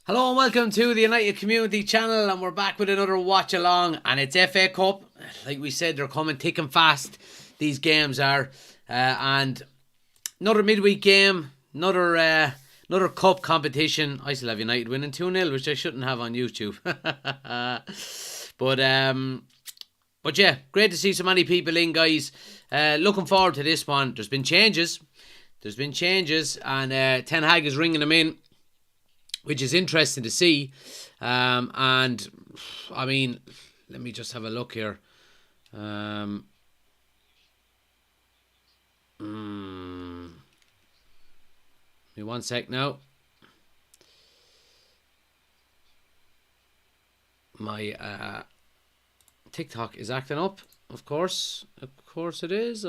Hello and welcome to the United Community Channel, and we're back with another watch along, and it's FA Cup. Like we said, they're coming thick and fast, these games are, and another midweek game, another cup competition. I still have United winning 2-0, which I shouldn't have on YouTube. But yeah, great to see so many people in, guys. Looking forward to this one. There's been changes, and Ten Hag is ringing them in, which is interesting to see. And I mean, let me just have a look here. Give me 1 sec now. My TikTok is acting up. Of course it is.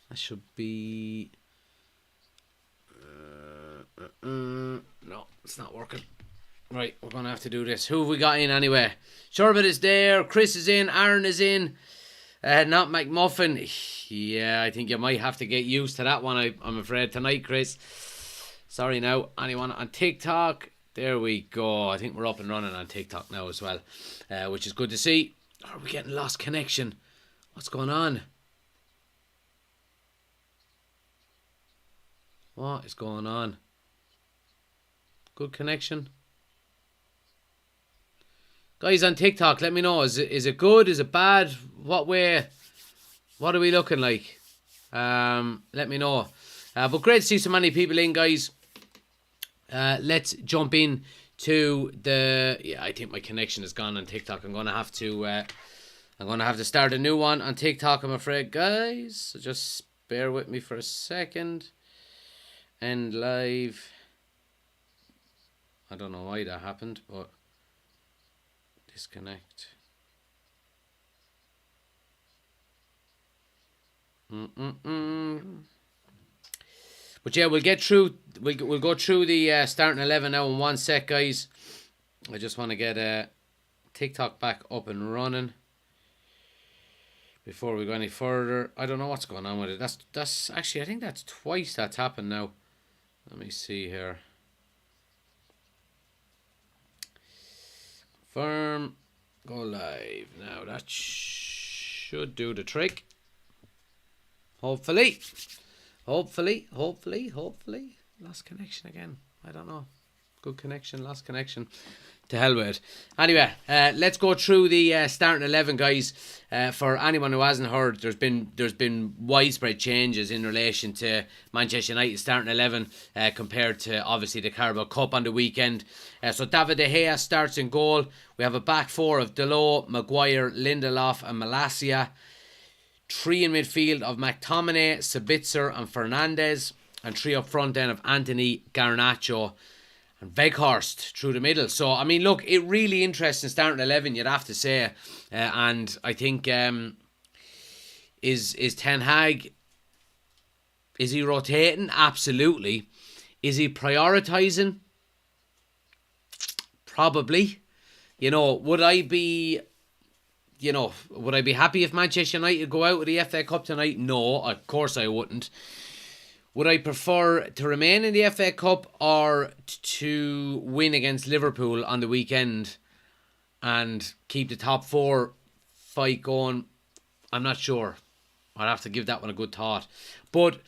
That should be... no, it's not working. Right, we're going to have to do this. Who have we got in anyway? Sherbet is there. Chris is in. Aaron is in. Not McMuffin. Yeah, I think you might have to get used to that one, I'm afraid, tonight, Chris. Sorry now. Anyone on TikTok? There we go. I think we're up and running on TikTok now as well, which is good to see. Are we getting lost connection? What's going on? What is going on? Good connection. Guys on TikTok, let me know. Is it good? Is it bad? What way? What are we looking like? Let me know. But great to see so many people in, guys. Let's jump in to the... Yeah, I think my connection is gone on TikTok. I'm gonna have to start a new one on TikTok, I'm afraid, guys. So just bear with me for a second. End live. I don't know why that happened, but disconnect. But yeah, we'll get through. We'll go through the starting 11 now in 1 sec, guys. I just want to get TikTok back up and running before we go any further. I don't know what's going on with it. That's actually, I think that's twice that's happened now. Let me see here. Confirm. Go live. Now that should do the trick. Hopefully. Lost connection again. I don't know. Good connection, lost connection. To hell with it. Anyway, let's go through the starting 11, guys. For anyone who hasn't heard, there's been widespread changes in relation to Manchester United starting 11 compared to obviously the Carabao Cup on the weekend. So David De Gea starts in goal. We have a back four of Dalot, Maguire, Lindelof and Malacia. Three in midfield of McTominay, Sabitzer and Fernandes. And three up front then of Anthony, Garnacho and Weghorst through the middle. So, I mean, look, it really interesting starting 11, you'd have to say. And I think, is Ten Hag, is he rotating? Absolutely. Is he prioritising? Probably. Would I be happy if Manchester United go out with the FA Cup tonight? No, of course I wouldn't. Would I prefer to remain in the FA Cup or to win against Liverpool on the weekend and keep the top four fight going? I'm not sure. I'd have to give that one a good thought. But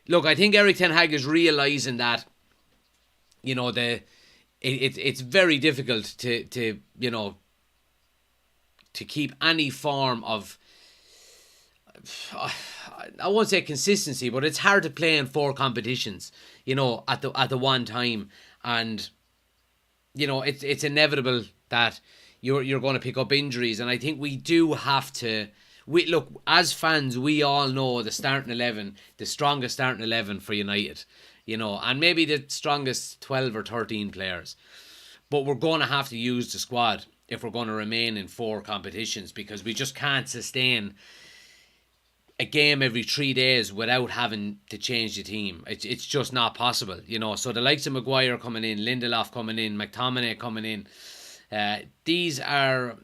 look, I think Erik ten Hag is realising that, it's very difficult to keep any form of, I won't say consistency, but it's hard to play in four competitions, at the one time. And, it's inevitable that you're going to pick up injuries. And I think we do have to, look, as fans, we all know the starting 11, the strongest starting 11 for United, and maybe the strongest 12 or 13 players. But we're going to have to use the squad if we're going to remain in four competitions, because we just can't sustain a game every 3 days without having to change the team. It's just not possible, So the likes of Maguire coming in, Lindelof coming in, McTominay coming in, these are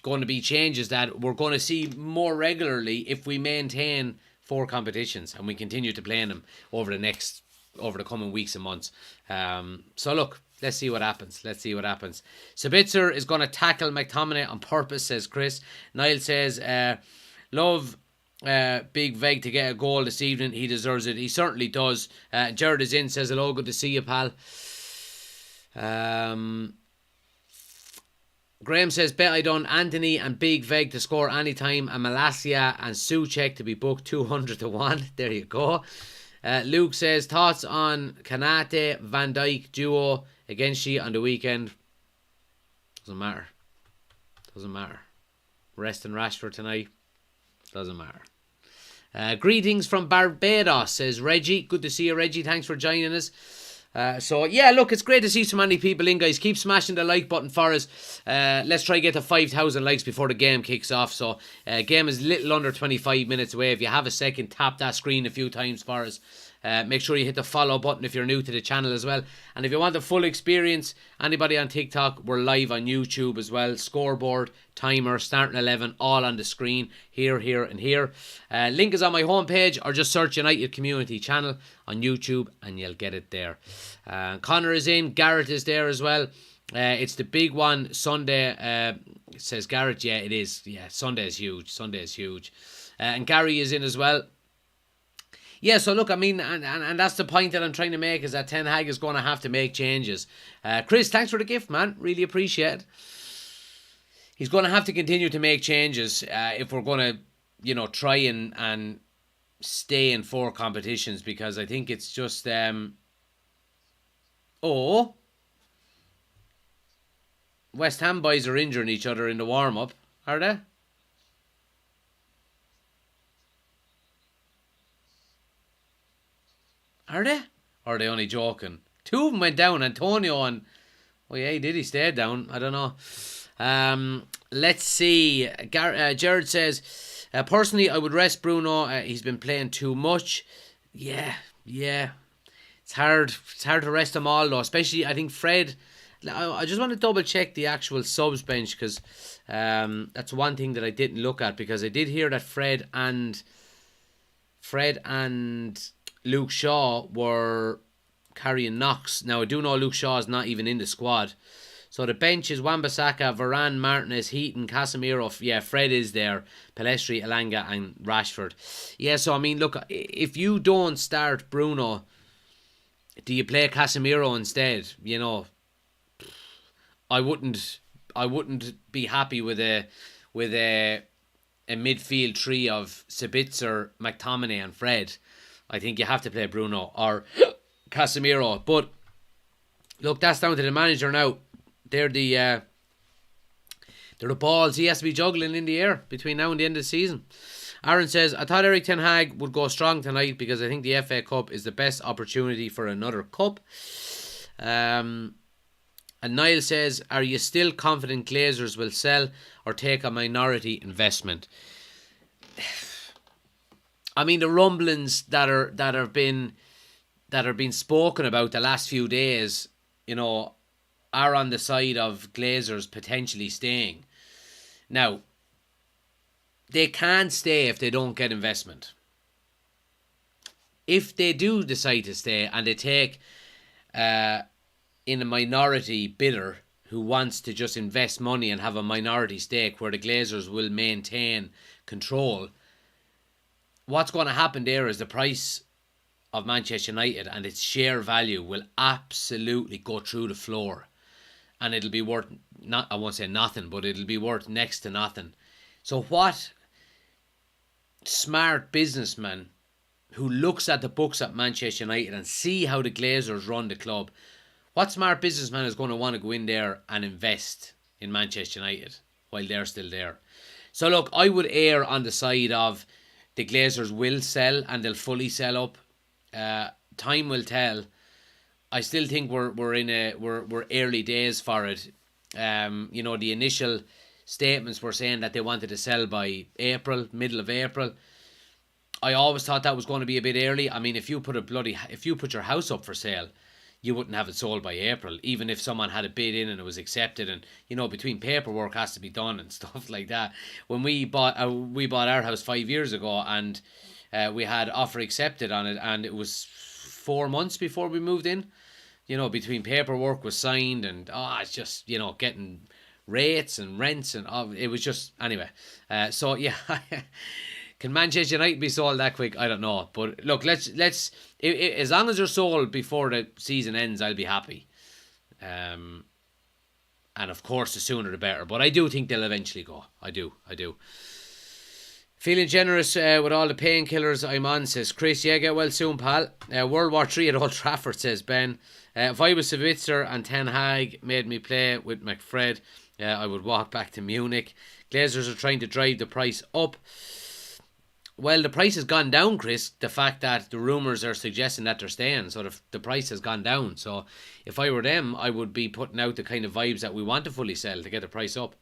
going to be changes that we're going to see more regularly if we maintain 4 competitions and we continue to play in them over the coming weeks and months. So look, let's see what happens. Sabitzer is going to tackle McTominay on purpose, says Chris. Niall says, love Big Veg to get a goal this evening. He deserves it. He certainly does. Jared is in, says hello, good to see you, pal. Graham says, bet I done Anthony and Big Veg to score anytime, and Malasia and Soucek to be booked 200 to 1. There you go. Luke says, thoughts on Kanate Van Dijk duo against you on the weekend? Doesn't matter. Resting Rashford tonight. Doesn't matter. Greetings from Barbados, says Reggie. Good to see you, Reggie. Thanks for joining us. So yeah, look, it's great to see so many people in, guys. Keep smashing the like button for us. Let's try to get to 5,000 likes before the game kicks off. So game is little under 25 minutes away. If you have a second, tap that screen a few times for us. Make sure you hit the follow button if you're new to the channel as well. And if you want the full experience, anybody on TikTok, we're live on YouTube as well. Scoreboard, timer, starting 11, all on the screen. Here, and here. Link is on my homepage, or just search United Community Channel on YouTube and you'll get it there. Connor is in. Garrett is there as well. It's the big one Sunday. Says Garrett. Yeah, it is. Yeah, Sunday is huge. And Gary is in as well. Yeah, so look, I mean, and that's the point that I'm trying to make, is that Ten Hag is going to have to make changes. Chris, thanks for the gift, man. Really appreciate it. He's going to have to continue to make changes if we're going to, try and stay in 4 competitions, because I think it's just... West Ham boys are injuring each other in the warm-up, are they? Are they? Or are they only joking? 2 of them went down, Antonio and... Oh yeah, did he stay down? I don't know. Let's see. Jared says, personally, I would rest Bruno. He's been playing too much. Yeah. It's hard to rest them all, though. Especially, I think Fred... I just want to double check the actual subs bench, because that's one thing that I didn't look at, because I did hear that Fred and Luke Shaw were carrying knocks. Now, I do know Luke Shaw is not even in the squad. So the bench is Wan-Bissaka, Varane, Martinez, Heaton, Casemiro. Yeah, Fred is there. Pellistri, Elanga and Rashford. Yeah, so I mean, look, if you don't start Bruno, do you play Casemiro instead? I wouldn't be happy with a midfield tree of Sabitzer, McTominay and Fred. I think you have to play Bruno or Casemiro. But look, that's down to the manager now. They're the balls he has to be juggling in the air between now and the end of the season. Aaron says, I thought Eric Ten Hag would go strong tonight, because I think the FA Cup is the best opportunity for another cup. And Niall says, are you still confident Glazers will sell or take a minority investment? I mean, the rumblings that are being spoken about the last few days, are on the side of Glazers potentially staying. Now, they can't stay if they don't get investment. If they do decide to stay and they take in a minority bidder who wants to just invest money and have a minority stake where the Glazers will maintain control, what's going to happen there is the price of Manchester United and its share value will absolutely go through the floor, and it'll be worth, I won't say nothing, but it'll be worth next to nothing. So what smart businessman who looks at the books at Manchester United and see how the Glazers run the club, what smart businessman is going to want to go in there and invest in Manchester United while they're still there? So look, I would err on the side of the Glazers will sell and they'll fully sell up. Time will tell. I still think we're early days for it. The initial statements were saying that they wanted to sell by April, middle of April. I always thought that was going to be a bit early. I mean, if you put your house up for sale, you wouldn't have it sold by April, even if someone had a bid in and it was accepted. And between paperwork has to be done and stuff like that. When we bought our house 5 years ago, and we had offer accepted on it, and it was 4 months before we moved in. Between paperwork was signed and it's just getting rates and rents and it was just anyway. So yeah. Can Manchester United be sold that quick? I don't know. But look, let's as long as they're sold before the season ends, I'll be happy. And of course, the sooner the better. But I do think they'll eventually go. I do. Feeling generous with all the painkillers I'm on, says Chris. Yeah, get well soon, pal. World War III at Old Trafford, says Ben. If I was Sabitzer and Ten Hag made me play with McFred, I would walk back to Munich. Glazers are trying to drive the price up. Well, the price has gone down, Chris. The fact that the rumours are suggesting that they're staying, so the price has gone down. So if I were them, I would be putting out the kind of vibes that we want to fully sell to get the price up.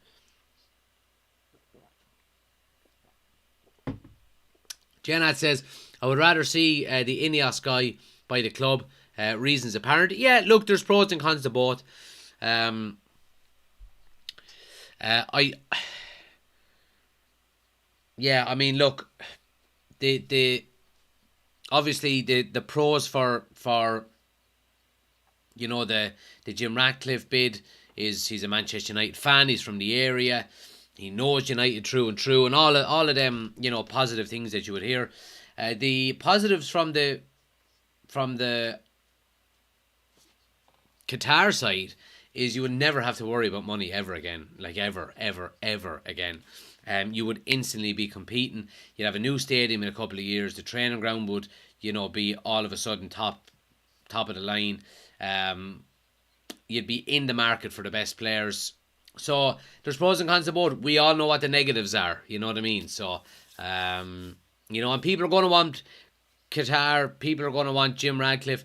Jenad says, I would rather see the Ineos guy by the club. Reasons apparent. Yeah, look, there's pros and cons to both. Look, the obviously the pros for the Jim Ratcliffe bid is he's a Manchester United fan, he's from the area, he knows United through and through, and all of them positive things that you would hear. The positives from the Qatar side is you would never have to worry about money ever again, like ever again. You would instantly be competing. You'd have a new stadium in a couple of years. The training ground would, be all of a sudden top of the line. You'd be in the market for the best players. So there's pros and cons to both. We all know what the negatives are. You know what I mean? So, and people are going to want Qatar. People are going to want Jim Ratcliffe.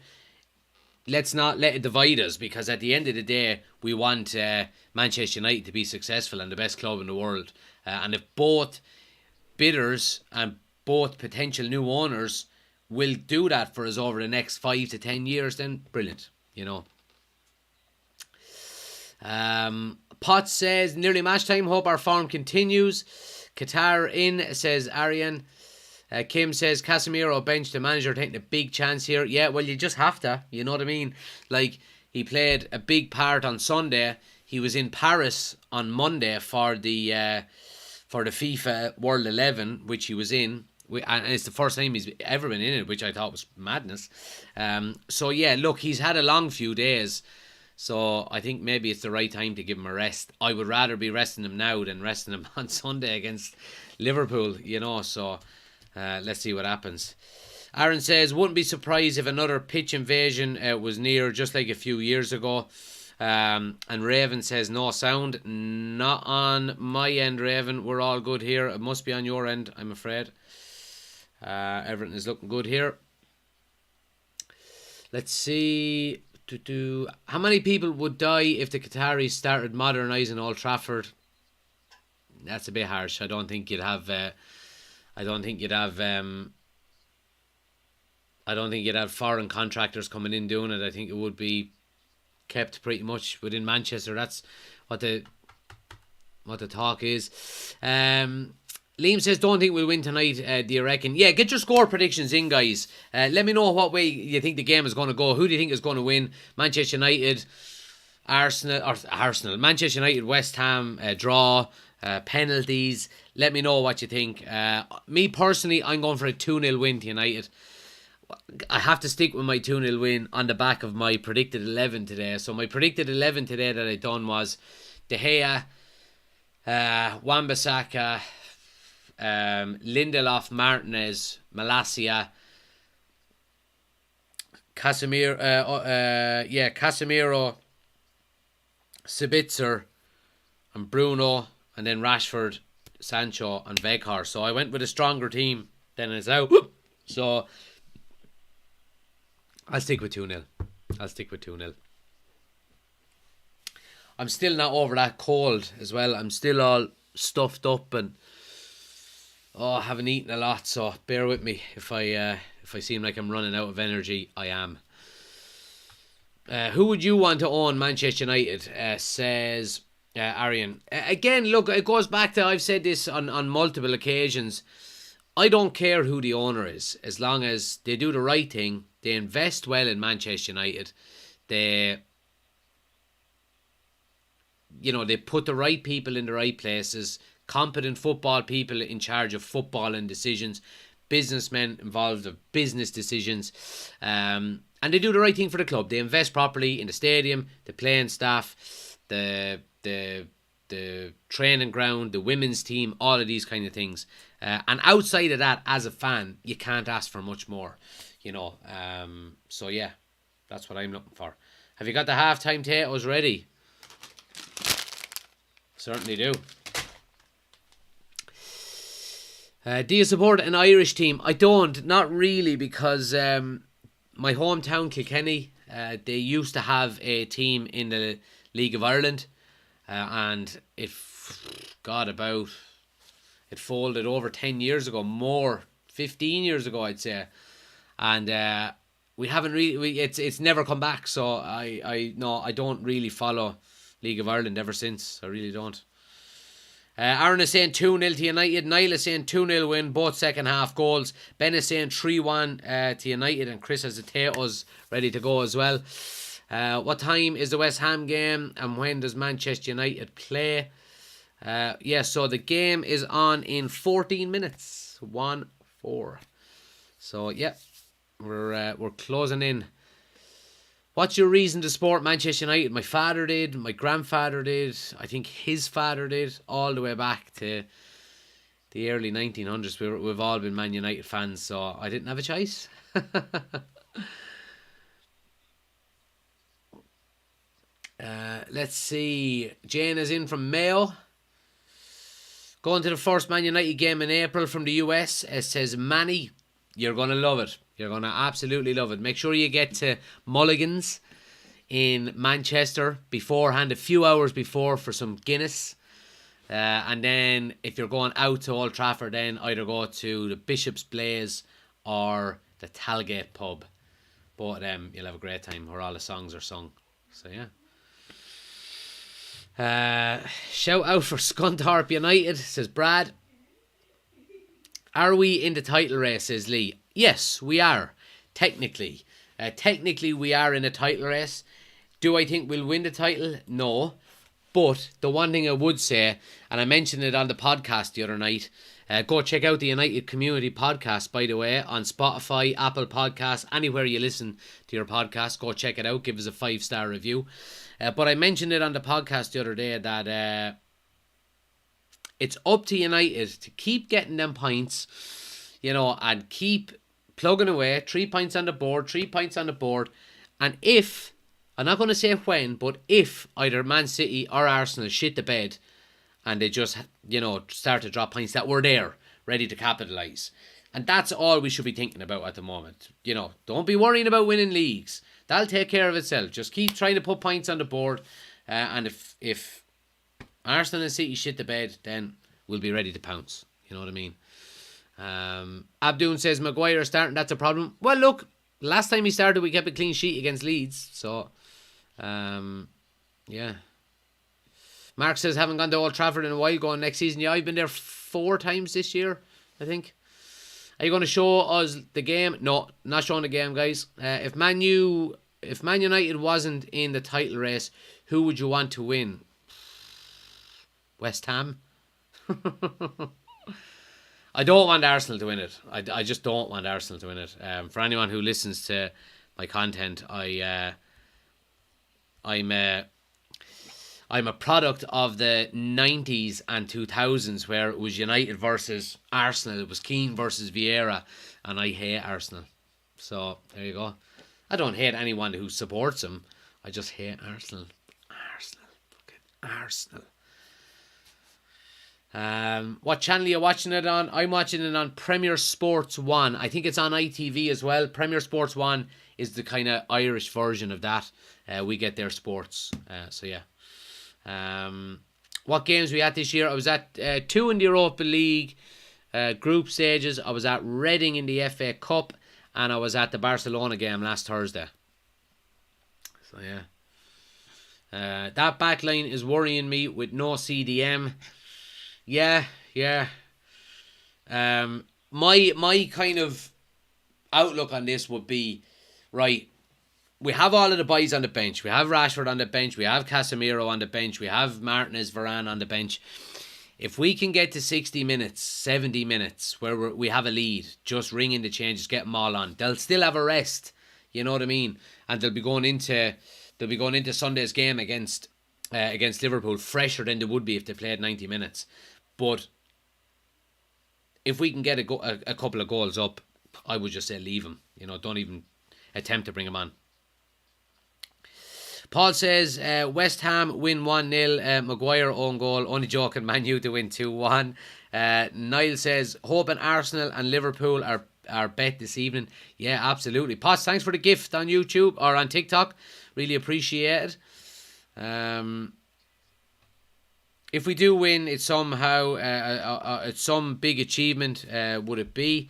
Let's not let it divide us, because at the end of the day, we want Manchester United to be successful and the best club in the world. And if both bidders and both potential new owners will do that for us over the next 5 to 10 years, then brilliant, Potts says, nearly match time, hope our form continues. Qatar in, says Aryan. Kim says, Casemiro bench, the manager taking a big chance here. Yeah, well, you just have to, you know what I mean? Like, he played a big part on Sunday. He was in Paris on Monday for the FIFA World 11, which he was in. And it's the first time he's ever been in it, which I thought was madness. So, yeah, look, he's had a long few days. So I think maybe it's the right time to give him a rest. I would rather be resting him now than resting him on Sunday against Liverpool, So let's see what happens. Aaron says, wouldn't be surprised if another pitch invasion was near, just like a few years ago. And Raven says, no sound. Not on my end, Raven. We're all good here. It must be on your end, I'm afraid. Everything is looking good here. Let's see. How many people would die if the Qataris started modernising Old Trafford? That's a bit harsh. I don't think you'd have foreign contractors coming in doing it. I think it would be kept pretty much within Manchester. That's what the talk is. Liam says, don't think we'll win tonight, do you reckon? Yeah, get your score predictions in, guys. Let me know what way you think the game is going to go. Who do you think is going to win? Manchester United, Arsenal, Manchester United, West Ham, draw, penalties. Let me know what you think. Me personally, I'm going for a 2-0 win to United. I have to stick with my 2-0 win on the back of my predicted 11 today. So my predicted 11 today that I done was De Gea, Wan-Bissaka, Lindelof, Martinez, Malacia, Casemiro, Sabitzer, and Bruno, and then Rashford, Sancho, and Weghorst. So I went with a stronger team than is out. So I'll stick with 2-0. I'm still not over that cold as well. I'm still all stuffed up and I haven't eaten a lot, so bear with me if I seem like I'm running out of energy. I am. Who would you want to own Manchester United? Says Arian. Again, look, it goes back to, I've said this on multiple occasions. I don't care who the owner is, as long as they do the right thing. They invest well in Manchester United. They put the right people in the right places. Competent football people in charge of football and decisions. Businessmen involved with business decisions. And they do the right thing for the club. They invest properly in the stadium, the playing staff, the training ground, the women's team, all of these kind of things. And outside of that, as a fan, you can't ask for much more. So yeah, that's what I'm looking for. Have you got the halftime potatoes ready? Certainly do. Do you support an Irish team? I don't, not really, because my hometown, Kilkenny, they used to have a team in the League of Ireland, and it folded over 10 years ago, more, 15 years ago, I'd say, and we haven't really, it's never come back, so I don't really follow League of Ireland ever since. I really don't. Aaron is saying 2-0 to United. Niall is saying 2-0 win, both second half goals. Ben is saying 3-1 to United, and Chris has the potatoes ready to go as well. What time is the West Ham game, and when does Manchester United play? So the game is on in 14 minutes. 1-4. So yeah, we're closing in. What's your reason to support Manchester United? My father did, my grandfather did, I think his father did, all the way back to the early 1900s. We've all been Man United fans, so I didn't have a choice. Let's see. Jane is in from Mayo. Going to the first Man United game in April from the US. It says, Manny, you're going to love it. You're going to absolutely love it. Make sure you get to Mulligan's in Manchester beforehand, a few hours before, for some Guinness. And then if you're going out to Old Trafford, then either go to the Bishop's Blaze or the Talgate pub. Both of them, you'll have a great time where all the songs are sung. So yeah. Shout out for Scunthorpe United, says Brad. Are we in the title race, says Lee? Yes, we are. Technically. Technically, we are in a title race. Do I think we'll win the title? No. But the one thing I would say, and I mentioned it on the podcast the other night, go check out the United Community Podcast, by the way, on Spotify, Apple Podcasts, anywhere you listen to your podcast. Go check it out. Give us a 5-star review. But I mentioned it on the podcast the other day that it's up to United to keep getting them points, and keep plugging away. 3 points on the board, 3 points on the board. And if, I'm not going to say when, but if either Man City or Arsenal shit the bed and they just, start to drop points, that we're there, ready to capitalise. And that's all we should be thinking about at the moment. Don't be worrying about winning leagues. That'll take care of itself. Just keep trying to put points on the board. And if Arsenal and City shit the bed, then we'll be ready to pounce. You know what I mean? Abdoon says Maguire starting, that's a problem. Well, look, last time he started, we kept a clean sheet against Leeds. So, yeah. Mark says, haven't gone to Old Trafford in a while, going next season. Yeah, I've been there 4 times this year, I think. Are you going to show us the game? No, not showing the game, guys. If Man United wasn't in the title race, who would you want to win? West Ham? I don't want Arsenal to win it. I just don't want Arsenal to win it. For anyone who listens to my content, I'm a product of the 90s and 2000s, where it was United versus Arsenal. It was Keane versus Vieira, and I hate Arsenal. So there you go. I don't hate anyone who supports them. I just hate Arsenal. Fucking Arsenal. What channel are you watching it on? I'm watching it on Premier Sports 1. I think it's on ITV as well. Premier Sports 1 is the kind of Irish version of that. We get their sports. So yeah. What games were we at this year? I was at 2 in the Europa League group stages. I was at Reading in the FA Cup, and I was at the Barcelona game last Thursday. So yeah. That back line is worrying me with no CDM. Yeah. My kind of outlook on this would be, right, we have all of the boys on the bench. We have Rashford on the bench. We have Casemiro on the bench. We have Martinez, Varane on the bench. If we can get to 60 minutes, 70 minutes, where we have a lead, just ring in the changes, get them all on. They'll still have a rest, you know what I mean? And they'll be going into Sunday's game against Liverpool fresher than they would be if they played 90 minutes. But if we can get a couple of goals up, I would just say leave them. You know, don't even attempt to bring them on. Paul says, West Ham win 1-0, Maguire own goal, only joking, Man U to win 2-1. Niall says, hoping Arsenal and Liverpool are bet this evening. Yeah, absolutely. Potts, thanks for the gift on YouTube or on TikTok. Really appreciate it. If we do win, it's somehow, it's some big achievement, would it be?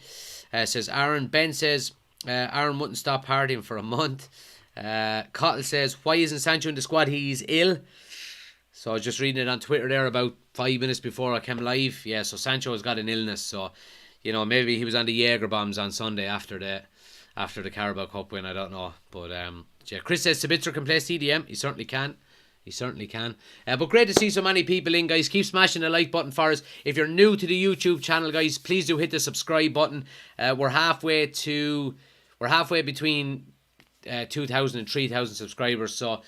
Says Aaron. Ben says, Aaron wouldn't stop partying for a month. Cottle says, why isn't Sancho in the squad? He's ill. So I was just reading it on Twitter there about 5 minutes before I came live. Yeah, so Sancho has got an illness. So, you know, maybe he was on the Jaeger bombs on Sunday after the Carabao Cup win. I don't know. But yeah, Chris says Sabitzer can play CDM. He certainly can. But great to see so many people in, guys. Keep smashing the like button for us. If you're new to the YouTube channel, guys, please do hit the subscribe button. We're halfway between 2,000 and 3,000 subscribers, so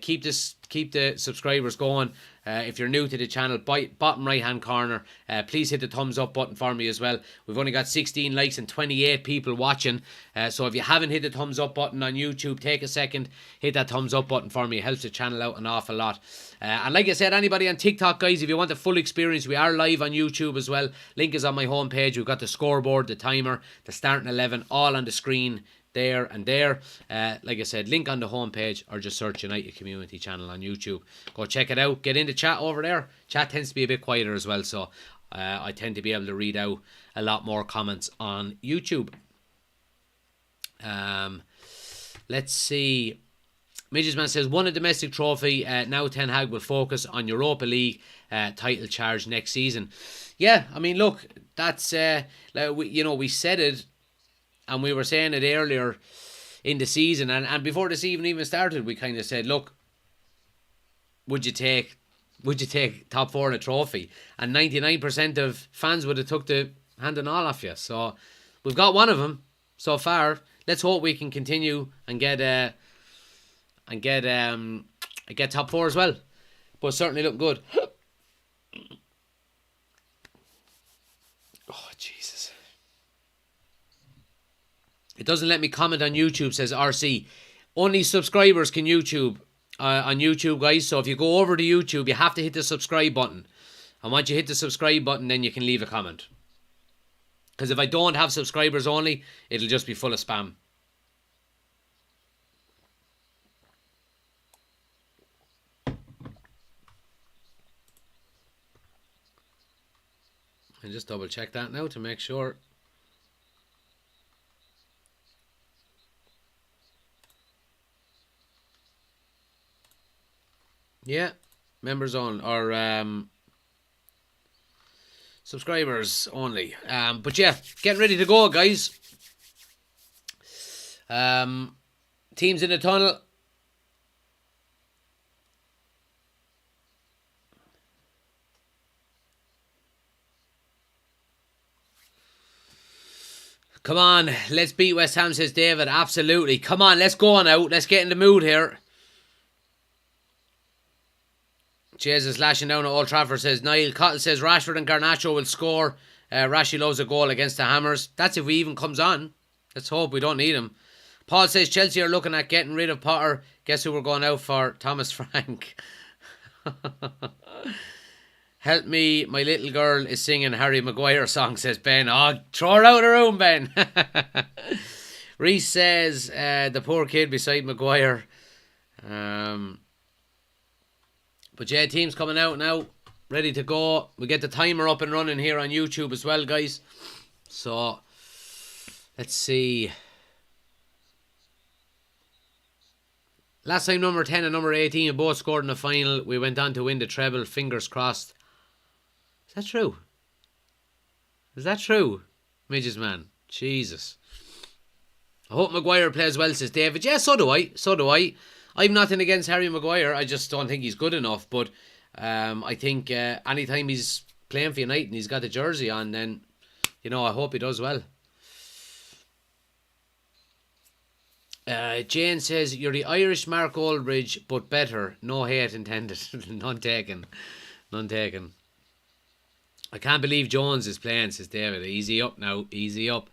keep the subscribers going. If you're new to the channel, bottom right hand corner, please hit the thumbs up button for me as well. We've only got 16 likes and 28 people watching, so if you haven't hit the thumbs up button on YouTube, take a second, hit that thumbs up button for me. It helps the channel out an awful lot. And like I said, anybody on TikTok, guys, if you want the full experience, we are live on YouTube as well. Link is on my homepage. We've got the scoreboard, the timer, the starting 11 all on the screen there and there. Like I said, link on the homepage, or just search United Community Channel on YouTube. Go check it out. Get into chat over there. Chat tends to be a bit quieter as well, so I tend to be able to read out a lot more comments on YouTube. Let's see. Midgesman says, won a domestic trophy. Now Ten Hag will focus on Europa League title charge next season. Yeah, I mean, look, that's we said it, and we were saying it earlier in the season, and before the season even started, we kind of said, look, would you take top four in a trophy? And 99% of fans would have took the hand and all off you. So we've got one of them so far. Let's hope we can continue and get top four as well. But certainly look good. Oh, Jesus. It doesn't let me comment on YouTube, says RC. Only subscribers can YouTube on YouTube, guys. So if you go over to YouTube, you have to hit the subscribe button. And once you hit the subscribe button, then you can leave a comment. Because if I don't have subscribers only, it'll just be full of spam. And just double check that now to make sure. Yeah, members on or subscribers only. But yeah, getting ready to go, guys. Teams in the tunnel. Come on, let's beat West Ham, says David. Absolutely. Come on, let's go on out. Let's get in the mood here. Jesus lashing down at Old Trafford, says Niall. Cottle says Rashford and Garnacho will score. Rashi loves a goal against the Hammers. That's if he even comes on. Let's hope we don't need him. Paul says Chelsea are looking at getting rid of Potter. Guess who we're going out for? Thomas Frank. Help me, my little girl is singing Harry Maguire song, says Ben. Oh, throw her out of the room, Ben. Reese says the poor kid beside Maguire. But yeah, team's coming out now, ready to go. We get the timer up and running here on YouTube as well, guys. So, let's see. Last time number 10 and number 18 both scored in the final. We went on to win the treble. Fingers crossed. Is that true? Is that true? Midges, man. Jesus. I hope Maguire plays well, says David. Yeah, so do I. So do I. I've nothing against Harry Maguire. I just don't think he's good enough. But I think anytime he's playing for United and he's got the jersey on, then, I hope he does well. Jane says, you're the Irish Mark Aldridge, but better. No hate intended. None taken. None taken. I can't believe Jones is playing, says David. Easy up now. Easy up.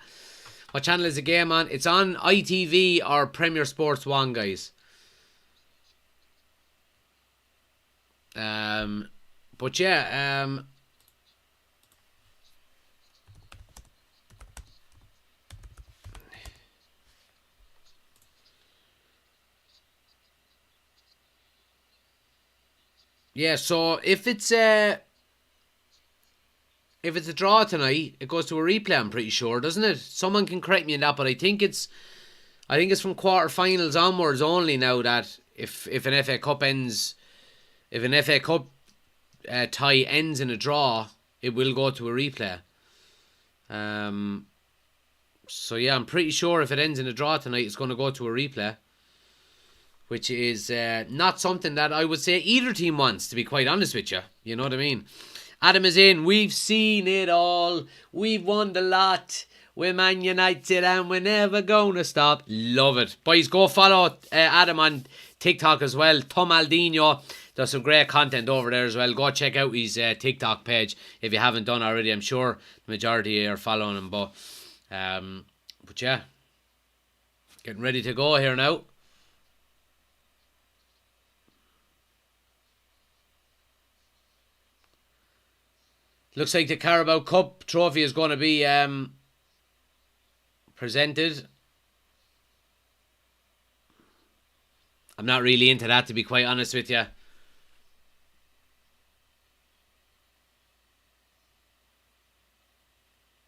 What channel is the game on? It's on ITV or Premier Sports 1, guys. But yeah, yeah, so if it's a draw tonight, it goes to a replay, I'm pretty sure, doesn't it? Someone can correct me on that, but I think it's from quarterfinals onwards only now that if an FA Cup ends, if an FA Cup tie ends in a draw, it will go to a replay. So yeah, I'm pretty sure if it ends in a draw tonight, it's going to go to a replay, which is not something that I would say either team wants, to be quite honest with you. You know what I mean? Adam is in. We've seen it all. We've won the lot. We're Man United and we're never going to stop. Love it. Boys, go follow Adam on TikTok as well. Tom Aldino does some great content over there as well. Go check out his TikTok page if you haven't done already. I'm sure the majority are following him. But yeah, getting ready to go here now. Looks like the Carabao Cup trophy is going to be presented. I'm not really into that, to be quite honest with you.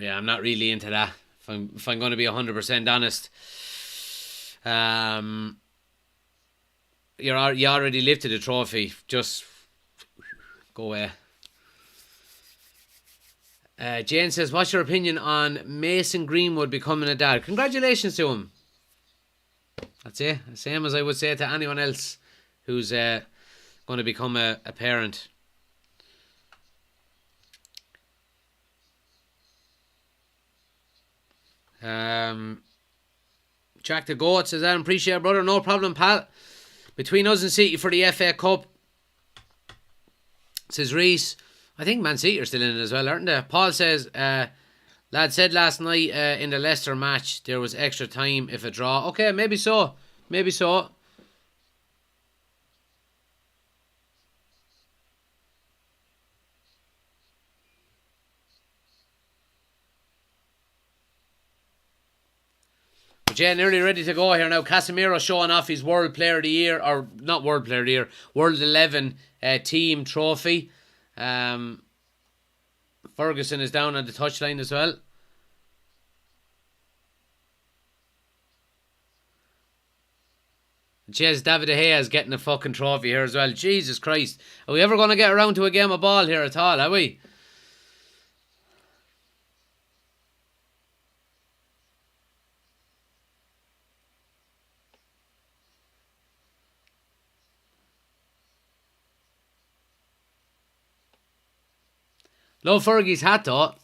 Yeah, I'm not really into that. If I'm going to be 100% honest. You already lifted the trophy. Just go away. Jane says, what's your opinion on Mason Greenwood becoming a dad? Congratulations to him. That's it. Same as I would say to anyone else who's going to become a parent. Jack the Goat says, I appreciate it, brother. No problem, pal. Between us and City for the FA Cup, says Reese. I think Man City are still in it as well, aren't they? Paul says, lad said last night in the Leicester match there was extra time if a draw. Okay, maybe so. Maybe so. But yeah, nearly ready to go here now. Casemiro showing off his World Player of the Year, or not World Player of the Year, World 11 team trophy. Ferguson is down on the touchline as well. Cheers, David De Gea is getting a fucking trophy here as well. Jesus Christ. Are we ever going to get around to a game of ball here at all, are we? Love Fergie's hat though.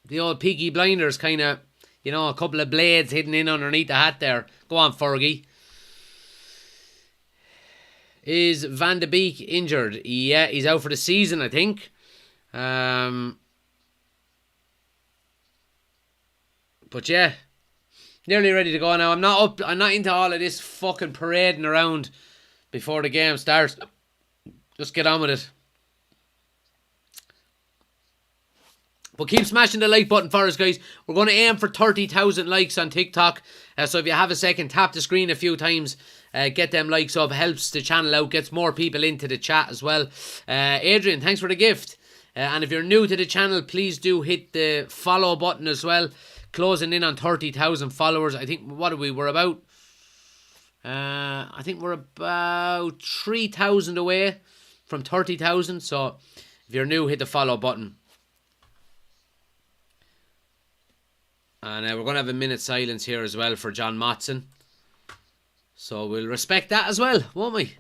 The old Peaky Blinders kind of, a couple of blades hidden in underneath the hat there. Go on, Fergie. Is Van de Beek injured? Yeah, he's out for the season, I think. But yeah, nearly ready to go now. I'm not into all of this fucking parading around before the game starts. Just get on with it. But keep smashing the like button for us, guys. We're going to aim for 30,000 likes on TikTok. So if you have a second, tap the screen a few times. Get them likes up. Helps the channel out. Gets more people into the chat as well. Adrian, thanks for the gift. And if you're new to the channel, please do hit the follow button as well. Closing in on 30,000 followers. I think, what are we? We're about I think we're about 3,000 away from 30,000. So if you're new, hit the follow button. And we're going to have a minute silence here as well for John Motson. So we'll respect that as well, won't we?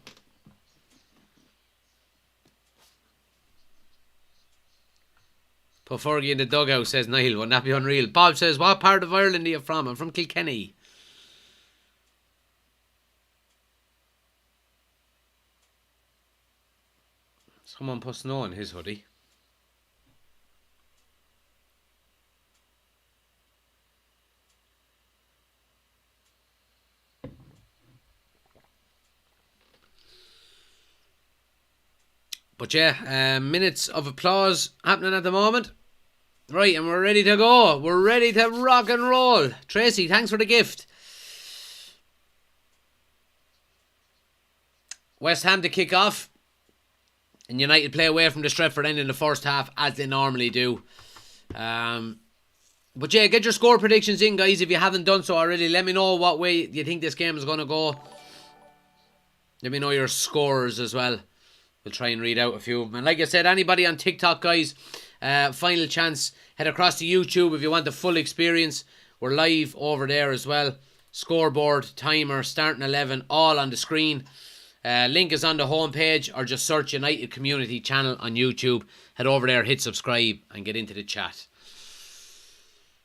Put Fergie in the dugout, says Niall. Wouldn't that be unreal? Bob says, what part of Ireland are you from? I'm from Kilkenny. Someone put snow on his hoodie. But yeah, minutes of applause happening at the moment. Right, and we're ready to go. We're ready to rock and roll. Tracy, thanks for the gift. West Ham to kick off. And United play away from the Stretford end in the first half, as they normally do. But yeah, get your score predictions in, guys, if you haven't done so already. Let me know what way you think this game is going to go. Let me know your scores as well. We'll try and read out a few of them. And like I said, anybody on TikTok, guys, final chance, head across to YouTube if you want the full experience. We're live over there as well. Scoreboard, timer, starting 11, all on the screen. Link is on the homepage, or just search United Community Channel on YouTube. Head over there, hit subscribe, and get into the chat.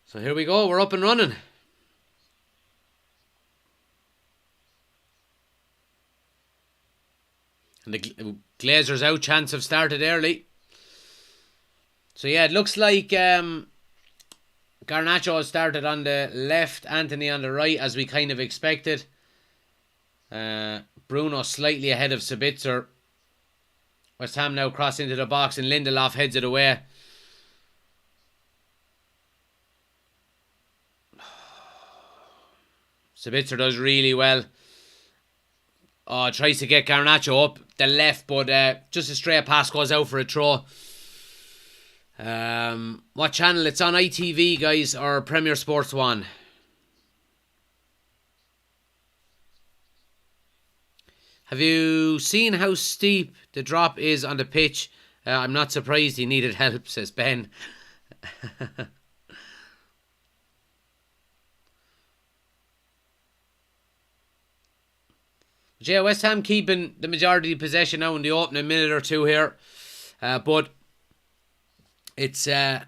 So here we go, we're up and running. And the Glazers out chance have started early. So yeah, it looks like Garnacho has started on the left, Anthony on the right, as we kind of expected. Bruno slightly ahead of Sabitzer. West Ham now cross into the box and Lindelof heads it away. Sabitzer does really well. Oh, tries to get Garnacho up the left, but just a straight pass goes out for a throw. What channel? It's on ITV, guys, or Premier Sports 1. Have you seen how steep the drop is on the pitch? I'm not surprised he needed help, says Ben. Yeah, West Ham keeping the majority of possession now in the opening minute or two here. But it's the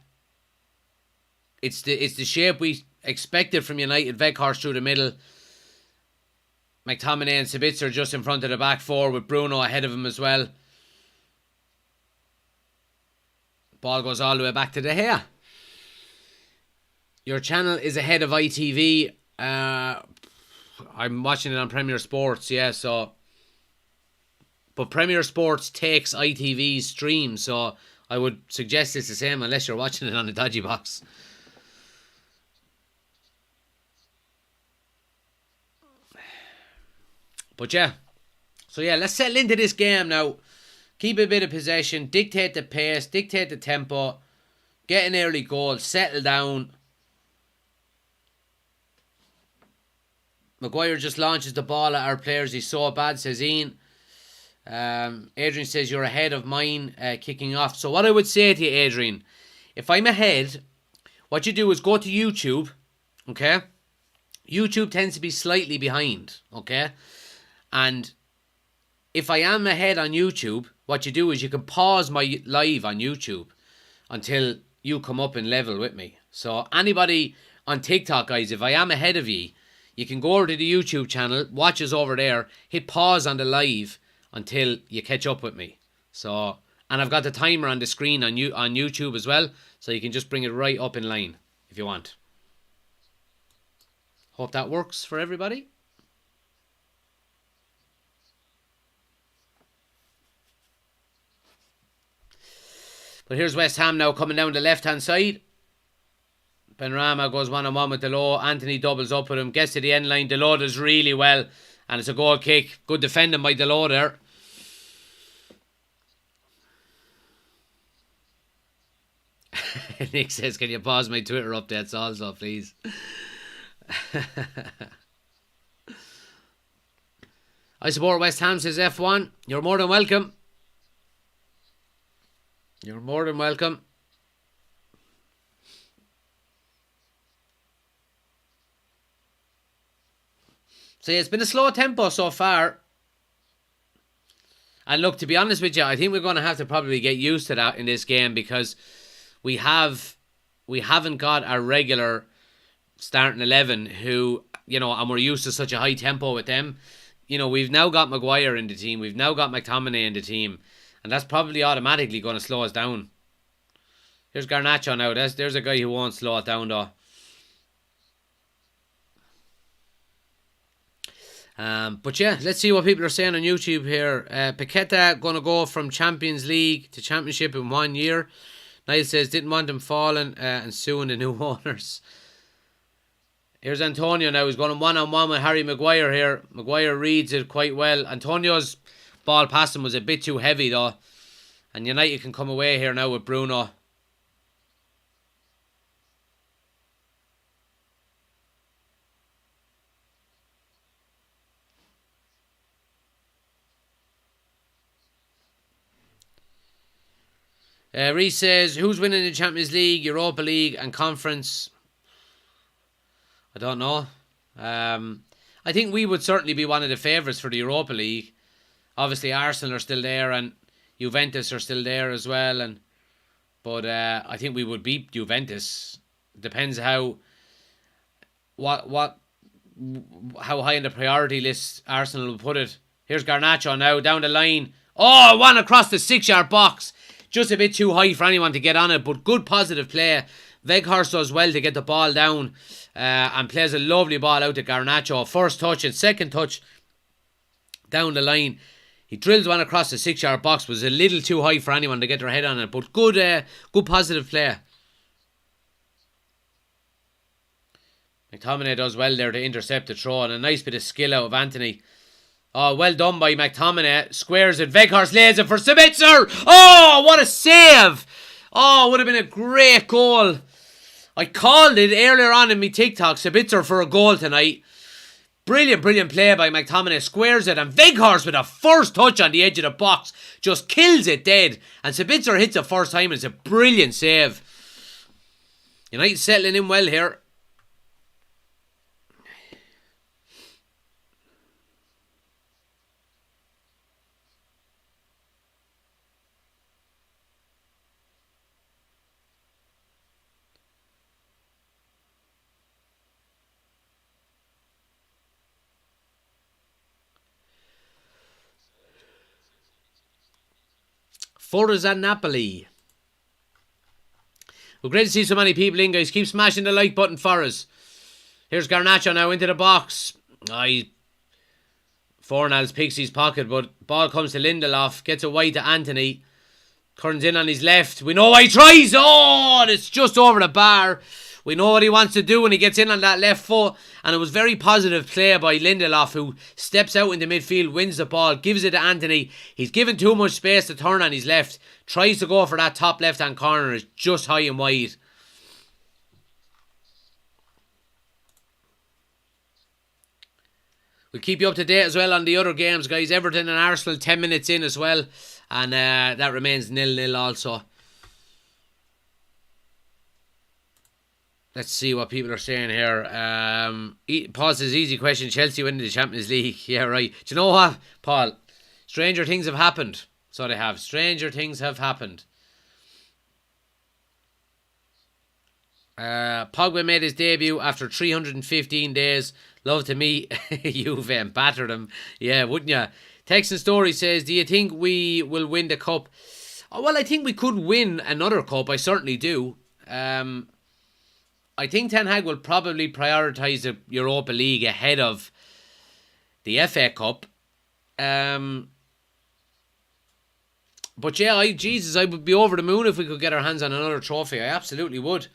shape we expected from United. Weghorst through the middle. McTominay and Sabitzer just in front of the back four with Bruno ahead of him as well. Ball goes all the way back to De Gea. Your channel is ahead of ITV. I'm watching it on Premier Sports, yeah, so... But Premier Sports takes ITV's stream, so I would suggest it's the same unless you're watching it on a dodgy box. But yeah. So yeah, let's settle into this game now. Keep a bit of possession, dictate the pace, dictate the tempo, get an early goal, settle down. Maguire just launches the ball at our players. He's so bad, says Ian. Adrian says you're ahead of mine kicking off. So what I would say to you, Adrian, if I'm ahead, what you do is go to YouTube, okay? YouTube tends to be slightly behind, okay? And if I am ahead on YouTube, what you do is you can pause my live on YouTube until you come up in level with me. So anybody on TikTok, guys, if I am ahead of you, you can go over to the YouTube channel, watch us over there, hit pause on the live until you catch up with me. So, and I've got the timer on the screen on YouTube as well, so you can just bring it right up in line if you want. Hope that works for everybody. But here's West Ham now coming down the left-hand side. Benrahma goes one-on-one with Delo. Anthony doubles up with him. Gets to the end line. Delo does really well. And it's a goal kick. Good defending by Delo there. Nick says, can you pause my Twitter updates also, please? I support West Ham, says F1. You're more than welcome. You're more than welcome. So yeah, it's been a slow tempo so far. And look, to be honest with you, I think we're going to have to probably get used to that in this game, because we haven't got our regular starting 11 who, and we're used to such a high tempo with them. We've now got Maguire in the team. We've now got McTominay in the team. And that's probably automatically going to slow us down. Here's Garnacho now. There's a guy who won't slow it down though. But yeah, let's see what people are saying on YouTube here. Paqueta going to go from Champions League to Championship in 1 year. Niall says didn't want him falling and suing the new owners. Here's Antonio now. He's going one-on-one with Harry Maguire here. Maguire reads it quite well. Antonio's ball past him was a bit too heavy though. And United can come away here now with Bruno. Reece says, who's winning the Champions League, Europa League and Conference? I don't know. I think we would certainly be one of the favourites for the Europa League. Obviously Arsenal are still there and Juventus are still there as well. But I think we would beat Juventus. Depends how high in the priority list Arsenal will put it. Here's Garnacho now down the line. Oh, one across the 6-yard box. Just a bit too high for anyone to get on it, but good positive play. Weghorst does well to get the ball down and plays a lovely ball out to Garnacho. First touch and second touch down the line. He drills one across the 6-yard box. Was a little too high for anyone to get their head on it, but good positive play. McTominay does well there to intercept the throw, and a nice bit of skill out of Anthony. Oh, well done by McTominay. Squares it. Weghorst lays it for Sabitzer. Oh, what a save. Oh, would have been a great goal. I called it earlier on in my TikTok. Sabitzer for a goal tonight. Brilliant play by McTominay. Squares it. And Weghorst with a first touch on the edge of the box. Just kills it dead. And Sabitzer hits it first time. And it's a brilliant save. United settling in well here. Forza Napoli. Well, great to see so many people in, guys. Keep smashing the like button for us. Here's Garnacho now into the box. Fornals picks his pocket, but ball comes to Lindelof. Gets it wide to Anthony. Turns in on his left. We know why he tries. Oh, and it's just over the bar. We know what he wants to do when he gets in on that left foot. And it was very positive play by Lindelof, who steps out into midfield, wins the ball, gives it to Anthony. He's given too much space to turn on his left. Tries to go for that top left-hand corner. It's just high and wide. We'll keep you up to date as well on the other games, guys. Everton and Arsenal 10 minutes in as well. And that remains 0-0 also. Let's see what people are saying here. Paul says, easy question. Chelsea winning the Champions League. Yeah, right. Do you know what, Paul? Stranger things have happened. So they have. Stranger things have happened. Pogba made his debut after 315 days. Love to meet Juve and batter them. Yeah, wouldn't you? Texan Story says, do you think we will win the cup? Oh, well, I think we could win another cup. I certainly do. I think Ten Hag will probably prioritise the Europa League ahead of the FA Cup. But yeah, I would be over the moon if we could get our hands on another trophy. I absolutely would.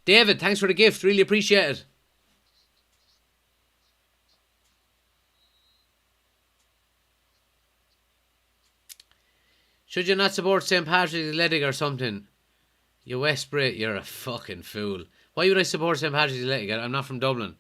David, thanks for the gift. Really appreciate it. Should you not support St. Patrick's Athletic or something? You West Brit, you're a fucking fool. Why would I support St. Patrick's Athletic? I'm not from Dublin.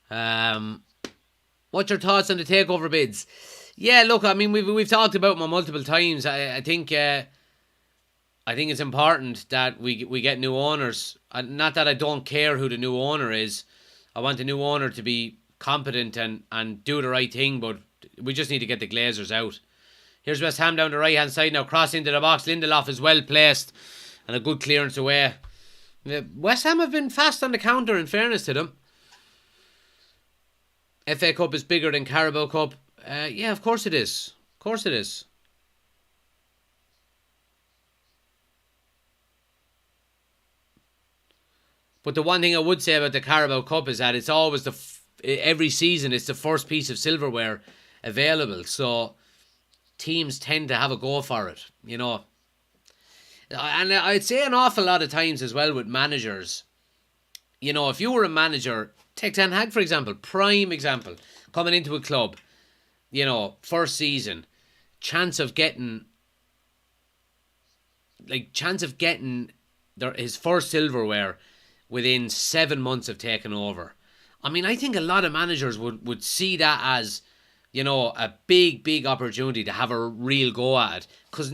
What's your thoughts on the takeover bids? Yeah, look, I mean, we've talked about them multiple times. I think it's important that we get new owners. Not that I don't care who the new owner is. I want the new owner to be competent and do the right thing, but we just need to get the Glazers out. Here's West Ham down the right hand side now, cross into the box. Lindelof is well placed and a good clearance away. West Ham have been fast on the counter, in fairness to them. FA Cup is bigger than Carabao Cup. Yeah, of course it is. Of course it is. But the one thing I would say about the Carabao Cup is that it's always every season it's the first piece of silverware available. So teams tend to have a go for it, you know. And I'd say an awful lot of times as well with managers. You know, if you were a manager, take Ten Hag for example, prime example, coming into a club, you know, first season, chance of getting his first silverware within 7 months of taking over. I mean, I think a lot of managers would see that as, you know, a big opportunity to have a real go at it. Because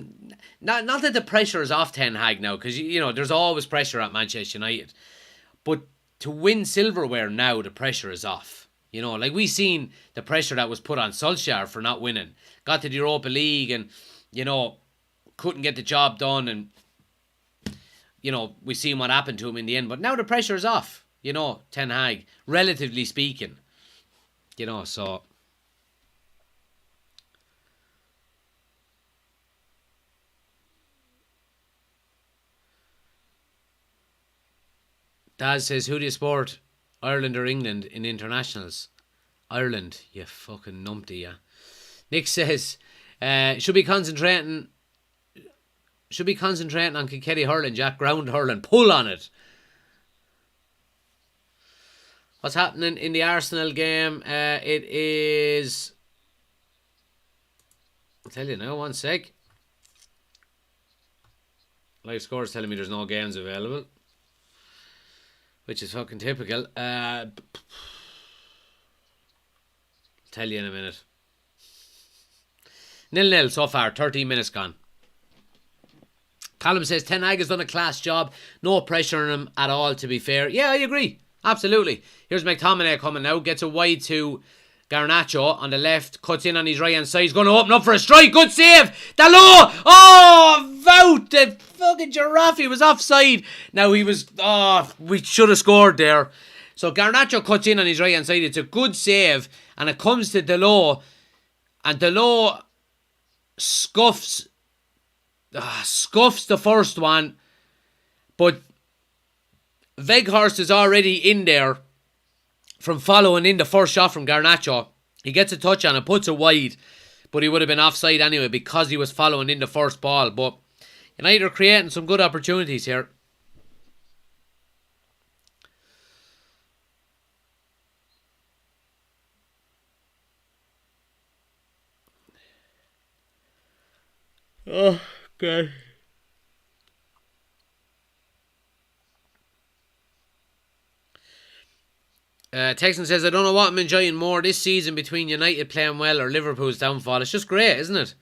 not that the pressure is off Ten Hag now, because, you know, there's always pressure at Manchester United. But to win silverware now, the pressure is off. You know, like we seen the pressure that was put on Solskjaer for not winning. Got to the Europa League and, you know, couldn't get the job done. And, you know, we seen what happened to him in the end. But now the pressure is off, you know, Ten Hag, relatively speaking. You know, so... Daz says, who do you support, Ireland or England in internationals? Ireland, you fucking numpty, yeah. Nick says, should be concentrating on Kilkenny hurling, Jack. Ground hurling. Pull on it. What's happening in the Arsenal game? It is... I'll tell you now, one sec. Live score is telling me there's no games available, which is fucking typical. Tell you in a minute. 0-0 so far, 13 minutes gone. Callum says, Ten Hag has done a class job. No pressure on him at all, to be fair. Yeah, I agree. Absolutely. Here's McTominay coming now. Gets a wide to Garnacho on the left. Cuts in on his right hand side. He's going to open up for a strike. Good save. Dalot. Oh, Vout. The fucking giraffe. He was offside. Now he was... Oh, we should have scored there. So Garnacho cuts in on his right hand side. It's a good save. And it comes to Dalot. And Dalot scuffs the first one. But Weghorst is already in there from following in the first shot from Garnacho. He gets a touch on it, puts it wide, but he would have been offside anyway because he was following in the first ball. But United are creating some good opportunities here. Oh, God. Texan says, I don't know what I'm enjoying more this season between United playing well or Liverpool's downfall. It's just great, isn't it?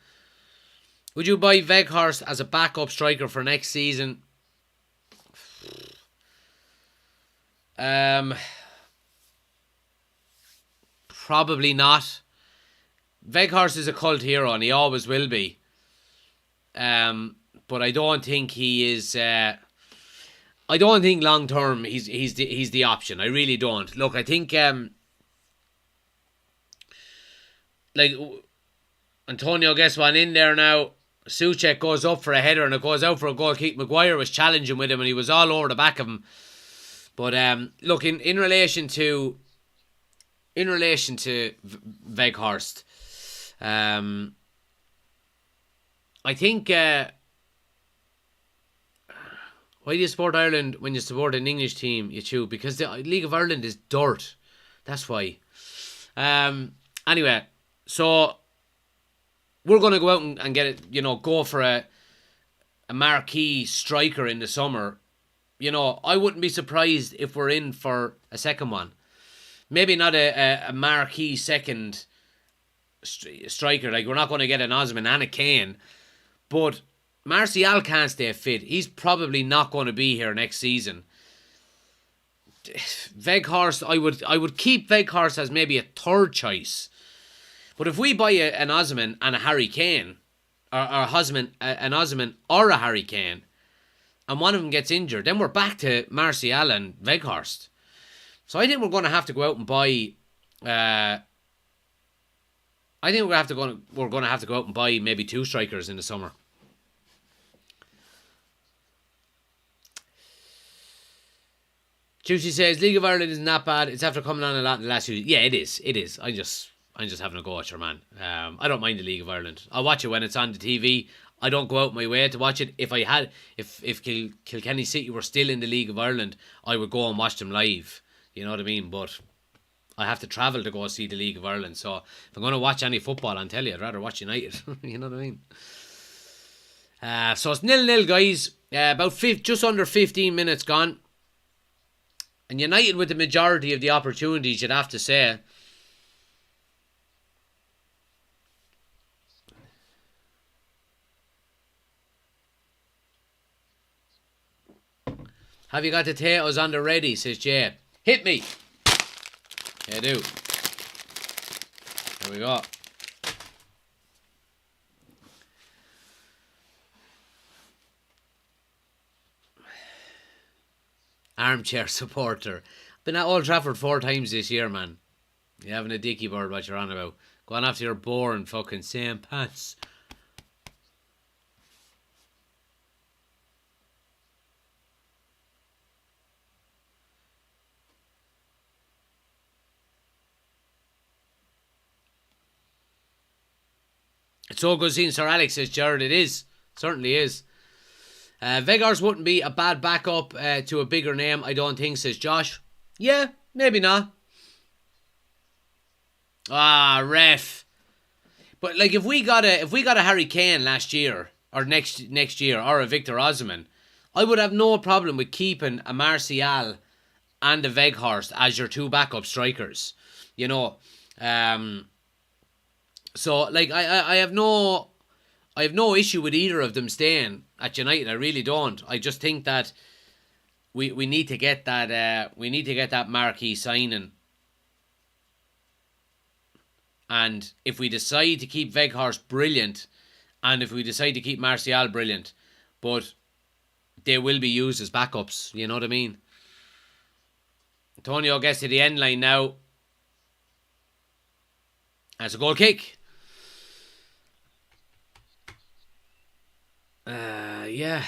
Would you buy Weghorst as a backup striker for next season? Probably not. Weghorst is a cult hero and he always will be. But I don't think he is... I don't think long term he's the option. I really don't. Look, I think like Antonio gets one in there now. Souček goes up for a header and it goes out for a goal. Keith Maguire was challenging with him and he was all over the back of him. But look, in relation to Weghorst, I think. Why do you support Ireland when you support an English team? You chew because the League of Ireland is dirt. That's why. Anyway, so we're going to go out and get it. You know, go for a marquee striker in the summer. You know, I wouldn't be surprised if we're in for a second one maybe not a marquee second striker. Like, we're not going to get an Osman and a Kane, but Martial can't stay fit. He's probably not going to be here next season. Weghorst, I would keep Weghorst as maybe a third choice. But if we buy an Osman and a Harry Kane, or an Osman or a Harry Kane, and one of them gets injured, then we're back to Martial and Weghorst. So I think we're going to have to go out and buy. I think we're going to have to go out and buy maybe 2 strikers in the summer. Juicy says League of Ireland isn't that bad. It's after coming on a lot in the last few years. Yeah, it is. It is. I'm just having a go at your man. I don't mind the League of Ireland. I'll watch it when it's on the TV. I don't go out my way to watch it. If Kilkenny City were still in the League of Ireland, I would go and watch them live. You know what I mean? But I have to travel to go see the League of Ireland. So if I'm going to watch any football, I'll tell you, I'd rather watch United. You know what I mean? So it's 0-0, guys. Just under 15 minutes gone. And United with the majority of the opportunities, you'd have to say. Have you got the potatoes on the ready, says Jay. Hit me. Yeah, I do. There we go. Armchair supporter. Been at Old Trafford 4 times this year, man. You having a dicky bird, what you're on about. Go on after your boring fucking same pants. It's so good seeing Sir Alex, says Jared. It is. Certainly is. Weghorst wouldn't be a bad backup to a bigger name, I don't think, says Josh. Yeah, maybe not. Ref. But like, if we got a Harry Kane last year or next year, or a Victor Osimhen, I would have no problem with keeping a Martial and a Weghorst as your 2 backup strikers. You know, so like I have no issue with either of them staying at United. I really don't. I just think that we need to get that marquee signing. And if we decide to keep Weghorst, brilliant. And if we decide to keep Martial, brilliant. But they will be used as backups. You know what I mean? Antonio gets to the end line now. That's a goal kick. Yeah.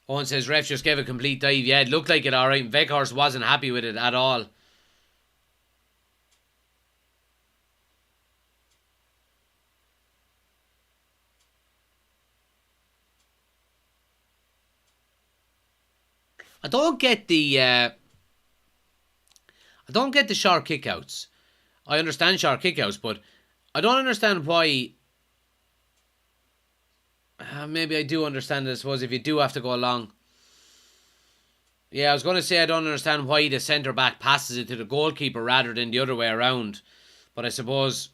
Owen says ref just gave a complete dive. Yeah, it looked like it alright. Weghorst wasn't happy with it at all. I don't get the short kickouts. I understand short kickouts, but I don't understand why. Maybe I do understand it, I suppose, if you do have to go long. Yeah, I was going to say I don't understand why the centre-back passes it to the goalkeeper rather than the other way around. But I suppose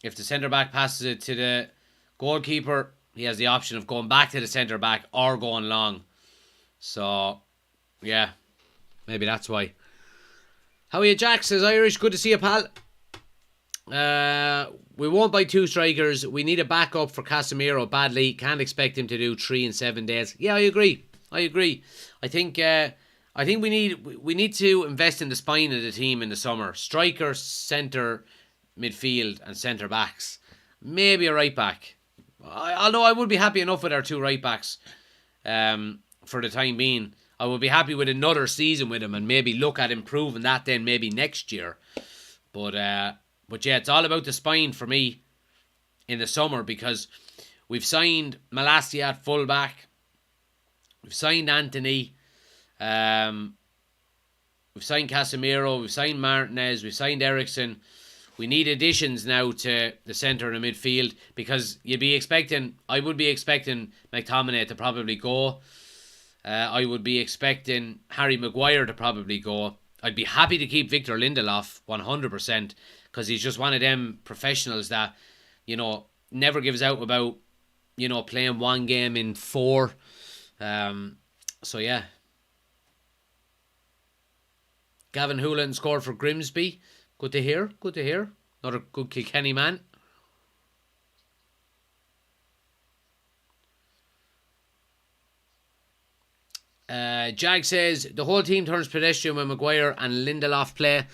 if the centre-back passes it to the goalkeeper, he has the option of going back to the centre-back or going long. So, yeah, maybe that's why. How are you, Jack? Says Irish. Good to see you, pal. We won't buy 2 strikers. We need a backup for Casemiro badly. Can't expect him to do 3 in 7 days. Yeah, I agree. I think we need to invest in the spine of the team in the summer. Striker, centre, midfield, and centre backs. Maybe a right back. Although I would be happy enough with our 2 right backs. For the time being, I would be happy with another season with him and maybe look at improving that then maybe next year. But yeah, it's all about the spine for me in the summer, because we've signed Malacia at fullback, we've signed Anthony, we've signed Casemiro, we've signed Martinez, we've signed Ericsson. We need additions now to the centre and the midfield, because I would be expecting McTominay to probably go. I would be expecting Harry Maguire to probably go. I'd be happy to keep Victor Lindelof 100% because he's just one of them professionals that, never gives out about, playing one game in 4. So yeah. Gavin Hoolan scored for Grimsby. Good to hear. Good to hear. Another good Kilkenny man. Jag says the whole team turns pedestrian when Maguire and Lindelof play.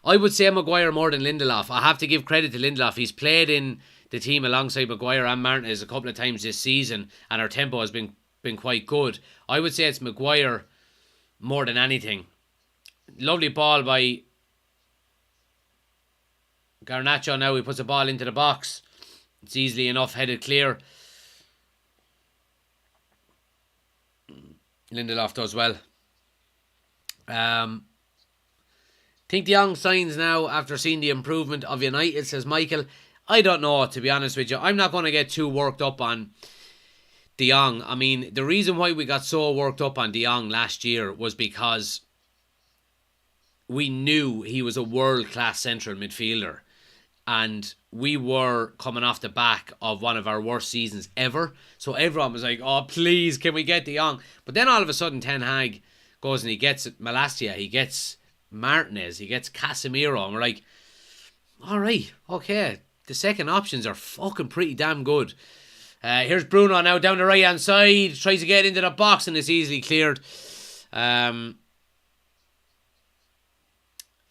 I would say Maguire more than Lindelof. I have to give credit to Lindelof. He's played in the team alongside Maguire and Martinez a couple of times this season, and our tempo has been quite good. I would say it's Maguire more than anything. Lovely ball by Garnacho. Now he puts a ball into the box. It's easily enough headed clear. Lindelof does well. Think De Jong signs now after seeing the improvement of United, says Michael. I don't know, to be honest with you. I'm not going to get too worked up on De Jong. I mean, the reason why we got so worked up on De Jong last year was because we knew he was a world-class central midfielder. And we were coming off the back of one of our worst seasons ever. So everyone was like, oh, please, can we get De Jong? But then all of a sudden, Ten Hag goes and he gets Malacia, he gets Martinez, he gets Casemiro. And we're like, all right, okay. The second options are fucking pretty damn good. Here's Bruno now down the right-hand side. Tries to get into the box and it's easily cleared.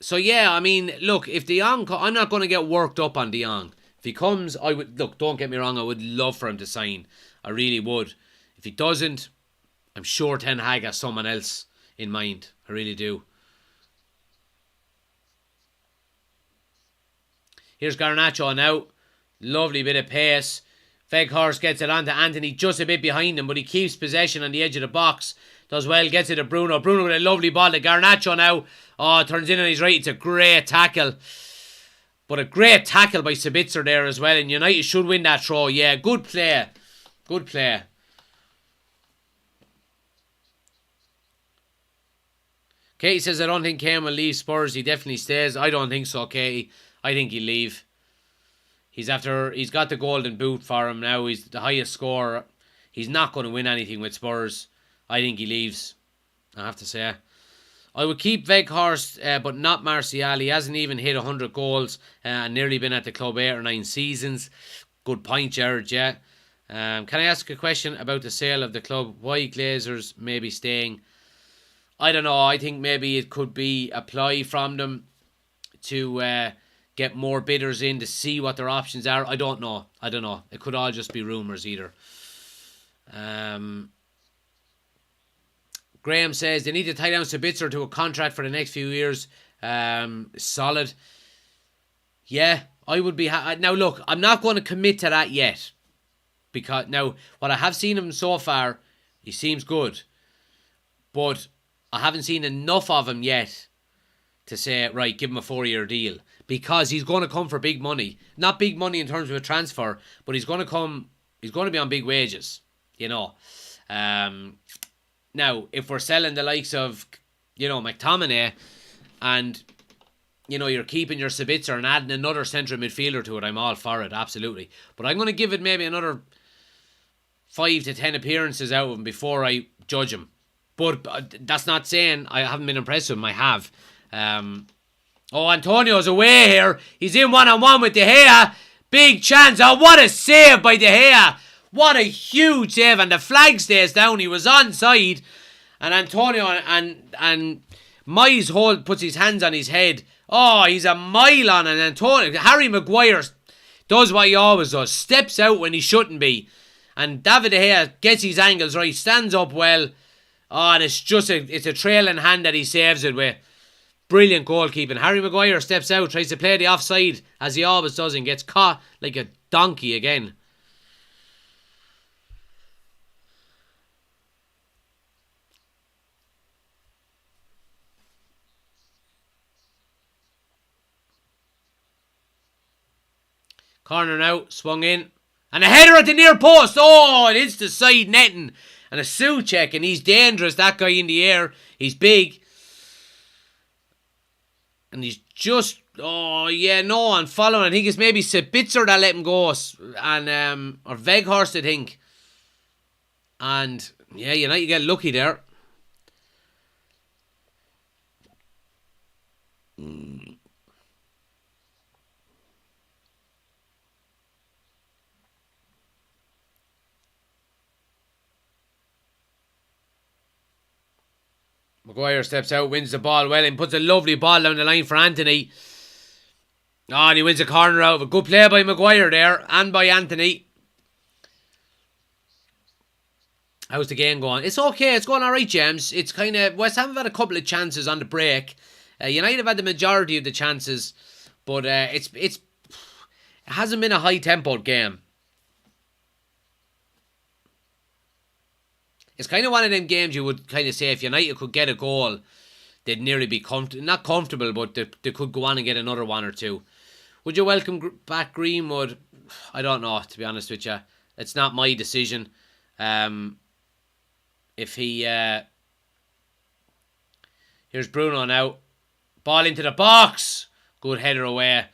So yeah, I mean, look, if De Jong, I'm not going to get worked up on De Jong. If he comes, I would, look, don't get me wrong, I would love for him to sign. I really would. If he doesn't, I'm sure Ten Hag has someone else in mind. I really do. Here's Garnacho now. Lovely bit of pace. Weghorst gets it onto Anthony just a bit behind him, but he keeps possession on the edge of the box. Does well, gets it to Bruno. Bruno with a lovely ball to Garnacho now. Oh, turns in on his right. It's a great tackle. But a great tackle by Sabitzer there as well. And United should win that throw. Yeah, good play. Good play. Katie says, I don't think Kane will leave Spurs. He definitely stays. I don't think so, Katie. I think he'll leave. He's got the golden boot for him now. He's the highest scorer. He's not going to win anything with Spurs. I think he leaves, I have to say. I would keep Weghorst, but not Martial. He hasn't even hit 100 goals and nearly been at the club 8 or 9 seasons. Good point, Jared, yeah. Can I ask a question about the sale of the club? Why Glazers may be staying? I don't know. I think maybe it could be a ploy from them to get more bidders in to see what their options are. I don't know. It could all just be rumours either. Graham says they need to tie down Sabitzer to a contract for the next few years. Solid. Yeah, I would be... now, look, I'm not going to commit to that yet. Because, now, what I have seen him so far, he seems good. But I haven't seen enough of him yet to say, right, give him a 4-year deal. Because he's going to come for big money. Not big money in terms of a transfer, but he's going to be on big wages, you know. Now, if we're selling the likes of, McTominay and, you're keeping your Sabitzer and adding another central midfielder to it, I'm all for it, absolutely. But I'm going to give it maybe another 5 to 10 appearances out of him before I judge him. But that's not saying I haven't been impressed with him. I have. Antonio's away here. He's in one-on-one with De Gea. Big chance. Oh, what a save by De Gea. What a huge save. And the flag stays down. He was onside. And Antonio and Mize puts his hands on his head. Oh, he's a mile on. And Antonio, Harry Maguire does what he always does. Steps out when he shouldn't be. And David De Gea gets his angles right. Stands up well. Oh, and it's a trailing hand that he saves it with. Brilliant goalkeeping. Harry Maguire steps out, tries to play the offside, as he always does, and gets caught like a donkey again. Corner now, swung in. And a header at the near post. Oh, it hits the side netting. And a Souček, and he's dangerous, that guy in the air. He's big. And he's just, and following. I think it's maybe Sabitzer that let him go. And, or Weghorst, I think. And, yeah, United get lucky there. Maguire steps out, wins the ball well, and puts a lovely ball down the line for Anthony. And he wins a corner out of a good play by Maguire there, and by Anthony. How's the game going? It's okay, it's going alright, James. It's kind of, West Ham have had a couple of chances on the break. United have had the majority of the chances, but it hasn't been a high-tempoed game. It's kind of one of them games you would kind of say if United could get a goal, they'd nearly be not comfortable, but they could go on and get another one or two. Would you welcome back Greenwood? I don't know, to be honest with you. It's not my decision. If he... here's Bruno now. Ball into the box. Good header away.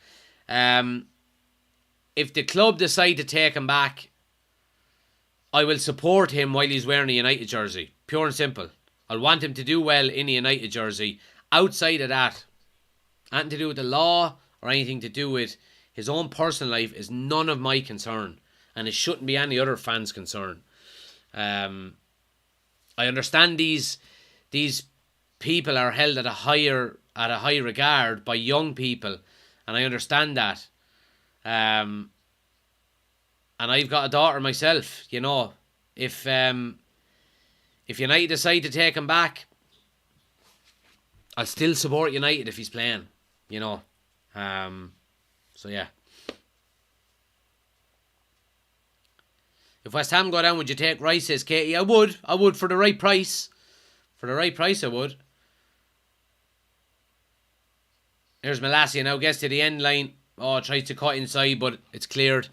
If the club decide to take him back, I will support him while he's wearing a United jersey. Pure and simple. I'll want him to do well in a United jersey. Outside of that, nothing to do with the law or anything to do with his own personal life is none of my concern. And it shouldn't be any other fan's concern. I understand these people are held at a high regard by young people. And I understand that. And I've got a daughter myself, you know. If United decide to take him back, I'll still support United if he's playing, you know. So yeah. If West Ham go down, would you take Rice, says Katie? I would for the right price. For the right price, I would. Here's Malacia now, gets to the end line. Oh, tries to cut inside, but it's cleared.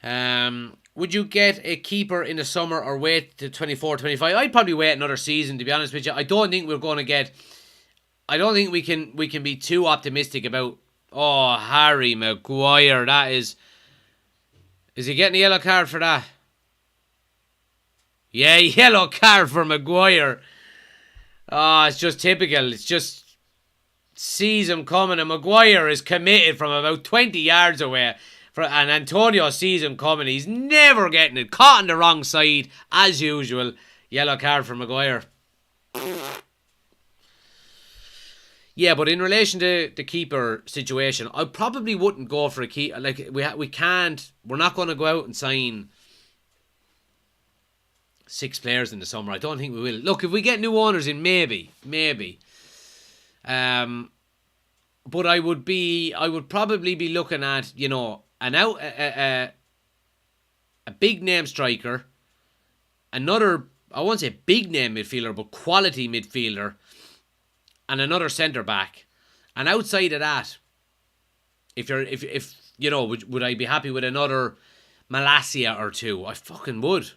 Would you get a keeper in the summer or wait to 24-25? I'd probably wait another season, to be honest with you. I don't think we're going to get... I don't think we can be too optimistic about... Oh, Harry Maguire, that is... Is he getting a yellow card for that? Yeah, yellow card for Maguire. Oh, it's just typical. It's just... Sees him coming, and Maguire is committed from about 20 yards away. And Antonio sees him coming. He's never getting it. Caught on the wrong side, as usual. Yellow card for Maguire. Yeah, but in relation to the keeper situation, I probably wouldn't go for a keeper. Like, we can't... We're not going to go out and sign 6 players in the summer. I don't think we will. Look, if we get new owners in, maybe. But I would probably be looking at, you know, a big name striker, another, I won't say big name midfielder, but quality midfielder, and another centre back. And outside of that, if you know, would I be happy with another Malacia or two? I fucking would.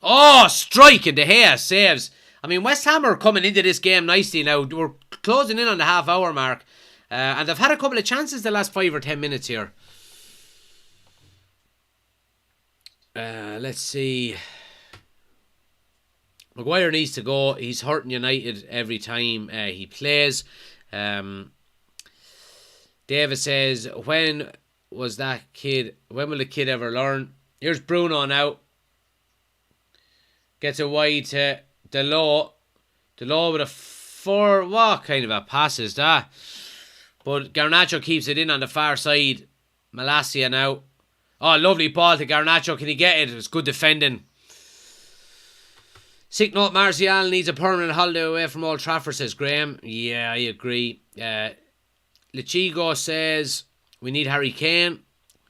Oh, strike, and De Gea saves. I mean, West Ham are coming into this game nicely now. We're closing in on the half-hour mark. And they've had a couple of chances the last 5 or 10 minutes here. Let's see. Maguire needs to go. He's hurting United every time he plays. David says, when will the kid ever learn? Here's Bruno now. Gets a wide to Delors with a 4. What kind of a pass is that? But Garnacho keeps it in on the far side. Malacia now. Oh, lovely ball to Garnacho. Can he get it? It's good defending. Sick note, Martial needs a permanent holiday away from Old Trafford, says Graham. Yeah, I agree. Lechigo says, we need Harry Kane.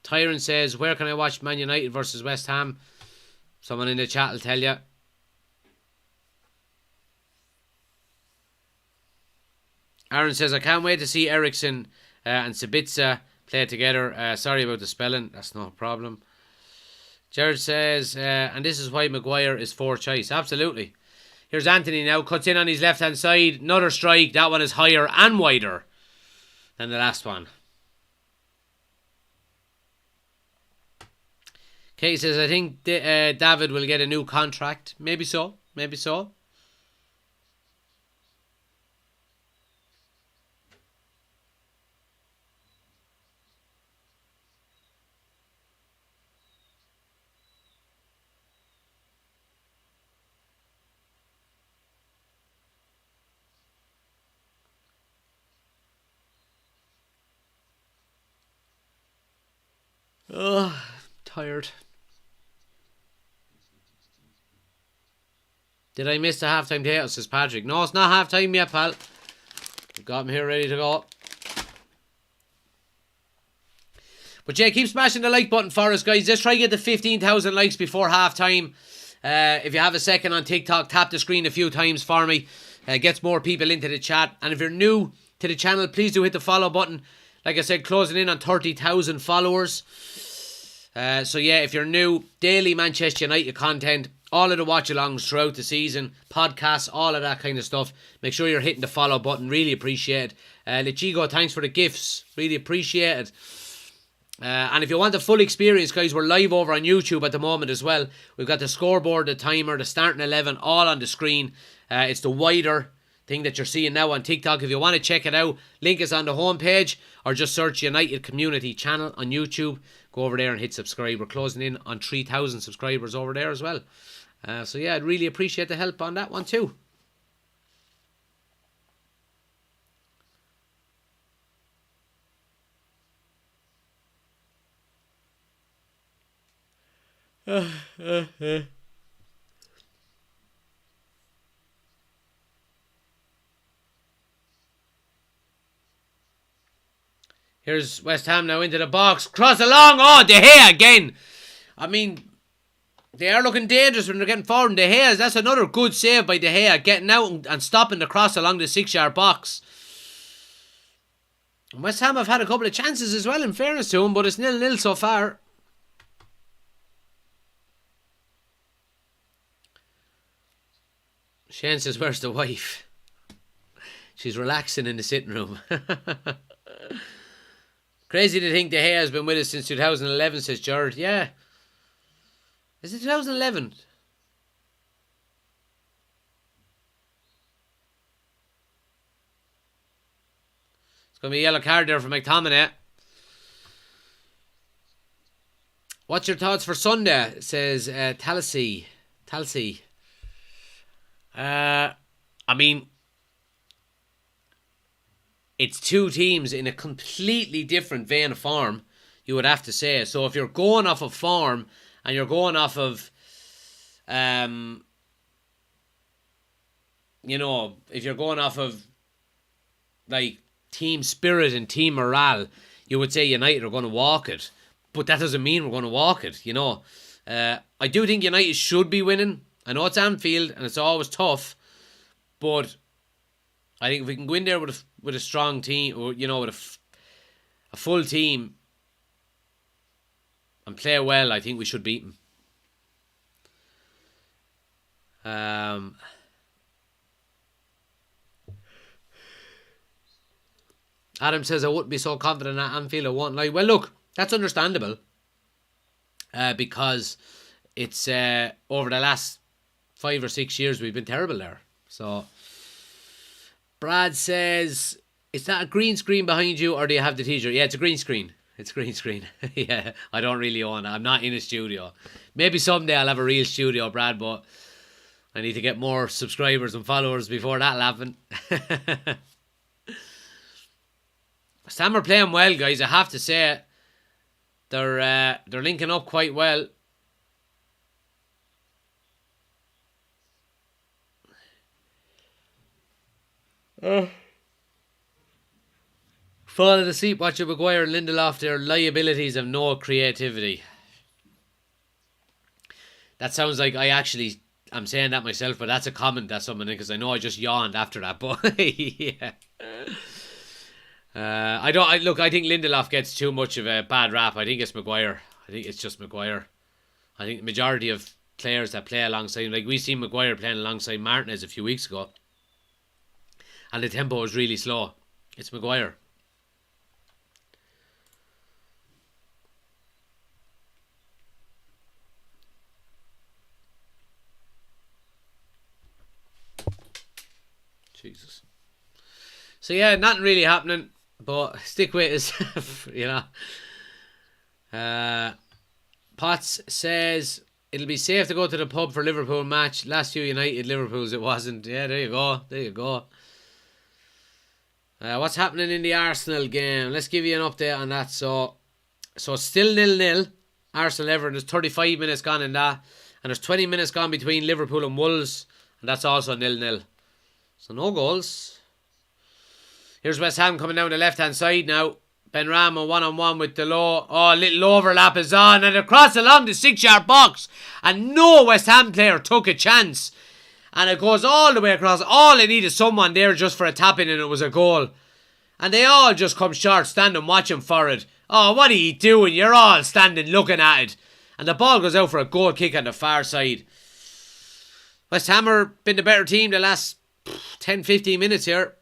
Tyrant says, where can I watch Man United versus West Ham? Someone in the chat will tell you. Aaron says, I can't wait to see Eriksson and Sabitzer play together. Sorry about the spelling. That's no problem. Jared says, and this is why Maguire is 4th choice. Absolutely. Here's Anthony now. Cuts in on his left-hand side. Another strike. That one is higher and wider than the last one. Kate says, I think David will get a new contract. Maybe so. Maybe so. Ugh, tired. Did I miss the halftime data? Says Patrick. No, it's not halftime yet, pal. We've got him here ready to go. But yeah, keep smashing the like button for us, guys. Let's try to get the 15,000 likes before halftime. If you have a second on TikTok, tap the screen a few times for me. Gets more people into the chat. And if you're new to the channel, please do hit the follow button. Like I said, closing in on 30,000 followers. So yeah, if you're new, daily Manchester United content, all of the watch-alongs throughout the season, podcasts, all of that kind of stuff. Make sure you're hitting the follow button. Really appreciate it. Lechigo, thanks for the gifts. Really appreciate it. And if you want the full experience, guys, we're live over on YouTube at the moment as well. We've got the scoreboard, the timer, the starting 11, all on the screen. It's the wider thing that you're seeing now on TikTok. If you want to check it out, link is on the homepage, or just search United Community Channel on YouTube. Go over there and hit subscribe. We're closing in on 3,000 subscribers over there as well. So yeah, I'd really appreciate the help on that one too. Here's West Ham now into the box. Cross along. Oh, De Gea again. I mean, they are looking dangerous when they're getting forward. And De Gea, that's another good save by De Gea, getting out and stopping the cross along the 6-yard box. And West Ham have had a couple of chances as well, in fairness to him, but it's 0-0 so far. Shane says, where's the wife? She's relaxing in the sitting room. Crazy to think De Gea has been with us since 2011, says Jared. Yeah. Is it 2011? It's going to be a yellow card there for McTominay. What's your thoughts for Sunday? Says Talsi. I mean, it's two teams in a completely different vein of form, you would have to say. So if you're going off of form and you're going off of, you know, if you're going off of like team spirit and team morale, you would say United are going to walk it. But that doesn't mean we're going to walk it, you know. I do think United should be winning. I know it's Anfield and it's always tough, but I think if we can go in there with a strong team, or you know, with a full team, and play well, I think we should beat them. Adam says I wouldn't be so confident at Anfield. I won't lie. Well, look, that's understandable, because it's over the last 5 or 6 years we've been terrible there. So Brad says, is that a green screen behind you, or do you have the t-shirt? Yeah, it's a green screen. It's a green screen. Yeah, I don't really own it. I'm not in a studio. Maybe someday I'll have a real studio, Brad, but I need to get more subscribers and followers before that'll happen. Sam are playing well, guys. I have to say, they're linking up quite well. Falling asleep watching Maguire and Lindelof. Their liabilities have no creativity. That sounds like I'm saying that myself, but that's a comment that someone, because I know I just yawned after that. But yeah, I think Lindelof gets too much of a bad rap. I think it's Maguire. I think it's just Maguire. I think the majority of players that play alongside, like we seen Maguire playing alongside Martinez a few weeks ago, and the tempo was really slow. It's Maguire. Jesus. So yeah, nothing really happening, but stick with us, you know. Potts says it'll be safe to go to the pub for Liverpool match. Last few United Liverpools it wasn't. Yeah, there you go. There you go. What's happening in the Arsenal game? Let's give you an update on that. So still 0-0. Arsenal Everton. There's 35 minutes gone in that, and there's 20 minutes gone between Liverpool and Wolves, and that's also 0-0. So no goals. Here's West Ham coming down the left-hand side now. Benrahma one-on-one with Delo. Oh, a little overlap is on. And across along the 6-yard box. And no West Ham player took a chance. And it goes all the way across. All they need is someone there just for a tap-in and it was a goal. And they all just come short, standing watching for it. Oh, what are you doing? You're all standing looking at it. And the ball goes out for a goal kick on the far side. West Ham have been the better team the last 10-15 minutes here.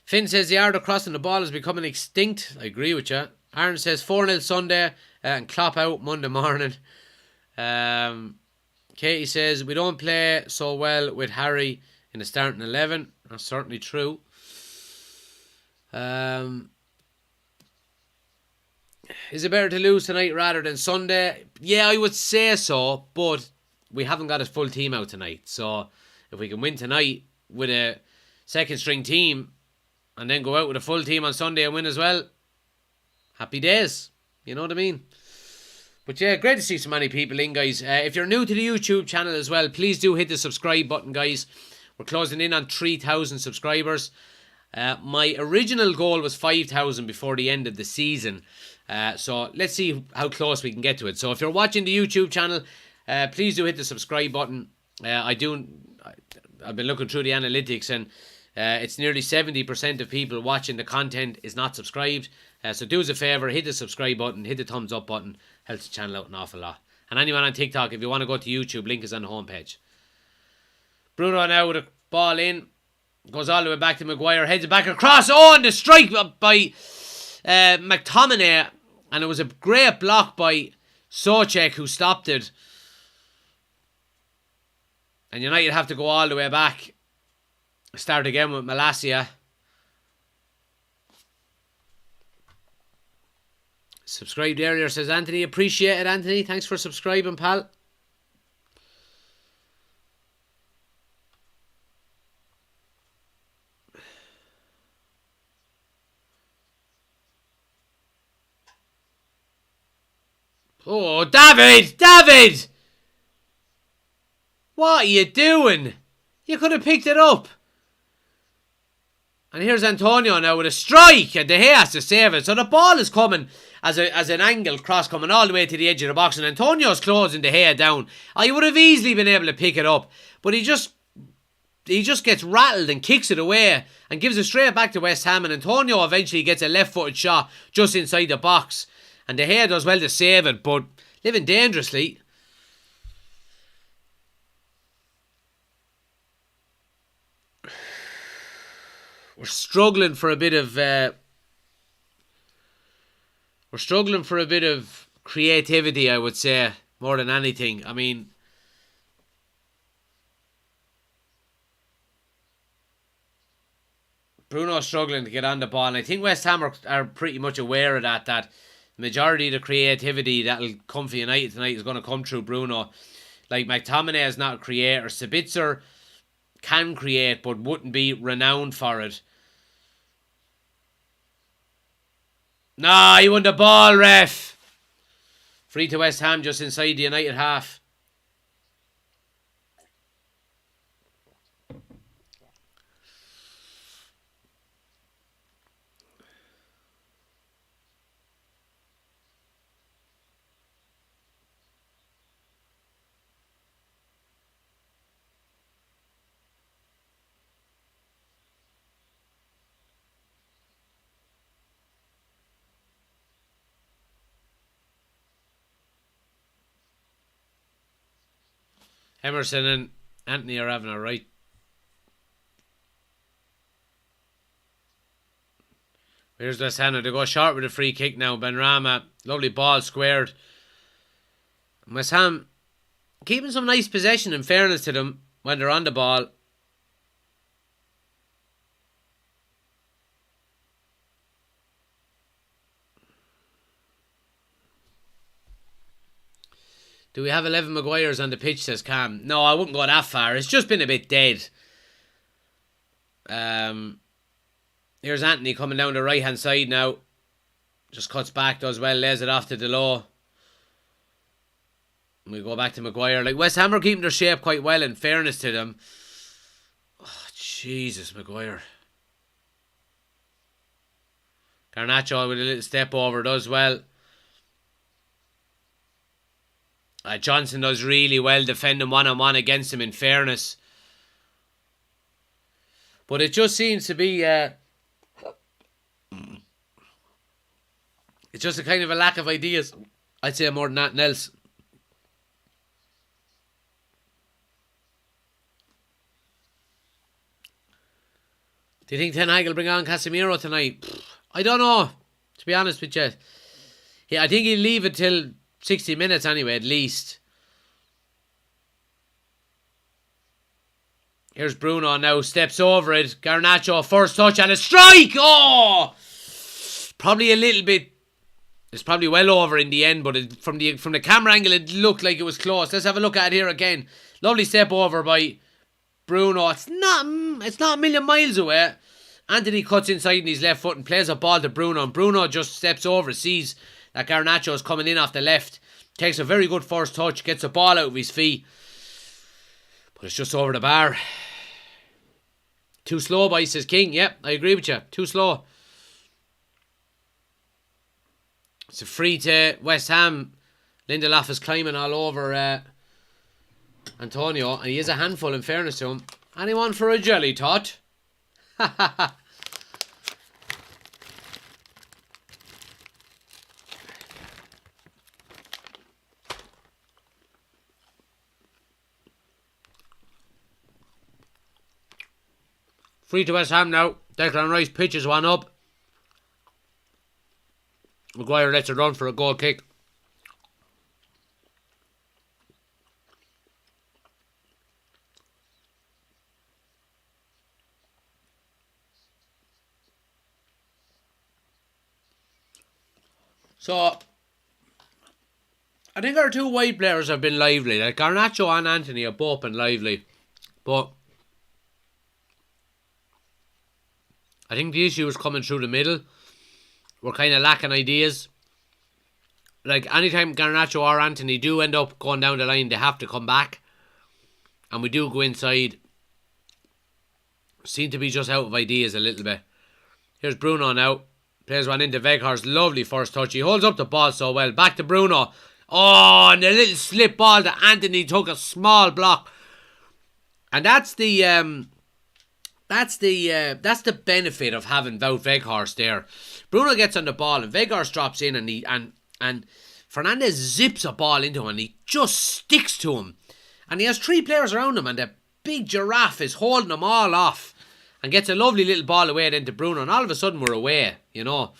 Finn says the art of crossing the ball is becoming extinct. I agree with you. Aaron says 4-0 Sunday and Klopp out Monday morning. Katie says we don't play so well with Harry in the starting 11. That's certainly true. Is it better to lose tonight rather than Sunday? Yeah, I would say so, but we haven't got a full team out tonight. So if we can win tonight with a second string team and then go out with a full team on Sunday and win as well, happy days. You know what I mean? But yeah, great to see so many people in, guys. If you're new to the YouTube channel as well, please do hit the subscribe button, guys. We're closing in on 3,000 subscribers. My original goal was 5,000 before the end of the season. So let's see how close we can get to it. So if you're watching the YouTube channel, please do hit the subscribe button. I've been looking through the analytics, and it's nearly 70% of people watching the content is not subscribed. So do us a favour, hit the subscribe button, hit the thumbs up button. Helps the channel out an awful lot. And anyone on TikTok, if you want to go to YouTube, link is on the homepage. Bruno now with a ball in. Goes all the way back to Maguire. Heads it back across. Oh, and the strike by McTominay. And it was a great block by Soucek who stopped it. And United have to go all the way back. Start again with Malacia. Subscribed earlier, says Anthony. Appreciate it, Anthony. Thanks for subscribing, pal. Oh, David! David! What are you doing? You could have picked it up. And here's Antonio now with a strike, and De Gea has to save it. So the ball is coming as an angle cross coming all the way to the edge of the box, and Antonio's closing De Gea down. I would have easily been able to pick it up, but he just gets rattled and kicks it away and gives it straight back to West Ham, and Antonio eventually gets a left-footed shot just inside the box. And De Gea does well to save it, but living dangerously. We're struggling for a bit of creativity, I would say, more than anything. I mean, Bruno's struggling to get on the ball, and I think West Ham are pretty much aware of that the majority of the creativity that'll come for United tonight is going to come through Bruno. Like, McTominay is not a creator. Sabitzer can create, but wouldn't be renowned for it. Nah, he won the ball, ref. Free to West Ham just inside the United half. Emerson and Anthony are having a right. Here's West Ham. They go short with a free kick now. Benrahma, lovely ball squared. West Ham keeping some nice possession, in fairness to them, when they're on the ball. Do we have 11 Maguires on the pitch, says Cam? No, I wouldn't go that far. It's just been a bit dead. Here's Anthony coming down the right-hand side now. Just cuts back, does well, lays it off to Delo. We go back to Maguire. Like, West Ham are keeping their shape quite well, in fairness to them. Oh, Jesus, Maguire. Garnacho with a little step over, does well. Johnson does really well defending one-on-one against him, in fairness. But it just seems to be... it's just a kind of a lack of ideas. I'd say more than that else. Do you think Ten Hag will bring on Casemiro tonight? I don't know, to be honest with you. Yeah, I think he'll leave it till 60 minutes anyway, at least. Here's Bruno now, steps over it. Garnacho, first touch and a strike! Oh! Probably a little bit... It's probably well over in the end, but from the camera angle, it looked like it was close. Let's have a look at it here again. Lovely step over by Bruno. It's not a million miles away. Anthony cuts inside in his left foot and plays a ball to Bruno. And Bruno just steps over, sees that Garnacho is coming in off the left. Takes a very good first touch, gets the ball out of his feet. But it's just over the bar. Too slow, boy, says King. Yep, I agree with you. Too slow. It's a free to West Ham. Lindelof is climbing all over Antonio. And he is a handful, in fairness to him. Anyone for a jelly tot? Ha ha ha. Free to West Ham now. Declan Rice pitches one up. Maguire lets it run for a goal kick. So, I think our two wide players have been lively. Like Garnacho and Anthony have both been lively. But I think the issue is coming through the middle. We're kind of lacking ideas. Like, anytime Garnacho or Anthony do end up going down the line, they have to come back. And we do go inside. Seem to be just out of ideas a little bit. Here's Bruno now. Plays one into Weghorst. Lovely first touch. He holds up the ball so well. Back to Bruno. Oh, and a little slip ball that Anthony took a small block. And that's the benefit of having Wout Weghorst there. Bruno gets on the ball and Weghorst drops in and Fernandez zips a ball into him and he just sticks to him. And he has three players around him and the big giraffe is holding them all off and gets a lovely little ball away then to Bruno and all of a sudden we're away, you know.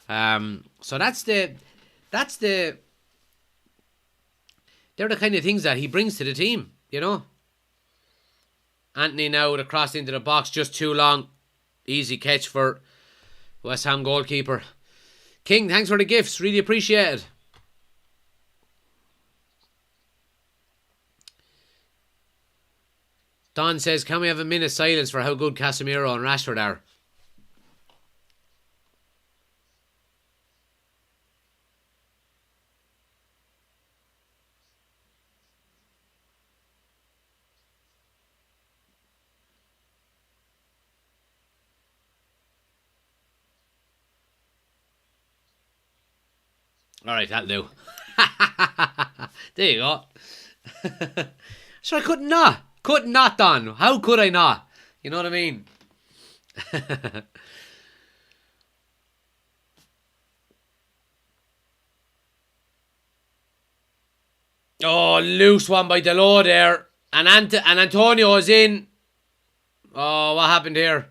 So they're the kind of things that he brings to the team, you know. Anthony now with a cross into the box, just too long. Easy catch for West Ham goalkeeper. King, thanks for the gifts. Really appreciate it. Don says, can we have a minute's silence for how good Casemiro and Rashford are? Alright, that'll do. There you go. So I couldn't not, Don. How could I not? You know what I mean? Oh, loose one by Delo there. And Antonio is in. Oh, what happened here?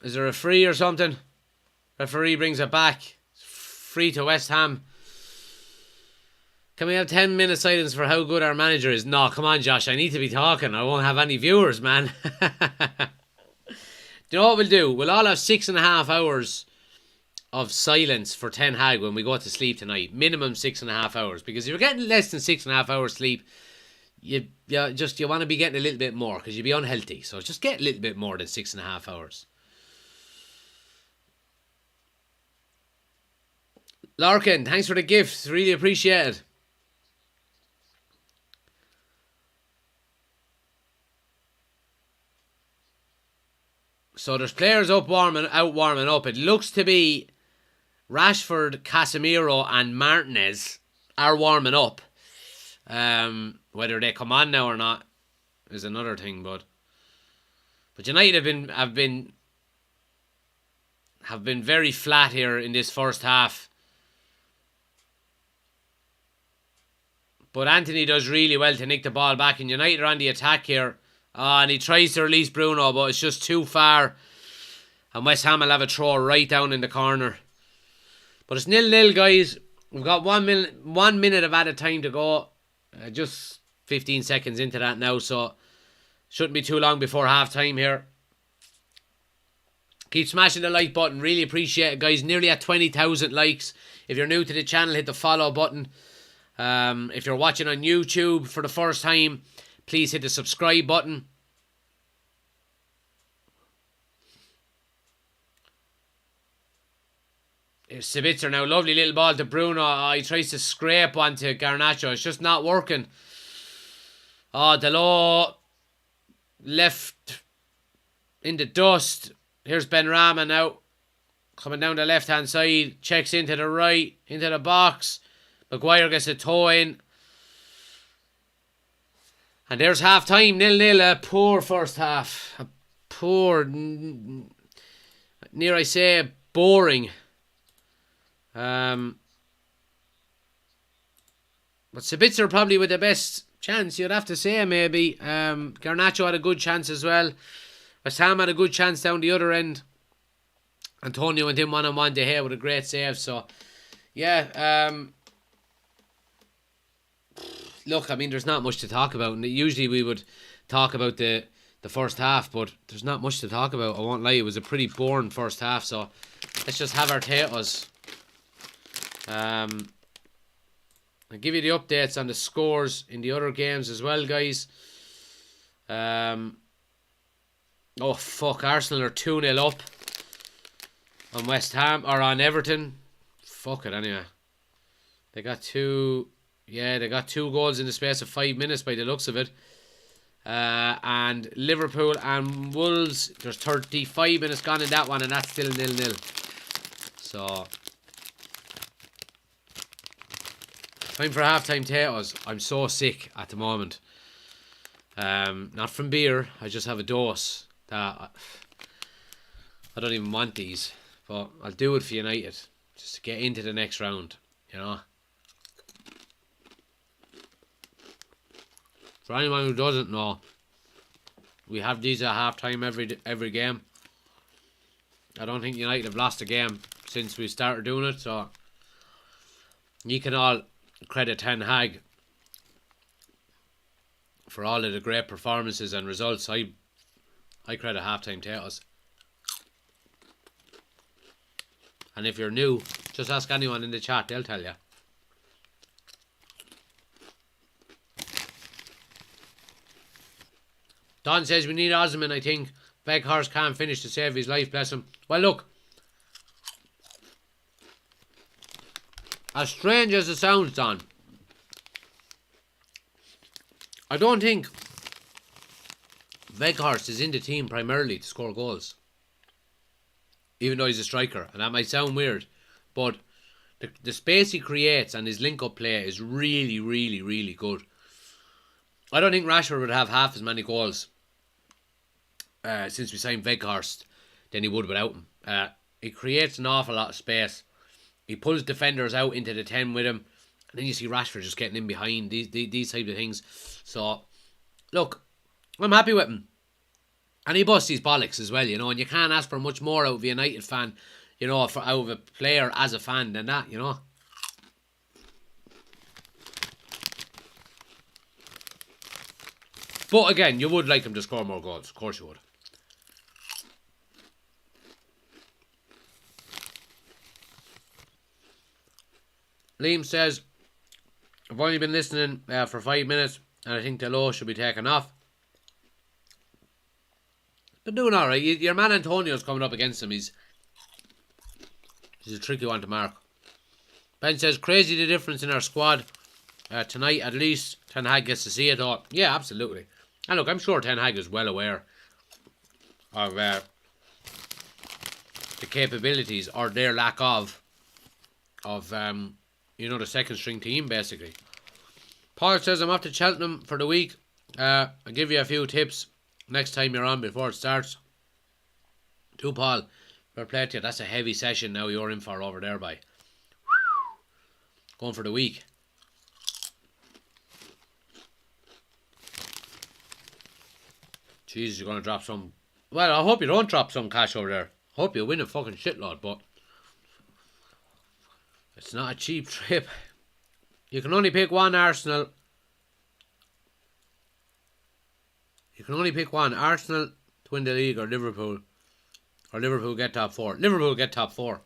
Is there a free or something? Referee brings it back. Free to West Ham. Can we have 10 minutes silence for how good our manager is? No, come on, Josh. I need to be talking. I won't have any viewers, man. Do you know what we'll do? We'll all have 6.5 hours of silence for Ten Hag when we go to sleep tonight. Minimum 6.5 hours. Because if you're getting less than 6.5 hours sleep, you want to be getting a little bit more because you'll be unhealthy. So just get a little bit more than 6.5 hours. Larkin, thanks for the gift. Really appreciate it. So there's players out warming up. It looks to be Rashford, Casemiro and Martinez are warming up. Whether they come on now or not is another thing, but United have been very flat here in this first half. But Anthony does really well to nick the ball back, and United are on the attack here. And he tries to release Bruno, but it's just too far. And West Ham will have a throw right down in the corner. But it's 0-0, guys. We've got 1 minute of added time to go. Just 15 seconds into that now, so shouldn't be too long before half time here. Keep smashing the like button. Really appreciate it, guys. Nearly at 20,000 likes. If you're new to the channel, hit the follow button. If you're watching on YouTube for the first time, please hit the subscribe button. Here's Sabitzer now. Lovely little ball to Bruno. Oh, he tries to scrape onto Garnacho. It's just not working. Oh, Delors left in the dust. Here's Benrahma now. Coming down the left-hand side. Checks into the right. Into the box. Maguire gets a toe in. And there's half time, 0-0. A poor first half. A poor, near I say, boring. But Sabitzer probably with the best chance, you'd have to say, maybe. Garnacho had a good chance as well. West Ham had a good chance down the other end. Antonio went in one-on-one to here with a great save. So, yeah. Look, I mean, there's not much to talk about. And usually we would talk about the first half, but there's not much to talk about. I won't lie, it was a pretty boring first half. So let's just have our potatoes. I'll give you the updates on the scores in the other games as well, guys. Oh, fuck. Arsenal are 2-0 up on West Ham, or on Everton. Fuck it, anyway. They got two... Yeah, they got 2 goals in the space of 5 minutes by the looks of it. And Liverpool and Wolves, there's 35 minutes gone in that one, and that's still 0-0. So, time for half-time potatoes. I'm so sick at the moment. Not from beer, I just have a dose. I don't even want these, but I'll do it for United, just to get into the next round, you know. For anyone who doesn't know, we have these at half-time every game. I don't think United have lost a game since we started doing it, so you can all credit Ten Hag for all of the great performances and results. I credit half-time potatoes. And if you're new, just ask anyone in the chat, they'll tell you. Don says we need Osman, I think. Weghorst can't finish to save his life, bless him. Well, look. As strange as it sounds, Don, I don't think Weghorst is in the team primarily to score goals. Even though he's a striker. And that might sound weird. But the space he creates and his link-up play is really, really, really good. I don't think Rashford would have half as many goals since we signed Weghorst than he would without him. He creates an awful lot of space. He pulls defenders out into the 10 with him. And Then you see Rashford just getting in behind these types of things. So, look, I'm happy with him. And he busts his bollocks as well, you know, and you can't ask for much more out of a United fan, you know, out of a player as a fan than that, you know. But again, you would like him to score more goals. Of course you would. Liam says, I've only been listening for 5 minutes and I think the low should be taken off. They're doing alright. Your man Antonio's coming up against him. He's a tricky one to mark. Ben says, crazy the difference in our squad tonight. At least Ten Hag gets to see it all. Yeah, absolutely. And look, I'm sure Ten Hag is well aware of the capabilities or their lack of you know, the second string team basically. Paul says, I'm off to Cheltenham for the week. I'll give you a few tips next time you're on before it starts. To Paul, fair play to you. That's a heavy session now you're in for over there, by. Going for the week. Jesus, you're going to drop some... Well, I hope you don't drop some cash over there. Hope you win a fucking shitload, but... It's not a cheap trip. You can only pick one Arsenal. You can only pick one. Arsenal to win the league or Liverpool. Or Liverpool get top 4. Liverpool get top 4.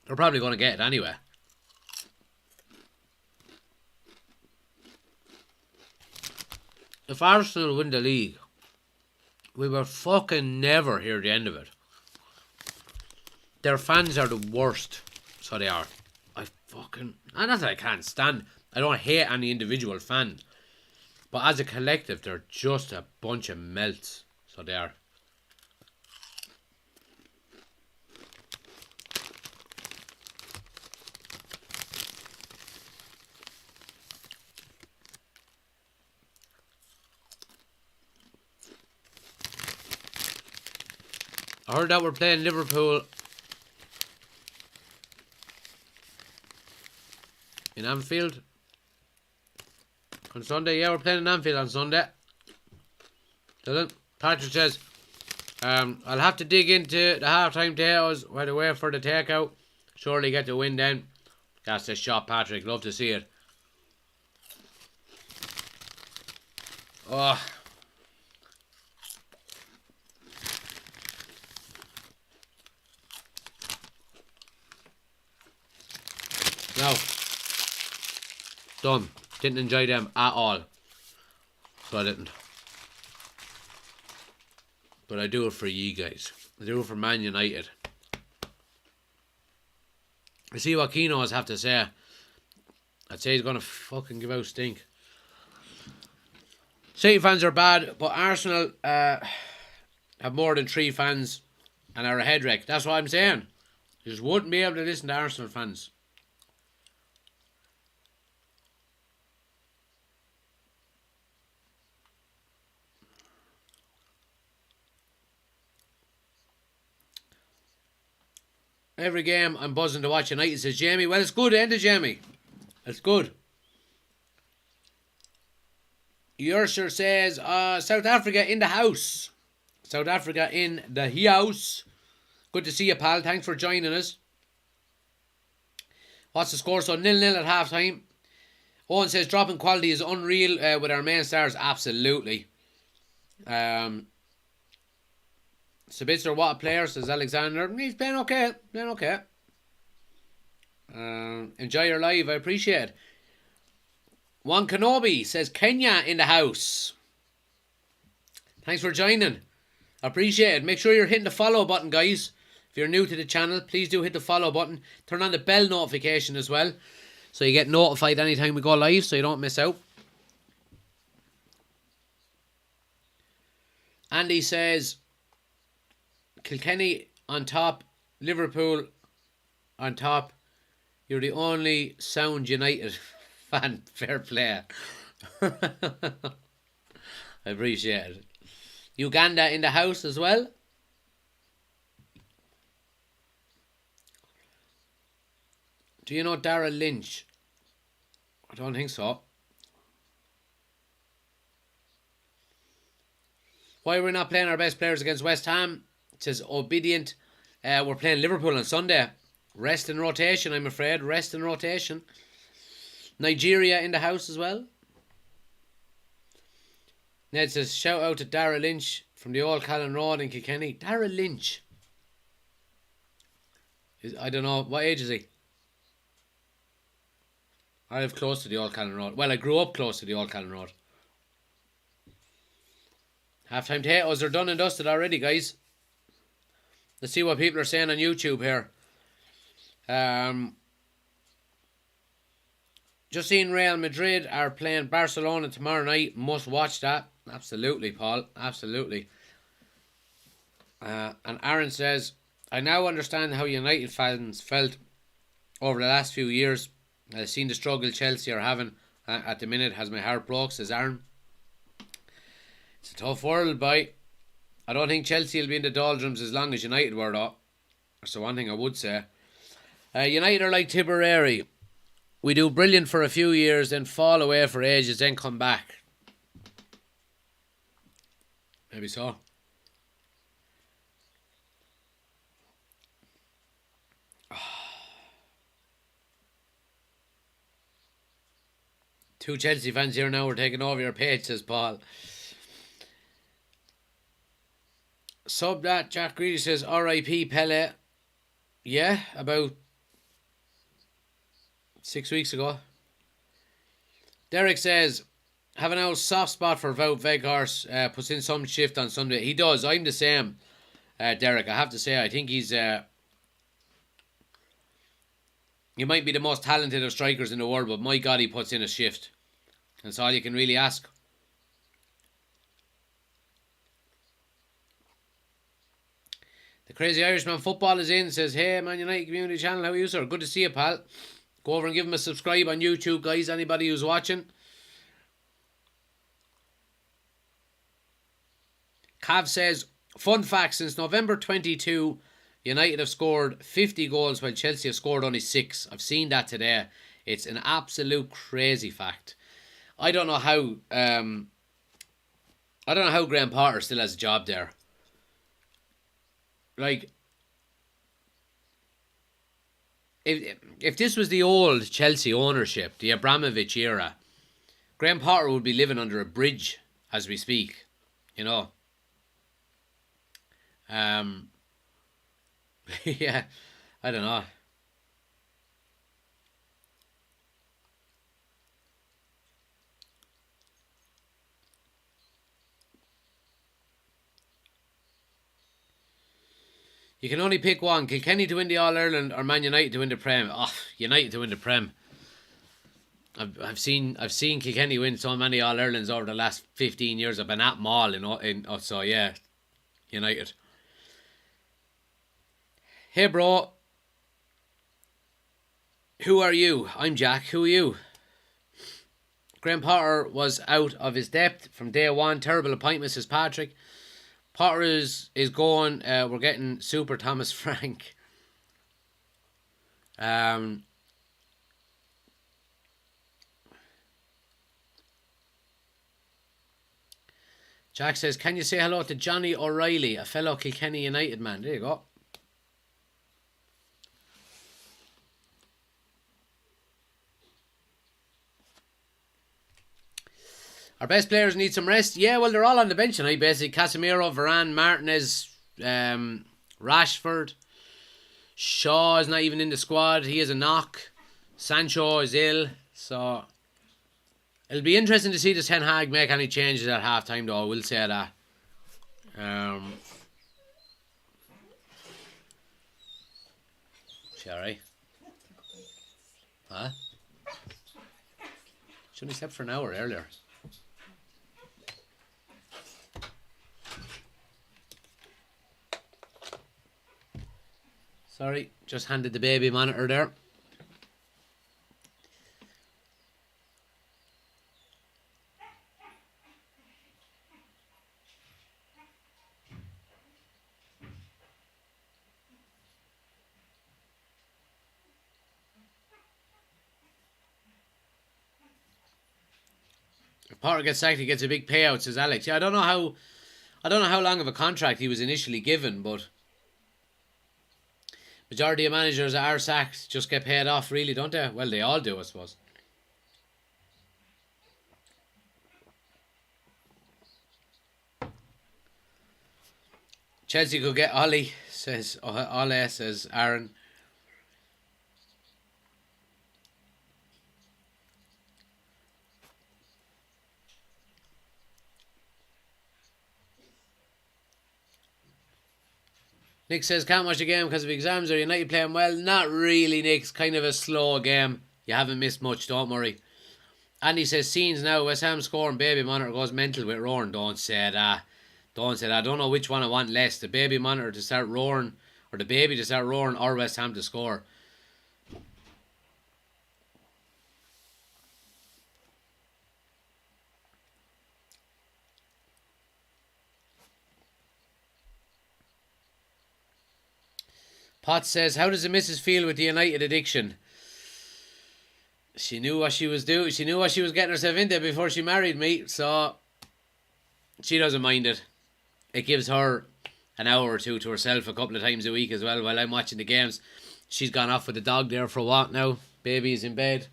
They're probably going to get it anyway. If Arsenal win the league, we will fucking never hear the end of it. Their fans are the worst. So they are. Not that I can't stand. I don't hate any individual fan. But as a collective, they're just a bunch of melts. So they are. I heard that we're playing Liverpool in Anfield on Sunday. Yeah, we're playing in Anfield on Sunday. Dylan, Patrick says, I'll have to dig into the half-time potatoes while they wait for the takeout. Surely get the win then. That's a shot, Patrick. Love to see it. Oh. No. Done. Didn't enjoy them at all. So I didn't. But I do it for you guys. I do it for Man United. I see what Keno's have to say. I'd say he's going to fucking give out stink. City fans are bad, but Arsenal have more than 3 fans and are a head wreck. That's what I'm saying. You just wouldn't be able to listen to Arsenal fans. Every game I'm buzzing to watch United, says Jamie. Well, it's good, ain't it, Jamie? It's good. Yersher says, South Africa in the house. South Africa in the house. Good to see you, pal. Thanks for joining us. What's the score? So 0-0 at half time. Owen says dropping quality is unreal with our main stars. Absolutely. Sabitzer, what a player, says Alexander. He's playing okay. Playing okay. Enjoy your live. I appreciate it. Juan Kenobi says Kenya in the house. Thanks for joining. I appreciate it. Make sure you're hitting the follow button, guys. If you're new to the channel, please do hit the follow button. Turn on the bell notification as well, so you get notified anytime we go live, so you don't miss out. Andy says Kilkenny on top, Liverpool on top. You're the only sound United fan. Fair play. I appreciate it. Uganda in the house as well. Do you know Darrell Lynch? I don't think so. Why are we not playing our best players against West Ham? It says Obedient. We're playing Liverpool on Sunday. Rest and rotation, I'm afraid. Rest and rotation. Nigeria in the house as well. Ned says, shout out to Darrell Lynch from the Old Callan Road in Kilkenny. Darrell Lynch. I don't know. What age is he? I live close to the Old Callan Road. Well, I grew up close to the Old Callan Road. Halftime potatoes are done and dusted already, guys. Let's see what people are saying on YouTube here. Just seen Real Madrid are playing Barcelona tomorrow night. Must watch that. Absolutely, Paul. Absolutely. And Aaron says, I now understand how United fans felt over the last few years. I've seen the struggle Chelsea are having at the minute. Has my heart broke, says Aaron. It's a tough world, boy. I don't think Chelsea will be in the doldrums as long as United were, though. That's the one thing I would say. United are like Tipperary. We do brilliant for a few years, then fall away for ages, then come back. Maybe so. Two Chelsea fans here now are taking over your page, says Paul. Sub that, Jack Greedy says, R.I.P. Pele. Yeah, about 6 weeks ago. Derek says, have an old soft spot for Wout Weghorst. Puts in some shift on Sunday. He does. I'm the same, Derek. I have to say, I think he's... he might be the most talented of strikers in the world, but my God, he puts in a shift. That's all you can really ask. The Crazy Irishman Football is in. Says, hey, Man United Community Channel, how are you, sir? Good to see you, pal. Go over and give him a subscribe on YouTube, guys. Anybody who's watching. Cav says, fun fact, since November 22, United have scored 50 goals while Chelsea have scored only 6. I've seen that today. It's an absolute crazy fact. I don't know how Graham Potter still has a job there. Like, if this was the old Chelsea ownership, the Abramovich era, Graham Potter would be living under a bridge as we speak, you know. Yeah, I don't know. You can only pick one. Kilkenny to win the All-Ireland or Man United to win the Prem. Oh, United to win the Prem. I've seen Kilkenny win so many All-Irelands over the last 15 years. I've been at them all, so yeah, United. Hey bro, who are you? I'm Jack. Who are you? Graham Potter was out of his depth from day one. Terrible appointment, says Patrick. Potter is going. We're getting Super Thomas Frank. Jack says, can you say hello to Johnny O'Reilly, a fellow Kilkenny United man? There you go. Our best players need some rest. Yeah, well, they're all on the bench tonight, basically. Casemiro, Varane, Martinez, Rashford. Shaw is not even in the squad. He has a knock. Sancho is ill. So, it'll be interesting to see the Ten Hag make any changes at half-time, though. I will say that. She alright? Huh? She only slept for an hour earlier. Sorry, just handed the baby monitor there. If Potter gets sacked, he gets a big payout, says Alex. Yeah, I don't know how long of a contract he was initially given, but majority of managers are sacked, just get paid off, really, don't they? Well, they all do, I suppose. Chelsea could get Ollie, says Ole, says Aaron. Nick says, can't watch the game because of exams. Are United playing well? Not really, Nick. It's kind of a slow game. You haven't missed much, don't worry. Andy says, scenes now. West Ham scoring. Baby Monitor goes mental with roaring. Don't say that. Don't say that. I don't know which one I want less. The Baby Monitor to start roaring, or the baby to start roaring, or West Ham to score. Potts says, how does the missus feel with the United addiction? She knew what she was doing. She knew what she was getting herself into before she married me, so she doesn't mind it. It gives her an hour or two to herself a couple of times a week as well while I'm watching the games. She's gone off with the dog there for a walk now. Baby's in bed.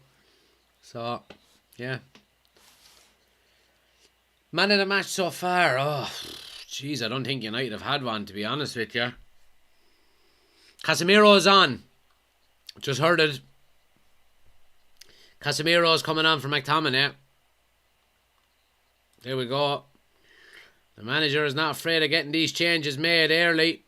So, yeah. Man of the match so far. Oh, jeez, I don't think United have had one, to be honest with you. Casemiro is on. Just heard it. Casemiro is coming on for McTominay. There we go. The manager is not afraid of getting these changes made early.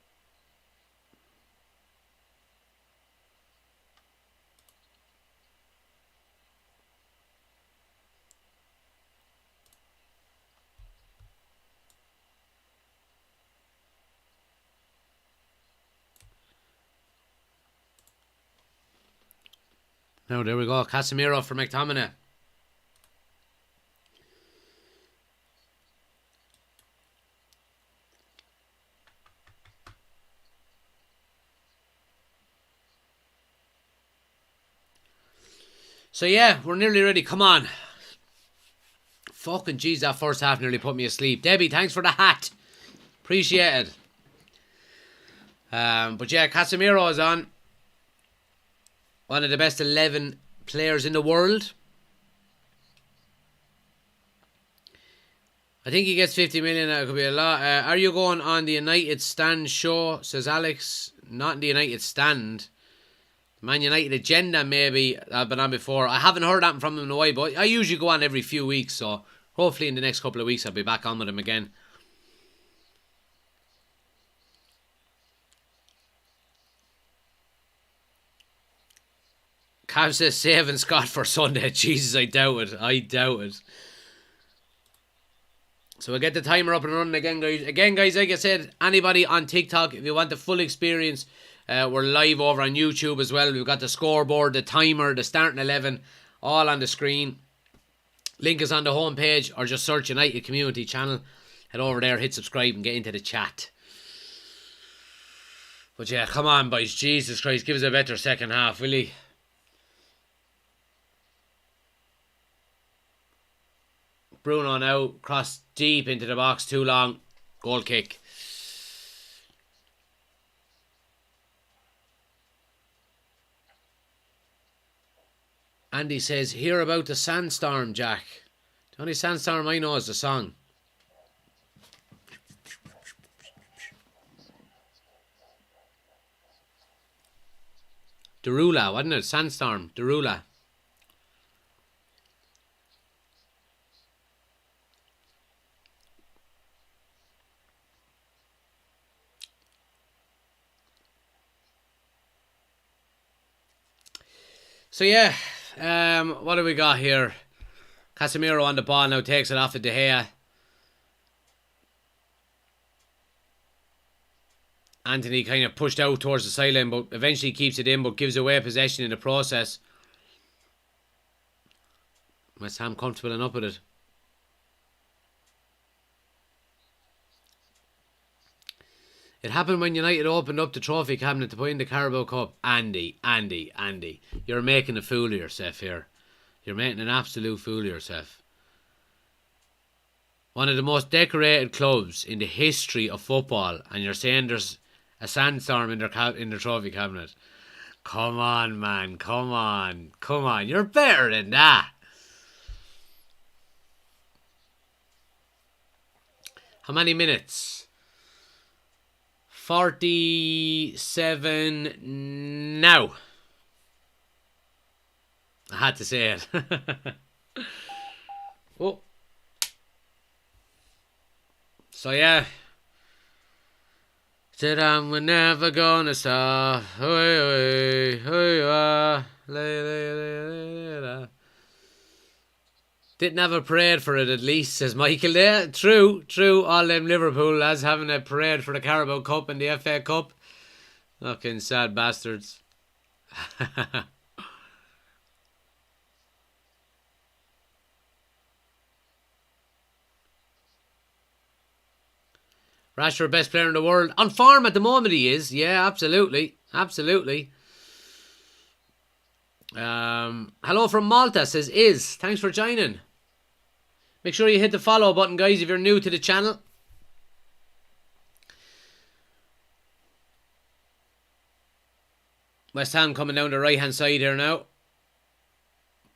Now, there we go. Casemiro for McTominay. So, yeah, we're nearly ready. Come on. Fucking jeez, that first half nearly put me asleep. Debbie, thanks for the hat. Appreciate it. But, yeah, Casemiro is on. One of the best 11 players in the world. I think he gets 50 million. That could be a lot. Are you going on the United Stand show? Says Alex. Not in the United Stand. Man United Agenda, maybe. I've been on before. I haven't heard that from him in a while, but I usually go on every few weeks. So hopefully in the next couple of weeks I'll be back on with him again. Cav says saving Scott for Sunday. Jesus, I doubt it. I doubt it. So we'll get the timer up and running again, guys. Again, guys, like I said, anybody on TikTok, if you want the full experience, we're live over on YouTube as well. We've got the scoreboard, the timer, the starting 11, all on the screen. Link is on the homepage, or just search United Community Channel. Head over there, hit subscribe and get into the chat. But yeah, come on, boys. Jesus Christ, give us a better second half, will you? Bruno now, cross deep into the box, too long. Goal kick. Andy says, hear about the sandstorm, Jack. The only sandstorm I know is the song. Derula, wasn't it? Sandstorm, Derula. So yeah, what do we got here? Casemiro on the ball now, takes it off of De Gea. Anthony kind of pushed out towards the sideline, but eventually keeps it in, but gives away possession in the process. West Ham comfortable enough with it. It happened when United opened up the trophy cabinet to put in the Carabao Cup. Andy. You're making a fool of yourself here. You're making an absolute fool of yourself. One of the most decorated clubs in the history of football, and you're saying there's a sandstorm in their trophy cabinet. Come on, man. Come on. Come on. You're better than that. How many minutes? 47 now. I had to say it. Oh. So yeah. Said we're never gonna stop. Didn't have a parade for it at least, says Michael there. True. All them Liverpool lads having a parade for the Carabao Cup and the FA Cup. Fucking sad bastards. Rashford, best player in the world. On form at the moment he is. Yeah, absolutely. Hello from Malta, says Iz. Thanks for joining. Make sure you hit the follow button, guys, if you're new to the channel. West Ham coming down the right hand side here now.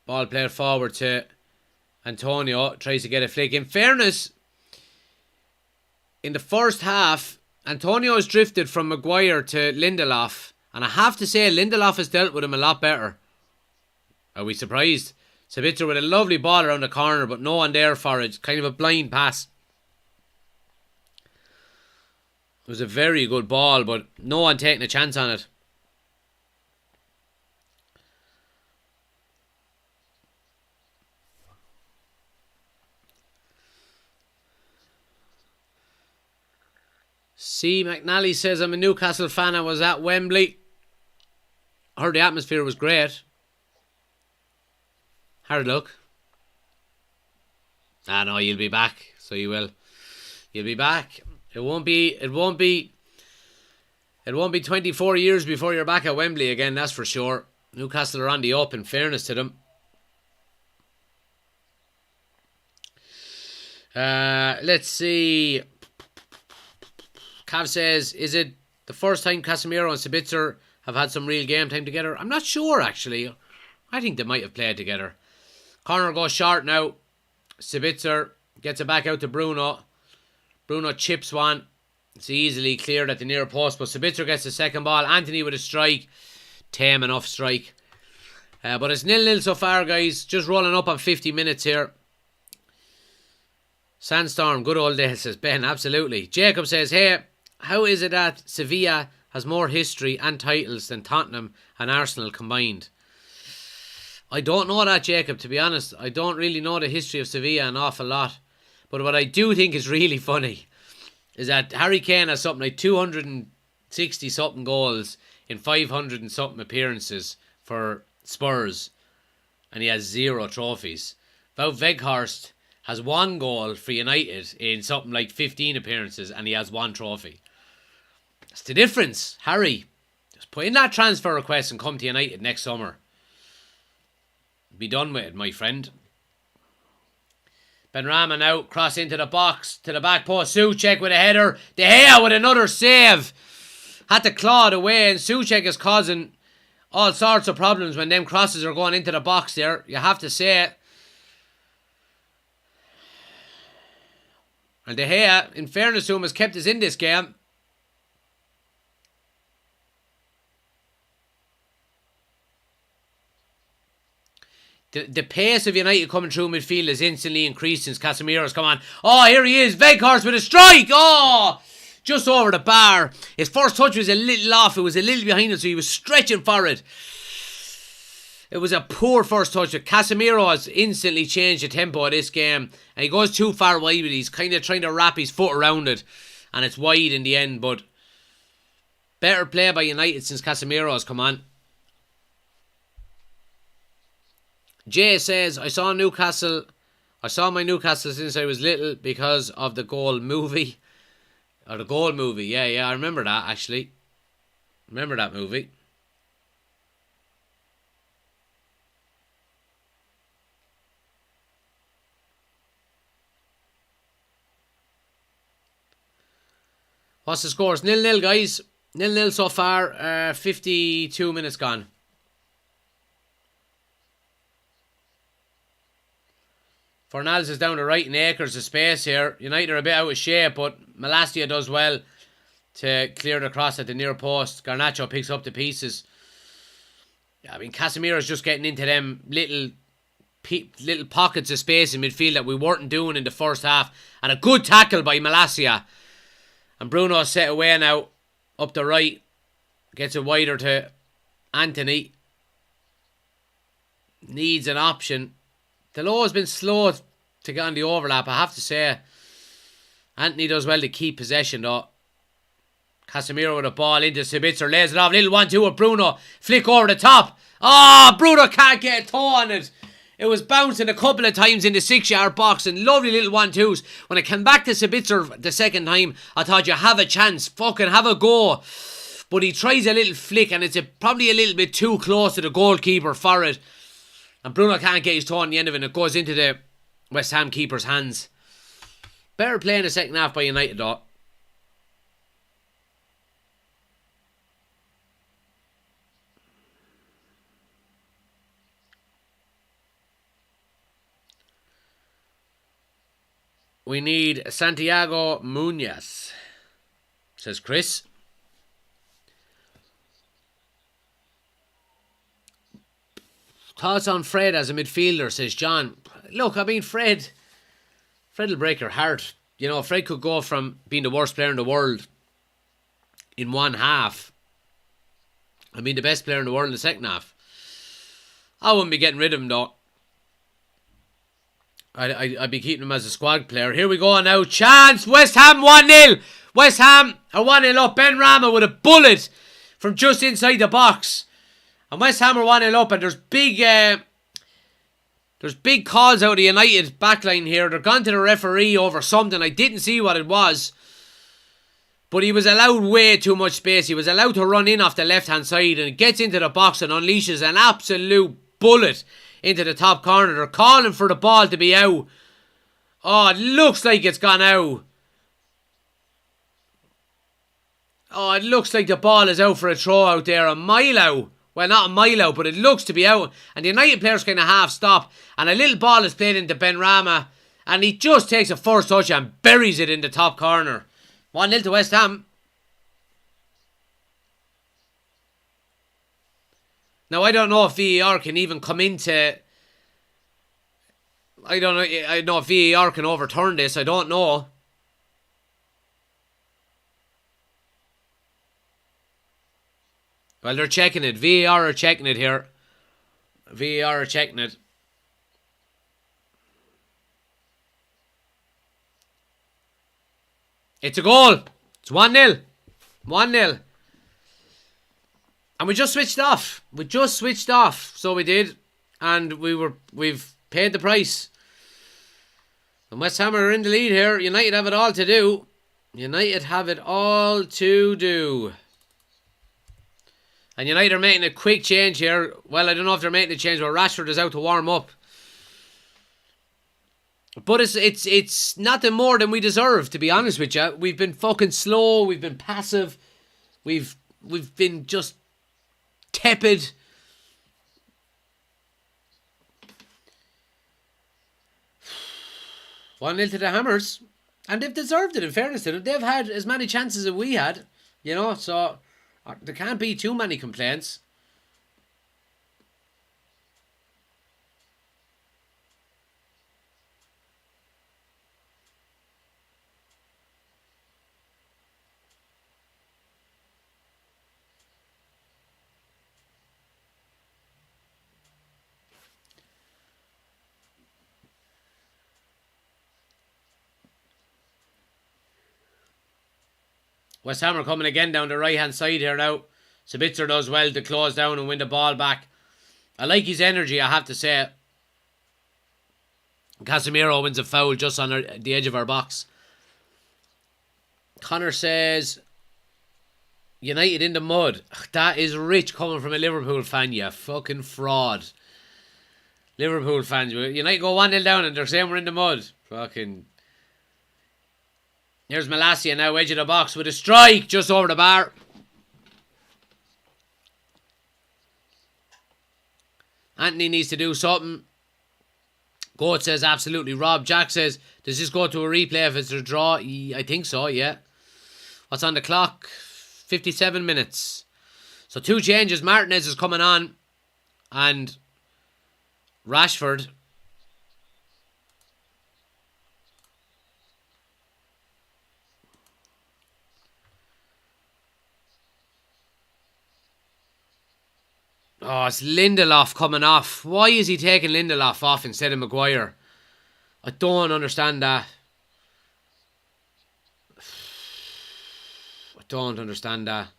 Ball played forward to Antonio. Tries to get a flick. In fairness, in the first half, Antonio has drifted from Maguire to Lindelof. And I have to say, Lindelof has dealt with him a lot better. Are we surprised? Sabitzer with a lovely ball around the corner, but no one there for it. Kind of a blind pass. It was a very good ball, but no one taking a chance on it. C. McNally says, I'm a Newcastle fan. I was at Wembley. I heard the atmosphere was great. Hard luck. No, you'll be back. So you will. You'll be back. It won't be 24 years before you're back at Wembley again, that's for sure. Newcastle are on the up, in fairness to them. Let's see. Cav says, is it the first time Casemiro and Sabitzer have had some real game time together? I'm not sure, actually. I think they might have played together. Corner goes short now. Sabitzer gets it back out to Bruno. Bruno chips one. It's easily cleared at the near post, but Sabitzer gets the second ball. Anthony with a strike. Tame enough strike. But it's 0-0 so far, guys. Just rolling up on 50 minutes here. Sandstorm, good old days, says Ben. Absolutely. Jacob says, hey, how is it that Sevilla has more history and titles than Tottenham and Arsenal combined? I don't know that, Jacob, to be honest. I don't really know the history of Sevilla an awful lot. But what I do think is really funny is that Harry Kane has something like 260-something goals in 500 and something appearances for Spurs. And he has 0 trophies. Wout Weghorst has 1 goal for United in something like 15 appearances and he has 1 trophy. That's the difference. Harry, just put in that transfer request and come to United next summer. Be done with it, my friend. Benrahma now, cross into the box, to the back post. Souček with a header. De Gea with another save. Had to claw it away, and Souček is causing all sorts of problems when them crosses are going into the box there. You have to say it. And De Gea, in fairness to him, has kept us in this game. The pace of United coming through midfield is instantly increased since Casemiro's come on. Oh, here he is. Weghorst with a strike. Oh, just over the bar. His first touch was a little off. It was a little behind him, so he was stretching for it. It was a poor first touch. Casemiro has instantly changed the tempo of this game. And he goes too far wide, but he's kind of trying to wrap his foot around it. And it's wide in the end, but better play by United since Casemiro has come on. Jay says, I saw my Newcastle since I was little because of the Goal movie. Or the Goal movie, yeah, I remember that actually. Remember that movie. What's the scores? 0-0, guys. 0-0 so far. 52 minutes gone. Fornals is down the right in acres of space here. United are a bit out of shape, but Malacia does well to clear the cross at the near post. Garnacho picks up the pieces. I mean, Casemiro's just getting into them little pockets of space in midfield that we weren't doing in the first half. And a good tackle by Malacia. And Bruno set away now up the right. Gets it wider to Anthony. Needs an option. Delo has been slow to get on the overlap, I have to say. Anthony does well to keep possession though. Casemiro with a ball into Sabitzer, lays it off. Little 1-2 with Bruno. Flick over the top. Oh, Bruno can't get a toe on it. It was bouncing a couple of times in the 6-yard box and lovely little 1-2s. When it came back to Sabitzer the second time, I thought you have a chance. Fucking have a go. But he tries a little flick and it's probably a little bit too close to the goalkeeper for it. And Bruno can't get his toe on the end of it and it goes into the West Ham keeper's hands. Better play in the second half by United though. We need Santiago Munoz, says Chris. Thoughts on Fred as a midfielder, says John. Look, I mean, Fred will break your heart. You know, Fred could go from being the worst player in the world in one half and being the best player in the world in the second half. I wouldn't be getting rid of him, though. I'd be keeping him as a squad player. Here we go now. Chance. West Ham 1-0. West Ham are 1-0 up. Ben Rama with a bullet from just inside the box. And West Ham are 1-0 up. And there's big calls out of the United backline here. They're gone to the referee over something. I didn't see what it was. But he was allowed way too much space. He was allowed to run in off the left-hand side. And gets into the box and unleashes an absolute bullet into the top corner. They're calling for the ball to be out. Oh, it looks like it's gone out. Oh, it looks like the ball is out for a throw out there. A mile out. Well, not a mile out, but it looks to be out. And the United players kind of half stop. And a little ball is played into Ben Rama. And he just takes a first touch and buries it in the top corner. 1-0 to West Ham. Now, I don't know if VAR can even come into... I don't know if VAR can overturn this. I don't know. Well, they're checking it. VAR are checking it here. VAR are checking it. It's a goal. It's 1-0. 1-0. And we just switched off. We just switched off. So we did. And we've paid the price. And West Ham are in the lead here. United have it all to do. United have it all to do. And United are making a quick change here. Well, I don't know if they're making a change, but Rashford is out to warm up. But it's nothing more than we deserve, to be honest with you. We've been fucking slow. We've been passive. We've been just tepid. One 0 to the Hammers. And they've deserved it, in fairness to them. They've had as many chances as we had. You know, so there can't be too many complaints. West Ham are coming again down the right-hand side here now. Sabitzer does well to close down and win the ball back. I like his energy, I have to say. Casemiro wins a foul just on the edge of our box. Connor says, United in the mud. That is rich coming from a Liverpool fan, you fucking fraud. Liverpool fans, United go 1-0 down and they're saying we're in the mud. Fucking... Here's Malacia now, edge of the box with a strike just over the bar. Anthony needs to do something. Goat says absolutely Rob. Jack says, does this go to a replay if it's a draw? I think so, yeah. What's on the clock? 57 minutes. So 2 changes. Martinez is coming on. And Rashford. Oh, it's Lindelof coming off. Why is he taking Lindelof off instead of Maguire? I don't understand that. I don't understand that.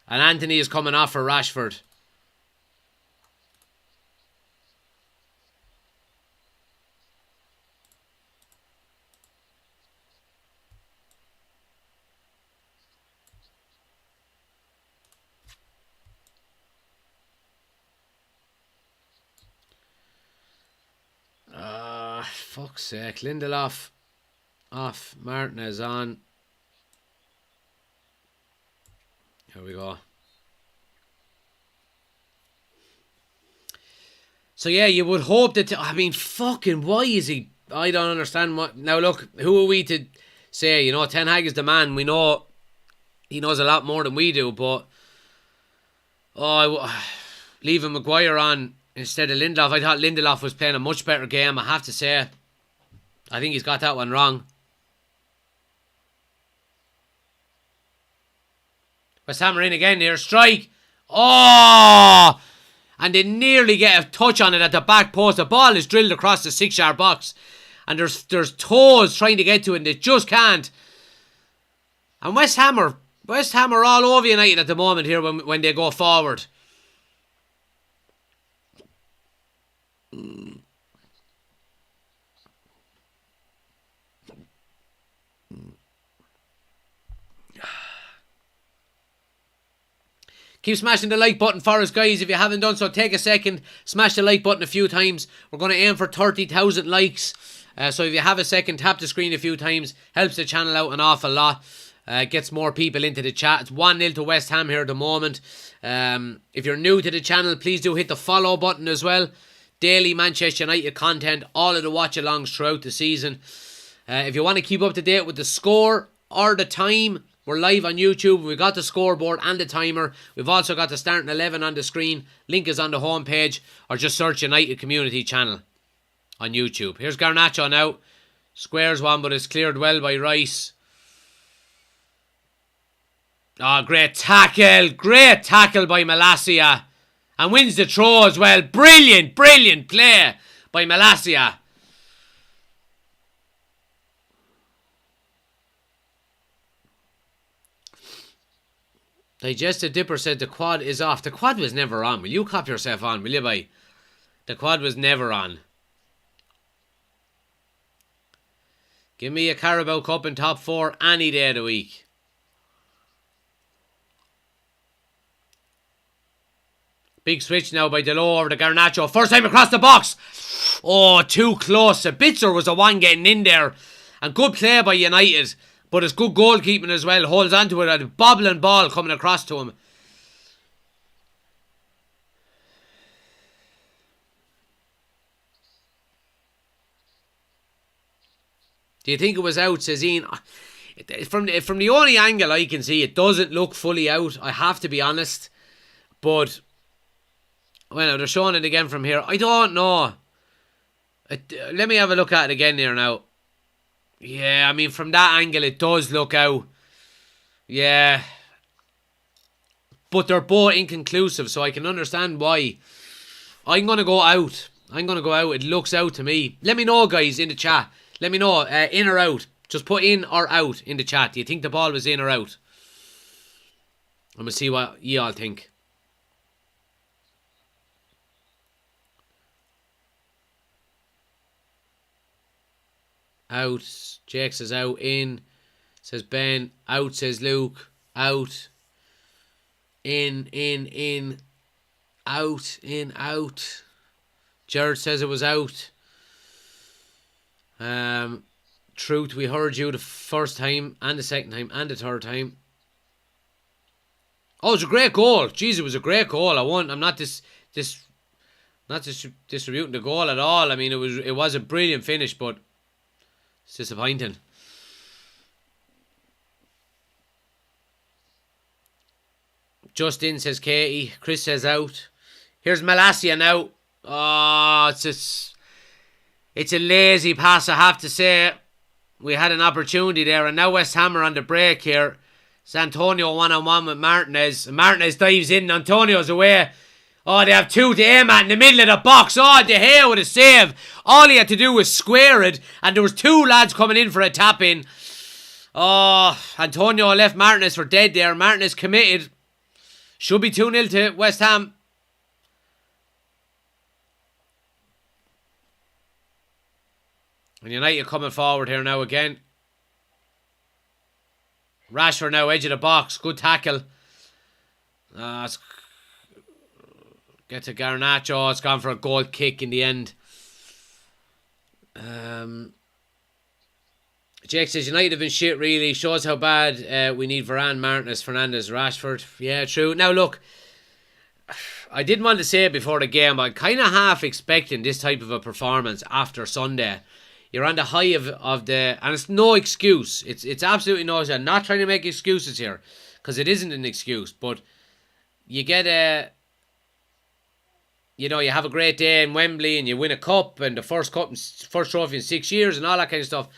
And Anthony is coming off for Rashford. Fuck's sake. Lindelof off. Martinez on. Here we go. So yeah, you would hope that... I mean, fucking, why is he... I don't understand what... Now look, who are we to say? You know, Ten Hag is the man. We know he knows a lot more than we do, but... leaving Maguire on instead of Lindelof. I thought Lindelof was playing a much better game, I have to say. I think he's got that one wrong. West Ham are in again here. Strike. Oh! And they nearly get a touch on it at the back post. The ball is drilled across the 6-yard box. And there's toes trying to get to it and they just can't. And West Ham are all over United at the moment here when they go forward. Keep smashing the like button for us, guys. If you haven't done so, take a second, smash the like button a few times. We're going to aim for 30,000 likes. So if you have a second, tap the screen a few times. Helps the channel out an awful lot. Gets more people into the chat. It's 1-0 to West Ham here at the moment. If you're new to the channel, please do hit the follow button as well. Daily Manchester United content, all of the watch-alongs throughout the season. If you want to keep up to date with the score or the time, we're live on YouTube. We've got the scoreboard and the timer. We've also got the starting 11 on the screen. Link is on the homepage, or just search United Community Channel on YouTube. Here's Garnacho now. Squares one, but it's cleared well by Rice. Oh, great tackle. Great tackle by Malacia. And wins the throw as well. Brilliant, brilliant play by Malacia. Digested Dipper said the quad is off. The quad was never on. Will you cop yourself on, will you, boy? The quad was never on. Give me a Carabao Cup in top 4 any day of the week. Big switch now by Delo over to Garnacho. First time across the box. Oh, too close. Sabitzer was the one getting in there. And good play by United. But it's good goalkeeping as well. Holds onto it. A bobbling ball coming across to him. Do you think it was out, says Ian? From the only angle I can see, it doesn't look fully out. I have to be honest. But... well, they're showing it again from here. I don't know. Let me have a look at it again here now. Yeah, I mean, from that angle, it does look out. Yeah. But they're both inconclusive, so I can understand why. I'm going to go out. It looks out to me. Let me know, guys, in the chat. Let me know, in or out. Just put in or out in the chat. Do you think the ball was in or out? I'm going to see what you all think. Out. Jake says out. In. Says Ben. Out, says Luke. Out. In. Out. In. Out. Jared says it was out. Truth, we heard you the first time and the second time and the third time. Oh, it was a great goal. Jeez, it was a great goal. I'm not distributing the goal at all. I mean, it was a brilliant finish, but it's disappointing. Just in, says Katie. Chris says out. Here's Malasia now. Oh, it's a lazy pass, I have to say. We had an opportunity there, and now West Ham are on the break here. It's Antonio one-on-one with Martinez. Martinez dives in, Antonio's away. Oh, they have two to aim at in the middle of the box. Oh, De Gea with a save. All he had to do was square it, and there was two lads coming in for a tap-in. Oh, Antonio left Martinez for dead there. Martinez committed. Should be 2-0 to West Ham. And United coming forward here now again. Rashford now, edge of the box. Good tackle. Get to Garnacho. It's gone for a goal kick in the end. Jake says United have been shit really. Shows how bad we need Varane, Martinez, Fernandes, Rashford. Yeah, true. Now look, I didn't want to say it before the game, but I'm kind of half expecting this type of a performance after Sunday. You're on the high of the... And it's no excuse. It's absolutely no... I'm not trying to make excuses here, because it isn't an excuse. But you get a... You know, you have a great day in Wembley and you win a cup and the first trophy in 6 years and all that kind of stuff.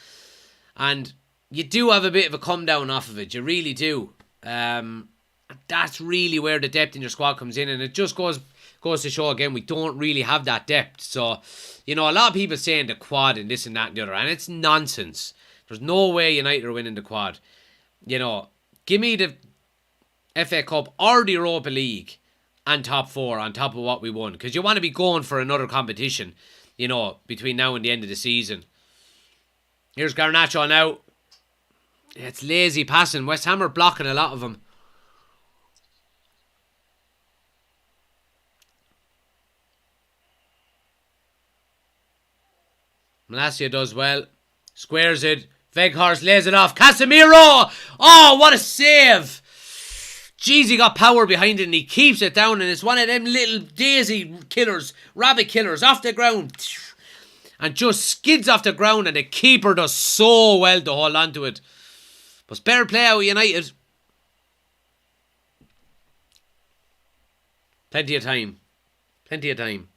And you do have a bit of a come down off of it. You really do. That's really where the depth in your squad comes in. And it just goes to show again, we don't really have that depth. So, you know, a lot of people saying the quad and this and that and the other. And it's nonsense. There's no way United are winning the quad. You know, give me the FA Cup or the Europa League and top four on top of what we won. Because you want to be going for another competition, you know, between now and the end of the season. Here's Garnacho now. It's lazy passing. West Ham are blocking a lot of them. Malacia does well. Squares it. Weghorst lays it off. Casemiro! Oh, what a save! Jeez, he got power behind it and he keeps it down, and it's one of them little daisy killers, rabbit killers off the ground. And just skids off the ground, and the keeper does so well to hold on to it. But better play out United. Plenty of time. Plenty of time.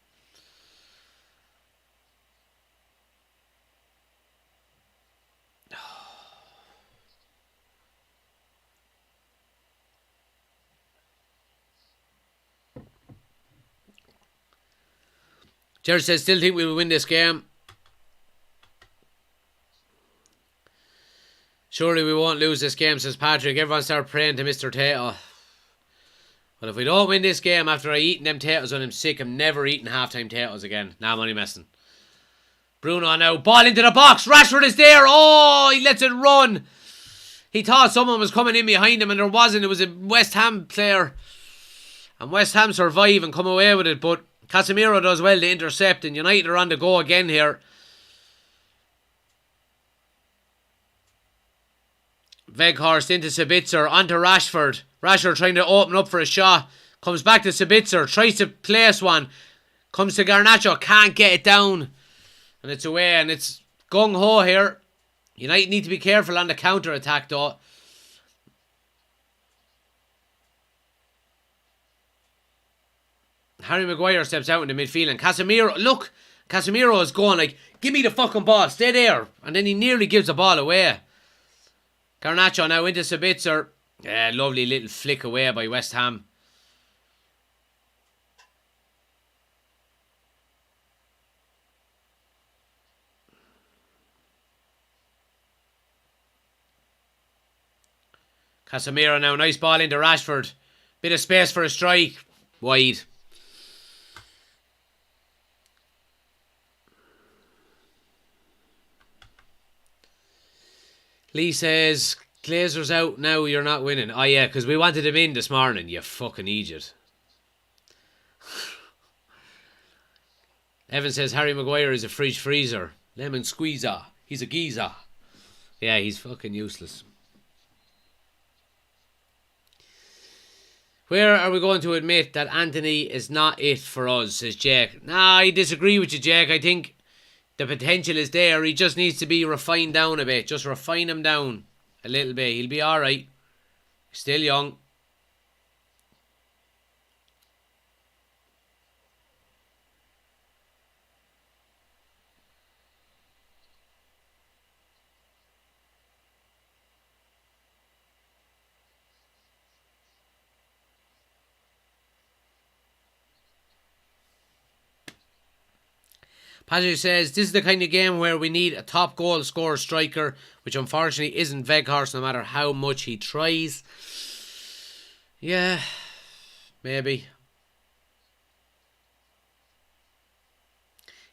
Jerry says, still think we will win this game. Surely we won't lose this game, says Patrick. Everyone start praying to Mr. Tato. Well, if we don't win this game after I eating them potatoes when I'm sick, I'm never eating half-time potatoes again. Nah, I'm only messing. Bruno now, ball into the box. Rashford is there. Oh, he lets it run. He thought someone was coming in behind him and there wasn't. It was a West Ham player. And West Ham survive and come away with it, but Casemiro does well to intercept, and United are on the go again here. Weghorst into Sabitzer, onto Rashford. Rashford trying to open up for a shot. Comes back to Sabitzer, tries to place one. Comes to Garnacho, can't get it down. And it's away, and it's gung-ho here. United need to be careful on the counter-attack though. Harry Maguire steps out in the midfield, and Casemiro, look, Casemiro is going like, give me the fucking ball, stay there. And then he nearly gives the ball away. Garnacho now into Sabitzer. Yeah, lovely little flick away by West Ham. Casemiro now, nice ball into Rashford. Bit of space for a strike. Wide. Lee says, Glazer's out now, you're not winning. Oh yeah, because we wanted him in this morning, you fucking idiot. Evan says, Harry Maguire is a fridge freezer. Lemon squeezer. He's a geezer. Yeah, he's fucking useless. Where are we going to admit that Anthony is not it for us, says Jake. Nah, I disagree with you, Jake. I think the potential is there. He just needs to be refined down a bit. Just refine him down a little bit. He'll be alright. Still young. Patrick says, this is the kind of game where we need a top goal scorer striker, which unfortunately isn't Weghorst no matter how much he tries. Yeah, maybe.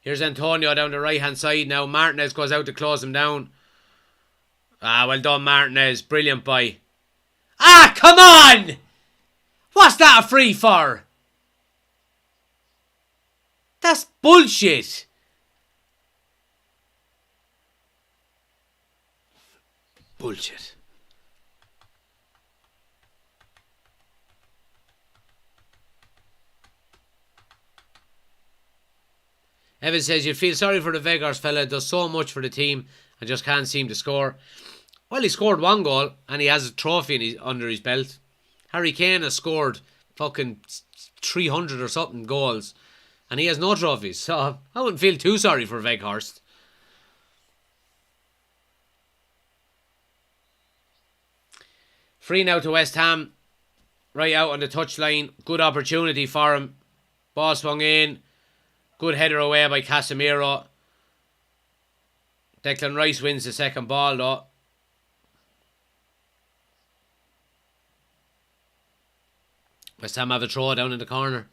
Here's Antonio down the right hand side now. Martinez goes out to close him down. Ah, well done, Martinez. Brilliant boy. Ah, come on! What's that a free for? That's bullshit. Bullshit. Evan says, you'd feel sorry for the Weghorst fella. Does so much for the team and just can't seem to score. Well, he scored one goal and he has a trophy under his belt. Harry Kane has scored fucking 300 or something goals and he has no trophies. So I wouldn't feel too sorry for Weghorst. Free now to West Ham. Right out on the touchline. Good opportunity for him. Ball swung in. Good header away by Casemiro. Declan Rice wins the second ball though. West Ham have a throw down in the corner.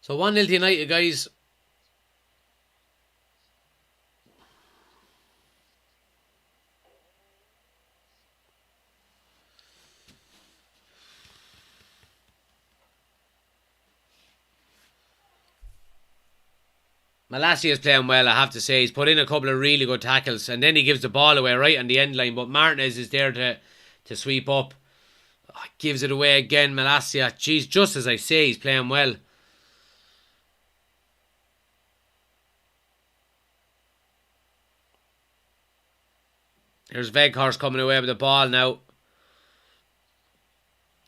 So 1-0 to United, guys. Malacia is playing well, I have to say. He's put in a couple of really good tackles and then he gives the ball away right on the end line. But Martinez is there to sweep up. Oh, gives it away again, Malacia. Jeez, just as I say, he's playing well. There's Weghorst coming away with the ball now.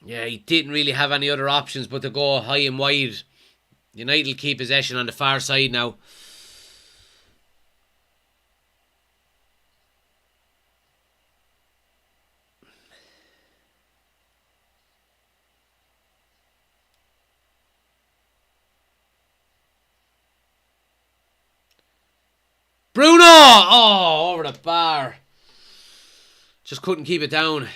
Yeah, he didn't really have any other options but to go high and wide. United will keep possession on the far side now. Bruno! Oh, over the bar. Just couldn't keep it down.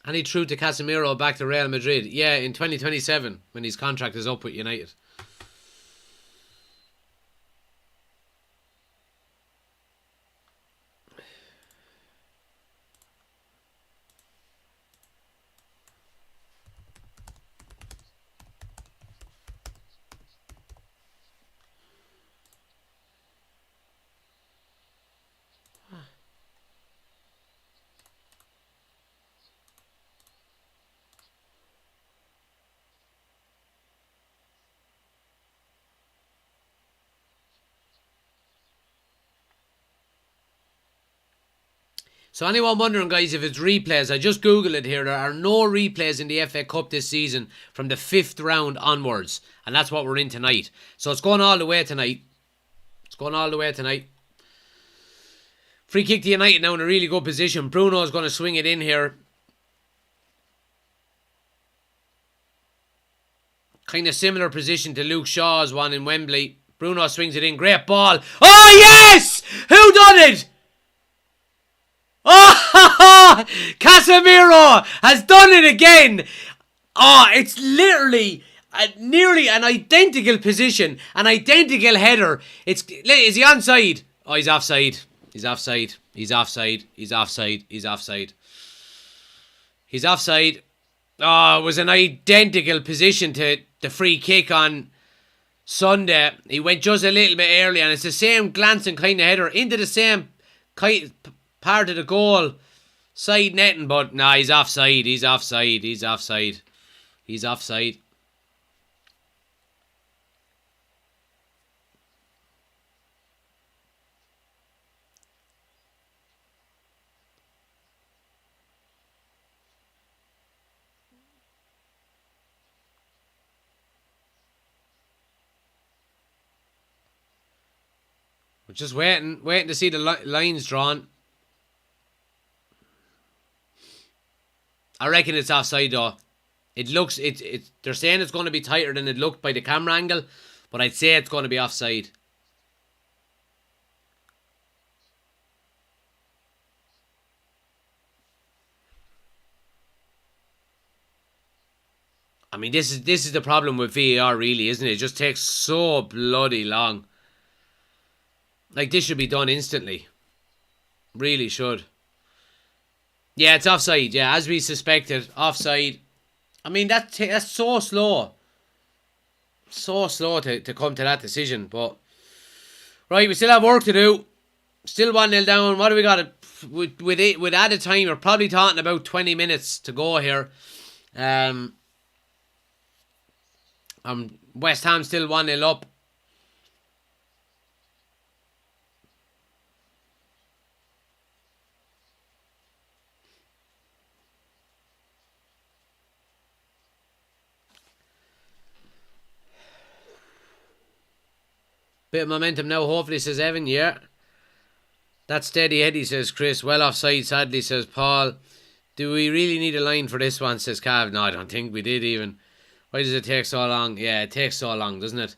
And he threw to Casemiro back to Real Madrid. Yeah, in 2027 when his contract is up with United. So anyone wondering, guys, if it's replays, I just googled it here. There are no replays in the FA Cup this season from the 5th round onwards. And that's what we're in tonight. So it's going all the way tonight. It's going all the way tonight. Free kick to United now in a really good position. Bruno is going to swing it in here. Kind of similar position to Luke Shaw's one in Wembley. Bruno swings it in. Great ball. Oh, yes! Who done it? Oh, Casemiro has done it again. Oh, it's literally nearly an identical position, an identical header. Is he onside? Oh, he's offside. He's offside. He's offside. He's offside. He's offside. He's offside. Oh, it was an identical position to the free kick on Sunday. He went just a little bit early, and it's the same glancing kind of header into the same part of the goal. Side netting, but nah, he's offside. He's offside. He's offside. He's offside. We're just waiting to see the lines drawn. I reckon it's offside though. It looks, they're saying it's going to be tighter than it looked by the camera angle, but I'd say it's going to be offside. I mean, this is the problem with VAR, really, isn't it? It just takes so bloody long. Like, this should be done instantly. Really should. Yeah, it's offside. Yeah, as we suspected, offside. I mean, that's so slow. So slow to come to that decision. But right, we still have work to do. Still 1-0 down. What do we got? With added time, we're probably talking about 20 minutes to go here. West Ham still 1-0 up. Bit of momentum now, hopefully, says Evan. Yeah. That's steady Eddie, says Chris. Well offside, sadly, says Paul. Do we really need a line for this one, says Cav? No, I don't think we did even. Why does it take so long? Yeah, it takes so long, doesn't it?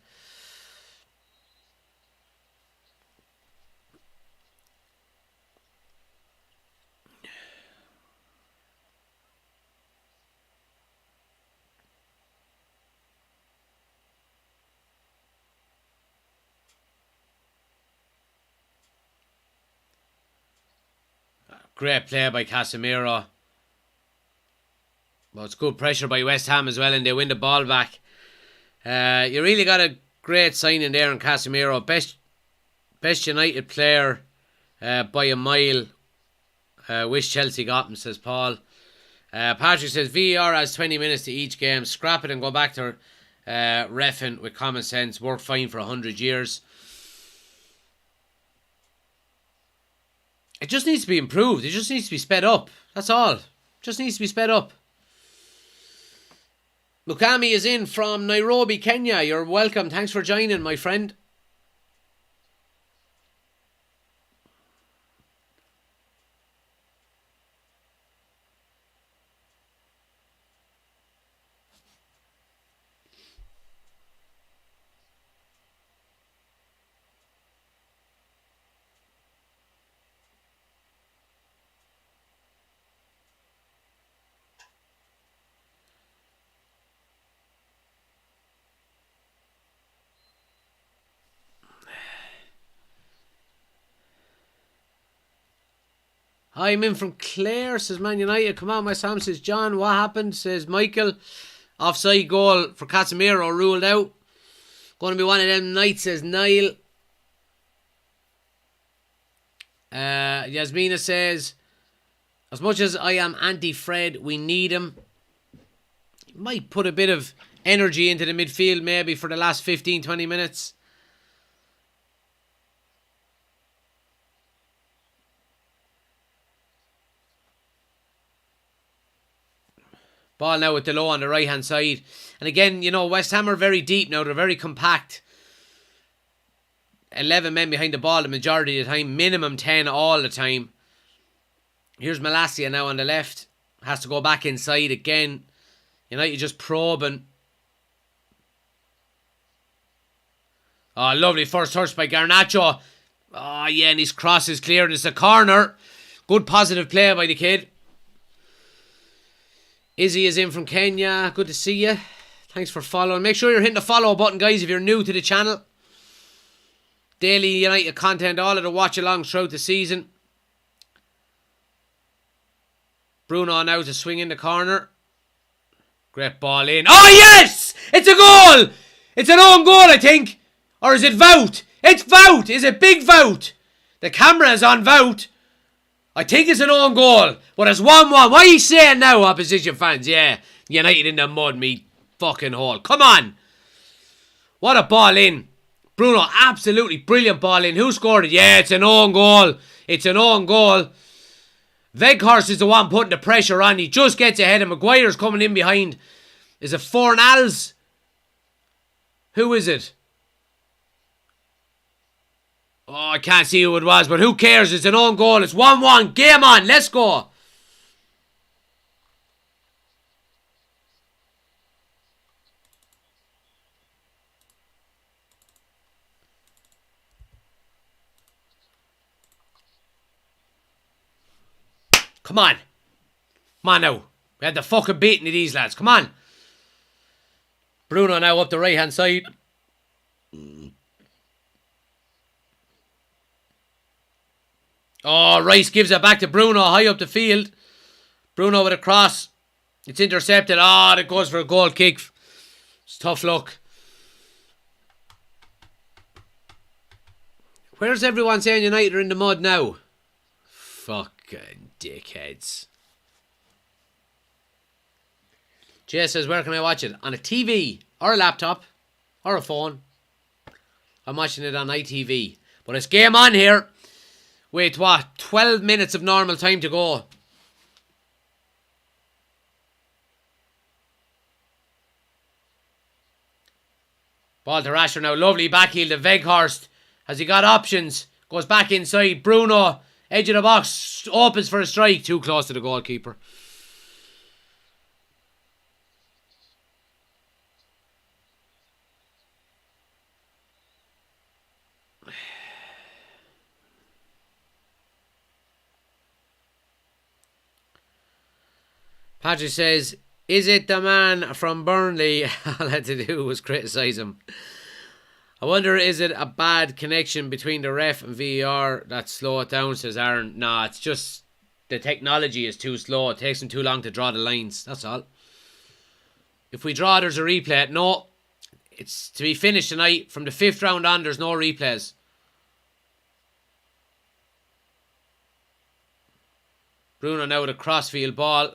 Great play by Casemiro. Well, it's good pressure by West Ham as well, and they win the ball back. You really got a great signing there on Casemiro. Best United player by a mile. Wish Chelsea got him, says Paul. Patrick says VAR has 20 minutes to each game. Scrap it and go back to reffing with common sense. Worked fine for 100 years. It just needs to be improved. It just needs to be sped up. That's all. It just needs to be sped up. Mukami is in from Nairobi, Kenya. You're welcome. Thanks for joining, my friend. Hi, I'm in from Clare, says Man United. Come on, my Sam, says John. What happened, says Michael. Offside goal for Casemiro ruled out. Going to be one of them nights, says Niall. Yasmina says, as much as I am anti-Fred, we need him. He might put a bit of energy into the midfield maybe for the last 15-20 minutes. Ball now with Delo on the right hand side. And again, you know, West Ham are very deep now. They're very compact. 11 men behind the ball the majority of the time. Minimum 10 all the time. Here's Malacia now on the left. Has to go back inside again. United just probing. Oh, lovely first touch by Garnacho. Oh, yeah, and his cross is cleared. It's a corner. Good positive play by the kid. Izzy is in from Kenya. Good to see you. Thanks for following. Make sure you're hitting the follow button, guys, if you're new to the channel. Daily United content, all of the watch-alongs throughout the season. Bruno now to swing in the corner. Great ball in. Oh, yes! It's a goal! It's an own goal, I think. Or is it Vout? It's Vout! Is it big Vout? The camera is on Vout. I think it's an own goal. But it's 1-1. What are you saying now, opposition fans? Yeah, United in the mud, me fucking hole. Come on. What a ball in. Bruno, absolutely brilliant ball in. Who scored it? Yeah, it's an own goal. It's an own goal. Weghorst is the one putting the pressure on. He just gets ahead of Maguire's coming in behind. Is it Fornals? Who is it? Oh, I can't see who it was, but who cares? It's an own goal. It's 1-1. Game on. Let's go. Come on. Come on now. We had the fucking beating of these lads. Come on. Bruno now up the right hand side. Oh, Rice gives it back to Bruno high up the field. Bruno with a cross. It's intercepted. Oh, it goes for a goal kick. It's tough luck. Where's everyone saying United are in the mud now? Fucking dickheads. Jay says, where can I watch it? On a TV or a laptop or a phone. I'm watching it on ITV. But it's game on here. Wait, what? 12 minutes of normal time to go. Ball to Rasher now. Lovely backheel to Weghorst. Has he got options? Goes back inside. Bruno, edge of the box, opens for a strike. Too close to the goalkeeper. Patrick says, is it the man from Burnley? All I had to do was criticise him. I wonder, is it a bad connection between the ref and VAR that slow it down, says Aaron. Nah, it's just the technology is too slow. It takes them too long to draw the lines. That's all. If we draw, there's a replay. No, it's to be finished tonight. From the 5th round on, there's no replays. Bruno now with a crossfield ball.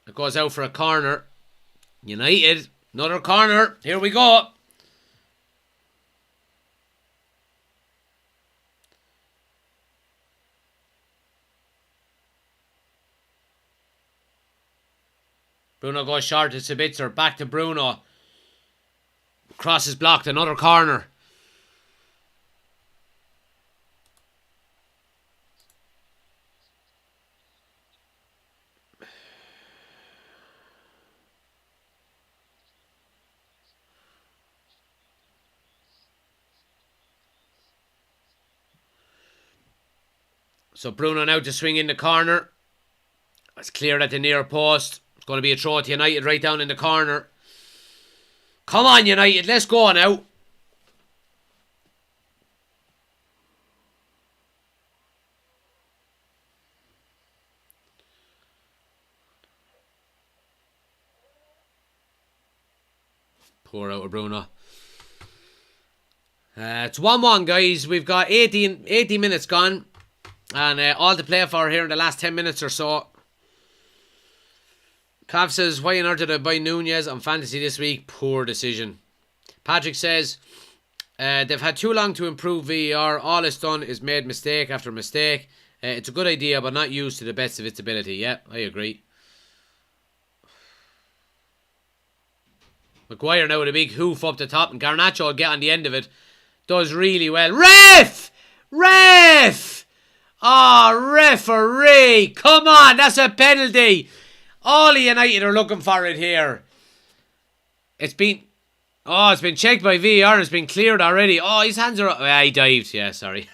It goes out for a corner. United, another corner. Here we go. Bruno goes short to Sabitzer. Back to Bruno. Cross is blocked. Another corner. So Bruno now to swing in the corner. It's cleared at the near post. It's going to be a throw to United right down in the corner. Come on, United. Let's go now. Poor out of Bruno. It's 1-1, guys. We've got 80 minutes gone. And all to play for here in the last 10 minutes or so. Cav says, why on earth did I buy Nunez on fantasy this week? Poor decision. Patrick says, they've had too long to improve VAR. All it's done is made mistake after mistake. It's a good idea, but not used to the best of its ability. Yeah, I agree. Maguire now with a big hoof up the top, and Garnacho will get on the end of it. Does really well. Ref! Ref! Oh, referee! Come on, that's a penalty. All the United are looking for it here. It's been checked by VAR and it's been cleared already. Oh, his hands are up. He dived. Yeah, sorry.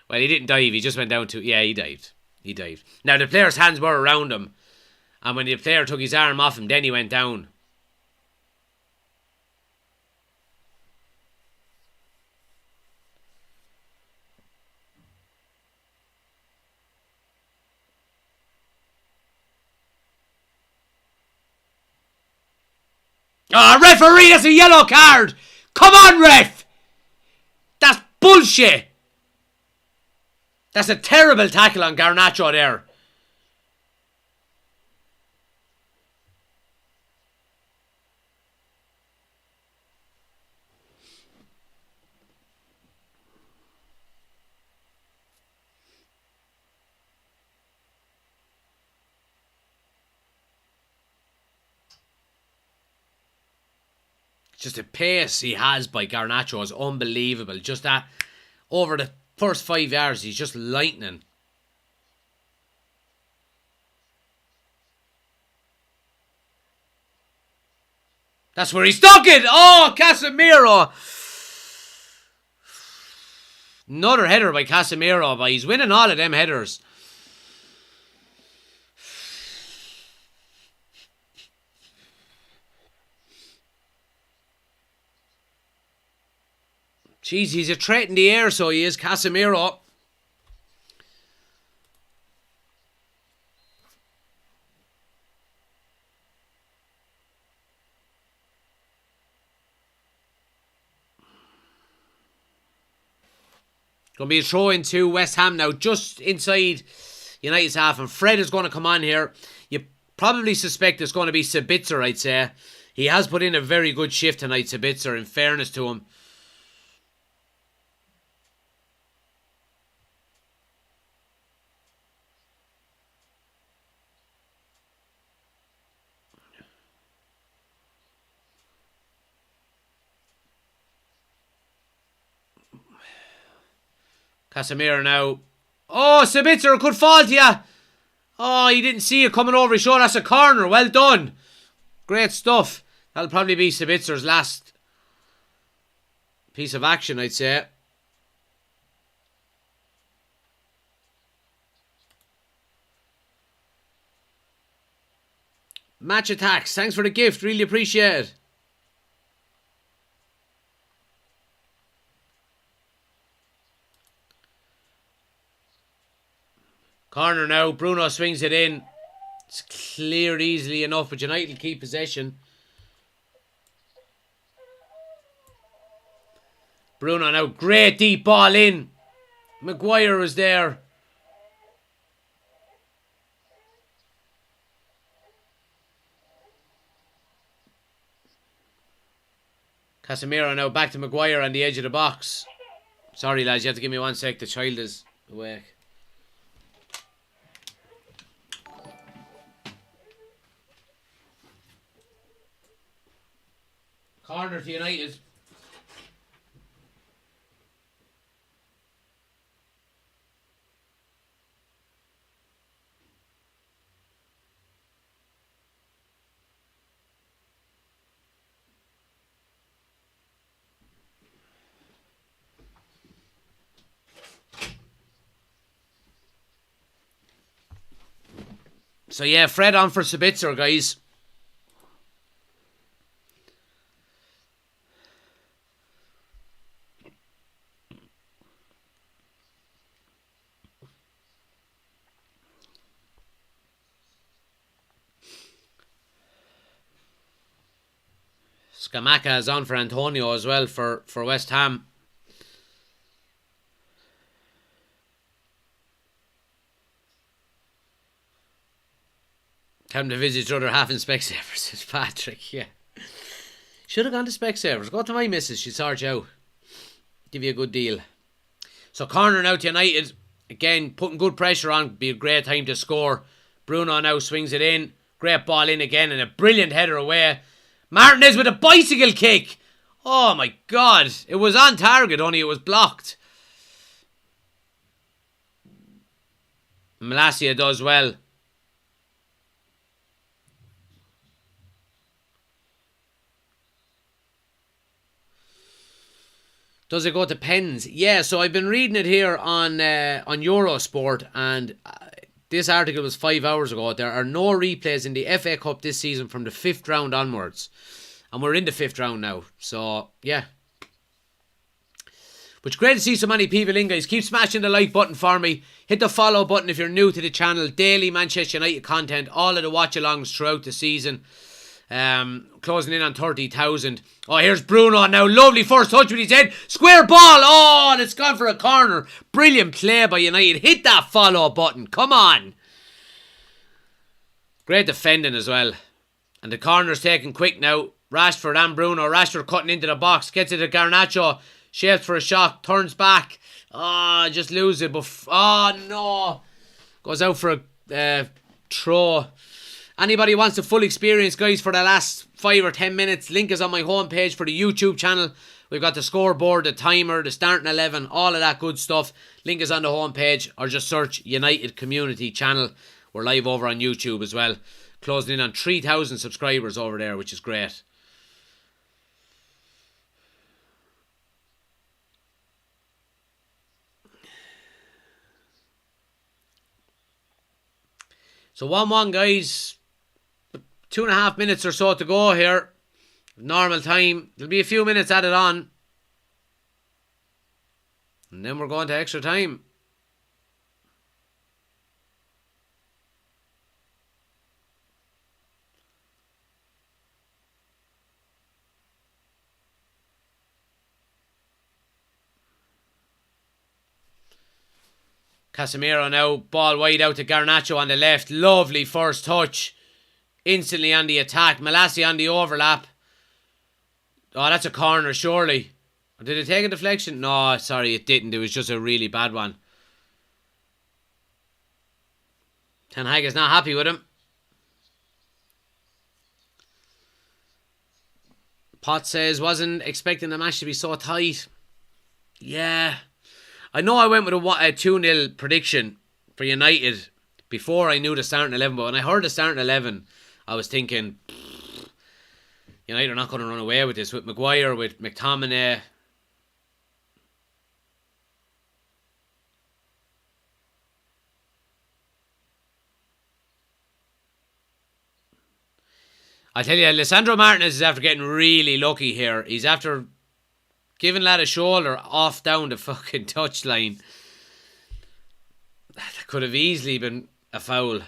Well, he didn't dive. He just went down to... Yeah, he dived. He dived. Now, the player's hands were around him. And when the player took his arm off him, then he went down. Ah, referee, that's a yellow card. Come on, ref. That's bullshit. That's a terrible tackle on Garnacho there. Just the pace he has by Garnacho is unbelievable. Just that, over the first 5 yards, he's just lightning. That's where he stuck it. Oh, Casemiro. Another header by Casemiro, but he's winning all of them headers. Jeez, he's a threat in the air, so he is, Casemiro. Going to be a throw into West Ham now, just inside United's half, and Fred is going to come on here. You probably suspect it's going to be Sabitzer, I'd say. He has put in a very good shift tonight, Sabitzer, in fairness to him. Casemiro now. Oh, Sabitzer could fall to you. Oh, he didn't see it coming over his shoulder. That's a corner. Well done. Great stuff. That'll probably be Sabitzer's last piece of action, I'd say. Match attacks. Thanks for the gift. Really appreciate it. Corner now. Bruno swings it in. It's cleared easily enough, but United keep possession. Bruno now. Great deep ball in. Maguire was there. Casemiro now back to Maguire on the edge of the box. Sorry, lads, you have to give me 1 sec. The child is awake. Corner to United. So yeah, Fred on for Sabitzer, guys. Scamacca is on for Antonio as well for West Ham. Time to visit your other half in Specsavers, says Patrick. Yeah. Should have gone to Specsavers. Go to my missus, she'll sort you out. Give you a good deal. So corner now to United. Again, putting good pressure on. Be a great time to score. Bruno now swings it in. Great ball in again and a brilliant header away. Martinez with a bicycle kick. Oh my God. It was on target, only it was blocked. Malacia does well. Does it go to pens? Yeah, so I've been reading it here on Eurosport, and this article was 5 hours ago. There are no replays in the FA Cup this season from the 5th round onwards. And we're in the 5th round now. So, yeah. But it's great to see so many people in, guys. Keep smashing the like button for me. Hit the follow button if you're new to the channel. Daily Manchester United content. All of the watch-alongs throughout the season. Closing in on 30,000. Oh, here's Bruno now. Lovely first touch with his head. Square ball. Oh, and it's gone for a corner. Brilliant play by United. Hit that follow button. Come on. Great defending as well. And the corner's taken quick now. Rashford and Bruno. Rashford cutting into the box. Gets it to Garnacho. Shapes for a shot. Turns back. Oh, just lose it. But oh, no. Goes out for a throw. Anybody wants the full experience, guys, for the last 5 or 10 minutes, link is on my homepage for the YouTube channel. We've got the scoreboard, the timer, the starting 11, all of that good stuff. Link is on the homepage, or just search United Community Channel. We're live over on YouTube as well. Closing in on 3,000 subscribers over there, which is great. So 1-1, guys. 2.5 minutes or so to go here. Normal time. There'll be a few minutes added on. And then we're going to extra time. Casemiro now. Ball wide out to Garnacho on the left. Lovely first touch. Instantly on the attack. Malassi on the overlap. Oh, that's a corner, surely. Did it take a deflection? No, sorry, it didn't. It was just a really bad one. Ten Hag is not happy with him. Potts says, wasn't expecting the match to be so tight. Yeah. I know I went with a 2-0 prediction for United before I knew the starting 11, but when I heard the starting 11, I was thinking, United are not going to run away with this. With Maguire, with McTominay. I tell you, Lisandro Martinez is after getting really lucky here. He's after giving lad a shoulder off down the fucking touchline. That could have easily been a foul.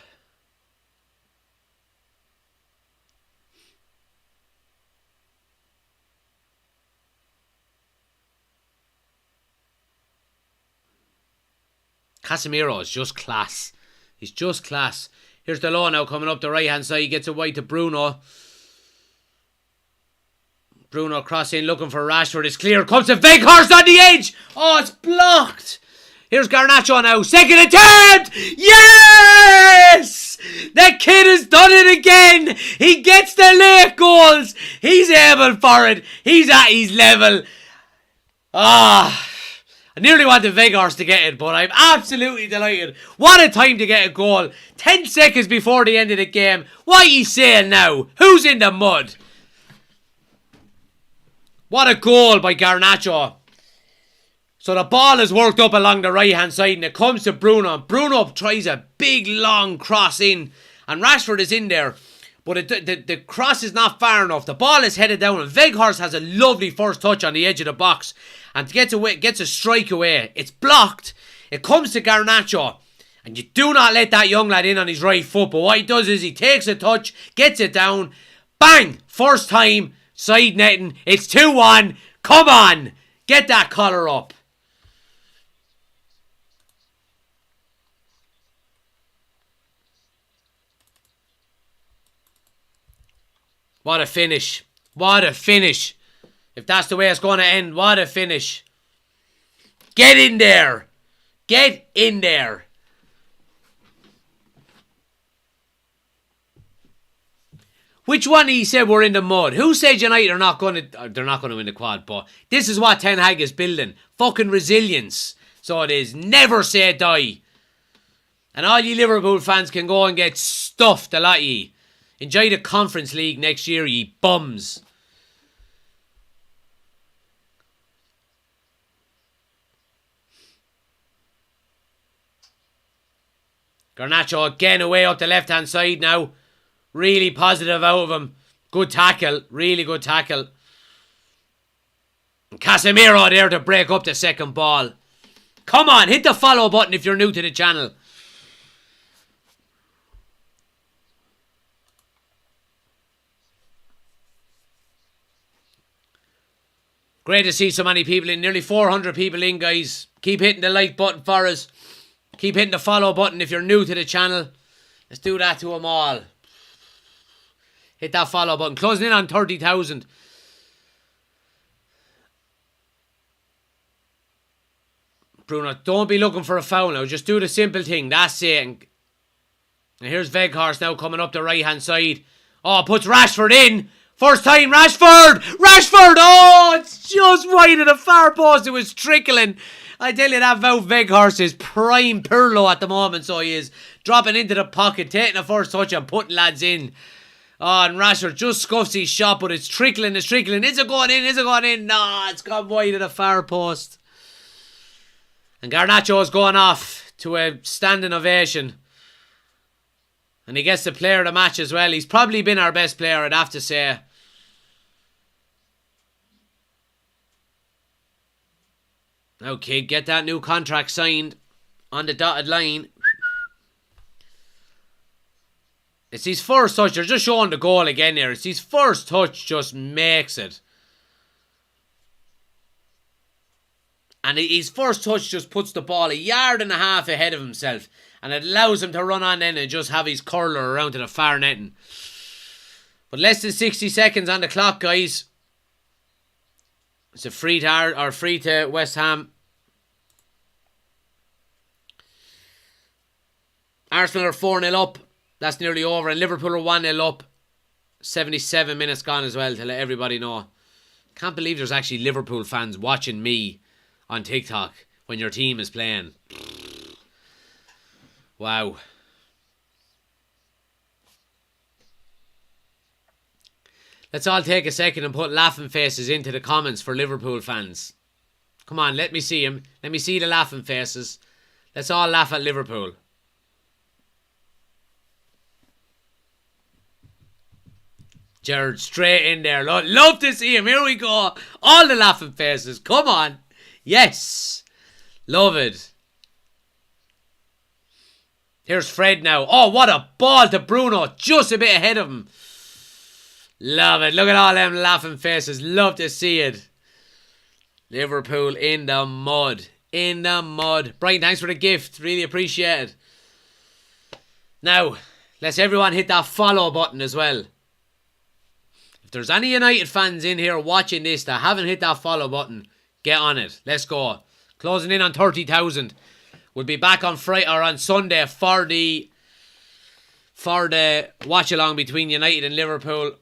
Casemiro is just class. He's just class. Here's the low now coming up the right hand side. He gets it wide to Bruno. Bruno crossing, looking for Rashford. It's clear. Comes to Weghorst on the edge. Oh, it's blocked. Here's Garnacho now. Second attempt. Yes! The kid has done it again. He gets the late goals. He's able for it. He's at his level. Ah. I nearly wanted Weghorst to get it, but I'm absolutely delighted. What a time to get a goal. 10 seconds before the end of the game. What are you saying now? Who's in the mud? What a goal by Garnacho. So the ball is worked up along the right hand side and it comes to Bruno. Bruno tries a big long cross in and Rashford is in there. But the cross is not far enough. The ball is headed down and Weghorst has a lovely first touch on the edge of the box. And gets a strike away. It's blocked. It comes to Garnacho. And you do not let that young lad in on his right foot. But what he does is he takes a touch, gets it down. Bang! First time, side netting. It's 2-1. Come on! Get that collar up. What a finish. What a finish. If that's the way it's going to end, what a finish. Get in there. Get in there. Which one he said we're in the mud? Who said United are not going to... They're not going to win the quad, but this is what Ten Hag is building. Fucking resilience. So it is. Never say die. And all you Liverpool fans can go and get stuffed, a lot of ye. Enjoy the Conference League next year, ye bums. Garnacho again away up the left-hand side now. Really positive out of him. Good tackle. Really good tackle. And Casemiro there to break up the second ball. Come on, hit the follow button if you're new to the channel. Great to see so many people in. Nearly 400 people in, guys. Keep hitting the like button for us. Keep hitting the follow button if you're new to the channel. Let's do that to them all. Hit that follow button. Closing in on 30,000. Bruno, don't be looking for a foul now. Just do the simple thing. That's it. And here's Weghorst now coming up the right-hand side. Oh, puts Rashford in. First time, Rashford! Rashford! Oh, it's just wide of the far post. It was trickling. I tell you, that Wout Weghorst is prime Pirlo at the moment, so he is. Dropping into the pocket, taking a first touch and putting lads in. Oh, and Rashford just scuffs his shot, but it's trickling, it's trickling. Is it going in? Is it going in? No, it's gone wide of the far post. And Garnacho's going off to a standing ovation. And he gets the player of the match as well. He's probably been our best player, I'd have to say. Now, kid, get that new contract signed on the dotted line. It's his first touch. They're just showing the goal again here. It's his first touch, just makes it. And his first touch just puts the ball 1.5 yards ahead of himself. And it allows him to run on in and just have his curler around to the far netting. But less than 60 seconds on the clock, guys. It's a free to West Ham. Arsenal are 4-0 up. That's nearly over. And Liverpool are 1-0 up. 77 minutes gone as well, to let everybody know. Can't believe there's actually Liverpool fans watching me on TikTok when your team is playing. Wow. Let's all take a second and put laughing faces into the comments for Liverpool fans. Come on, let me see them. Let me see the laughing faces. Let's all laugh at Liverpool. Jared straight in there. Love to see him. Here we go. All the laughing faces. Come on. Yes. Love it. Here's Fred now. Oh, what a ball to Bruno. Just a bit ahead of him. Love it. Look at all them laughing faces. Love to see it. Liverpool in the mud. In the mud. Brian, thanks for the gift. Really appreciate it. Now, let's everyone hit that follow button as well. If there's any United fans in here watching this that haven't hit that follow button, get on it. Let's go. Closing in on 30,000. We'll be back on Friday or on Sunday for the watch along between United and Liverpool.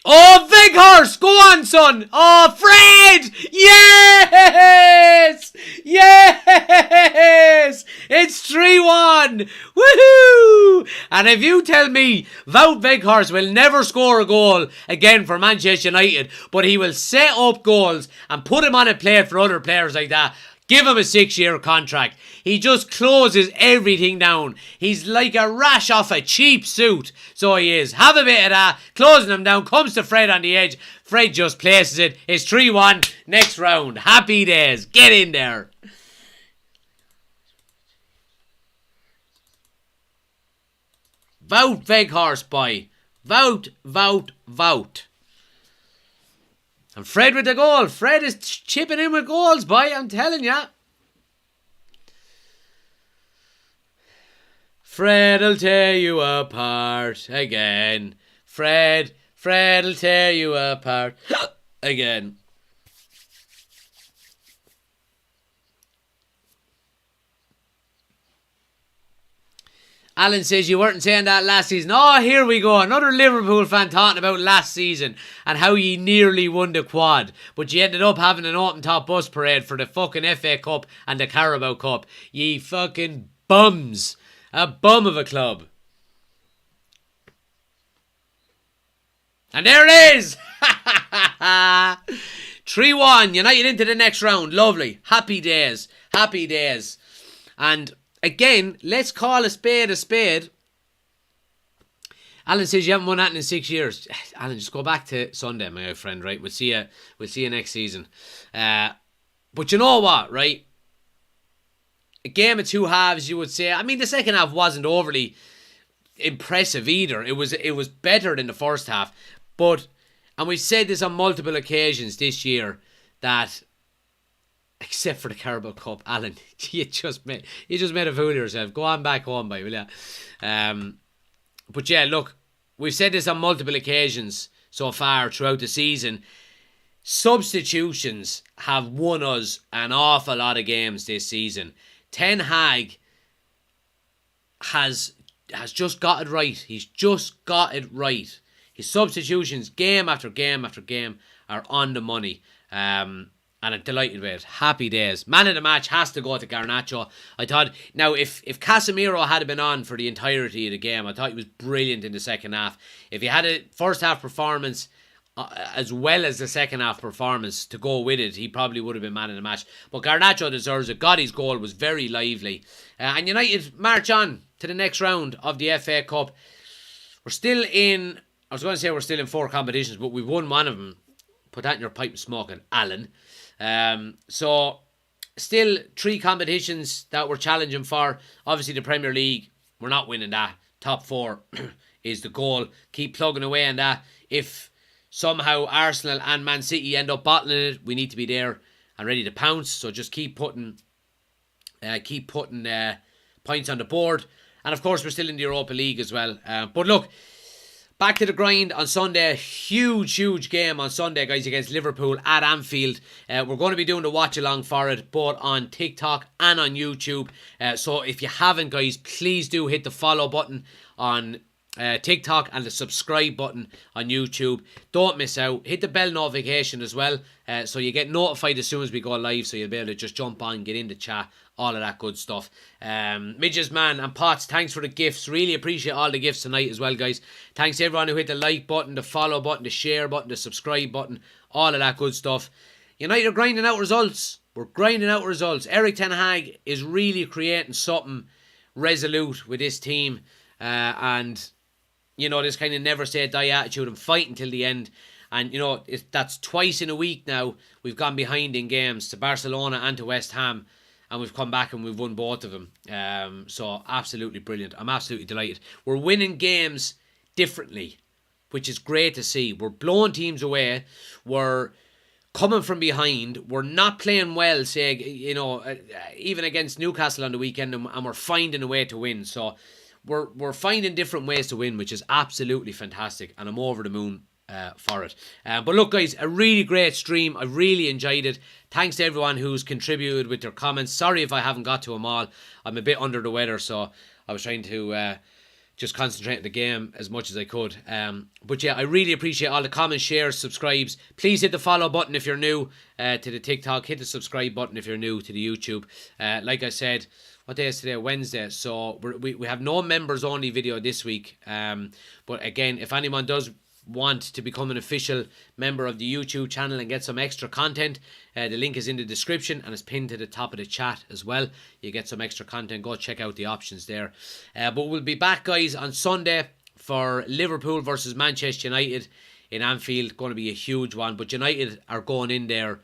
Oh, Weghorst! Go on, son! Oh, Fred! Yes! Yes! It's 3-1! Woohoo! And if you tell me Wout Weghorst will never score a goal again for Manchester United, but he will set up goals and put him on a plate for other players like that, give him a 6-year contract. He just closes everything down. He's like a rash off a cheap suit. So he is. Have a bit of that. Closing him down. Comes to Fred on the edge. Fred just places it. It's 3-1. Next round. Happy days. Get in there. Wout Weghorst, boy. Wout. And Fred with the goal. Fred is chipping in with goals, boy. I'm telling ya. Fred'll tear you apart again. Fred'll tear you apart again. Alan says you weren't saying that last season. Oh, here we go. Another Liverpool fan talking about last season and how ye nearly won the quad. But you ended up having an open top bus parade for the fucking FA Cup and the Carabao Cup. Ye fucking bums. A bum of a club. And there it is. 3-1. United into the next round. Lovely. Happy days. Happy days. And again, let's call a spade a spade. Alan says you haven't won that in 6 years. Alan, just go back to Sunday, my friend, right? We'll see you next season. But you know what, right? A game of two halves, you would say. I mean, the second half wasn't overly impressive either. It was better than the first half. But And we've said this on multiple occasions this year that, except for the Carabao Cup, Alan, you just made a fool of yourself. Go on back home, will you? But yeah, look, we've said this on multiple occasions so far throughout the season. Substitutions have won us an awful lot of games this season. Ten Hag has just got it right. He's just got it right. His substitutions, game after game after game, are on the money. And I'm delighted with it. Happy days. Man of the match has to go to Garnacho. I thought, now if Casemiro had been on for the entirety of the game, I thought he was brilliant in the second half. If he had a first half performance as well as the second half performance to go with it, he probably would have been man of the match. But Garnacho deserves it. Gotti's goal was very lively. And United march on to the next round of the FA Cup. We're still in 4 competitions, but we've won one of them. Put that in your pipe and smoke it, Alan. So still 3 competitions that we're challenging for. Obviously the Premier League, we're not winning that. Top 4 is the goal. Keep plugging away on that. If somehow Arsenal and Man City end up bottling it, we need to be there and ready to pounce. So just keep putting points on the board. And of course we're still in the Europa League as well. But look, back to the grind on Sunday. Huge game on Sunday, guys, against Liverpool at Anfield. We're going to be doing the watch along for it, both on TikTok and on YouTube. So if you haven't, guys, please do hit the follow button on TikTok and the subscribe button on YouTube. Don't miss out. Hit the bell notification as well, so you get notified as soon as we go live, so you'll be able to just jump on, get into chat, all of that good stuff. Midges, man, and Potts, thanks for the gifts. Really appreciate all the gifts tonight as well, guys. Thanks to everyone who hit the like button, the follow button, the share button, the subscribe button, all of that good stuff. United are grinding out results. We're grinding out results. Erik ten Hag is really creating something resolute with this team, and you know, this kind of never say die attitude and fighting till the end. And, you know, that's twice in a week now we've gone behind in games, to Barcelona and to West Ham. And we've come back and we've won both of them. So, absolutely brilliant. I'm absolutely delighted. We're winning games differently, which is great to see. We're blowing teams away. We're coming from behind. We're not playing well, say, you know, even against Newcastle on the weekend. And we're finding a way to win. So, we're finding different ways to win, which is absolutely fantastic, and I'm over the moon for it. But look, guys, a really great stream. I really enjoyed it. Thanks to everyone who's contributed with their comments. Sorry if I haven't got to them all. I'm a bit under the weather, so I was trying to just concentrate on the game as much as I could. But yeah, I really appreciate all the comments, shares, subscribes. Please hit the follow button if you're new to the TikTok. Hit the subscribe button if you're new to the YouTube. Like I said, what day is today? Wednesday. So we have no members only video this week. But again, if anyone does want to become an official member of the YouTube channel and get some extra content, the link is in the description and it's pinned to the top of the chat as well. You get some extra content. Go check out the options there. But we'll be back, guys, on Sunday for Liverpool versus Manchester United in Anfield. Going to be a huge one. But United are going in there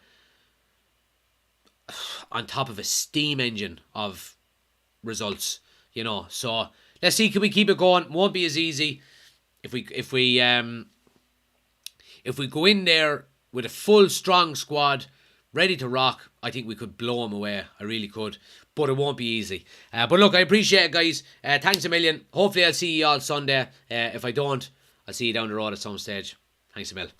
on top of a steam engine of results, you know. So let's see, can we keep it going? Won't be as easy. If we go in there with a full strong squad ready to rock, I think we could blow them away. I really could, but it won't be easy. But look, I appreciate it, guys. Thanks a million. Hopefully I'll see you all Sunday. If I don't, I'll see you down the road at some stage. Thanks a million.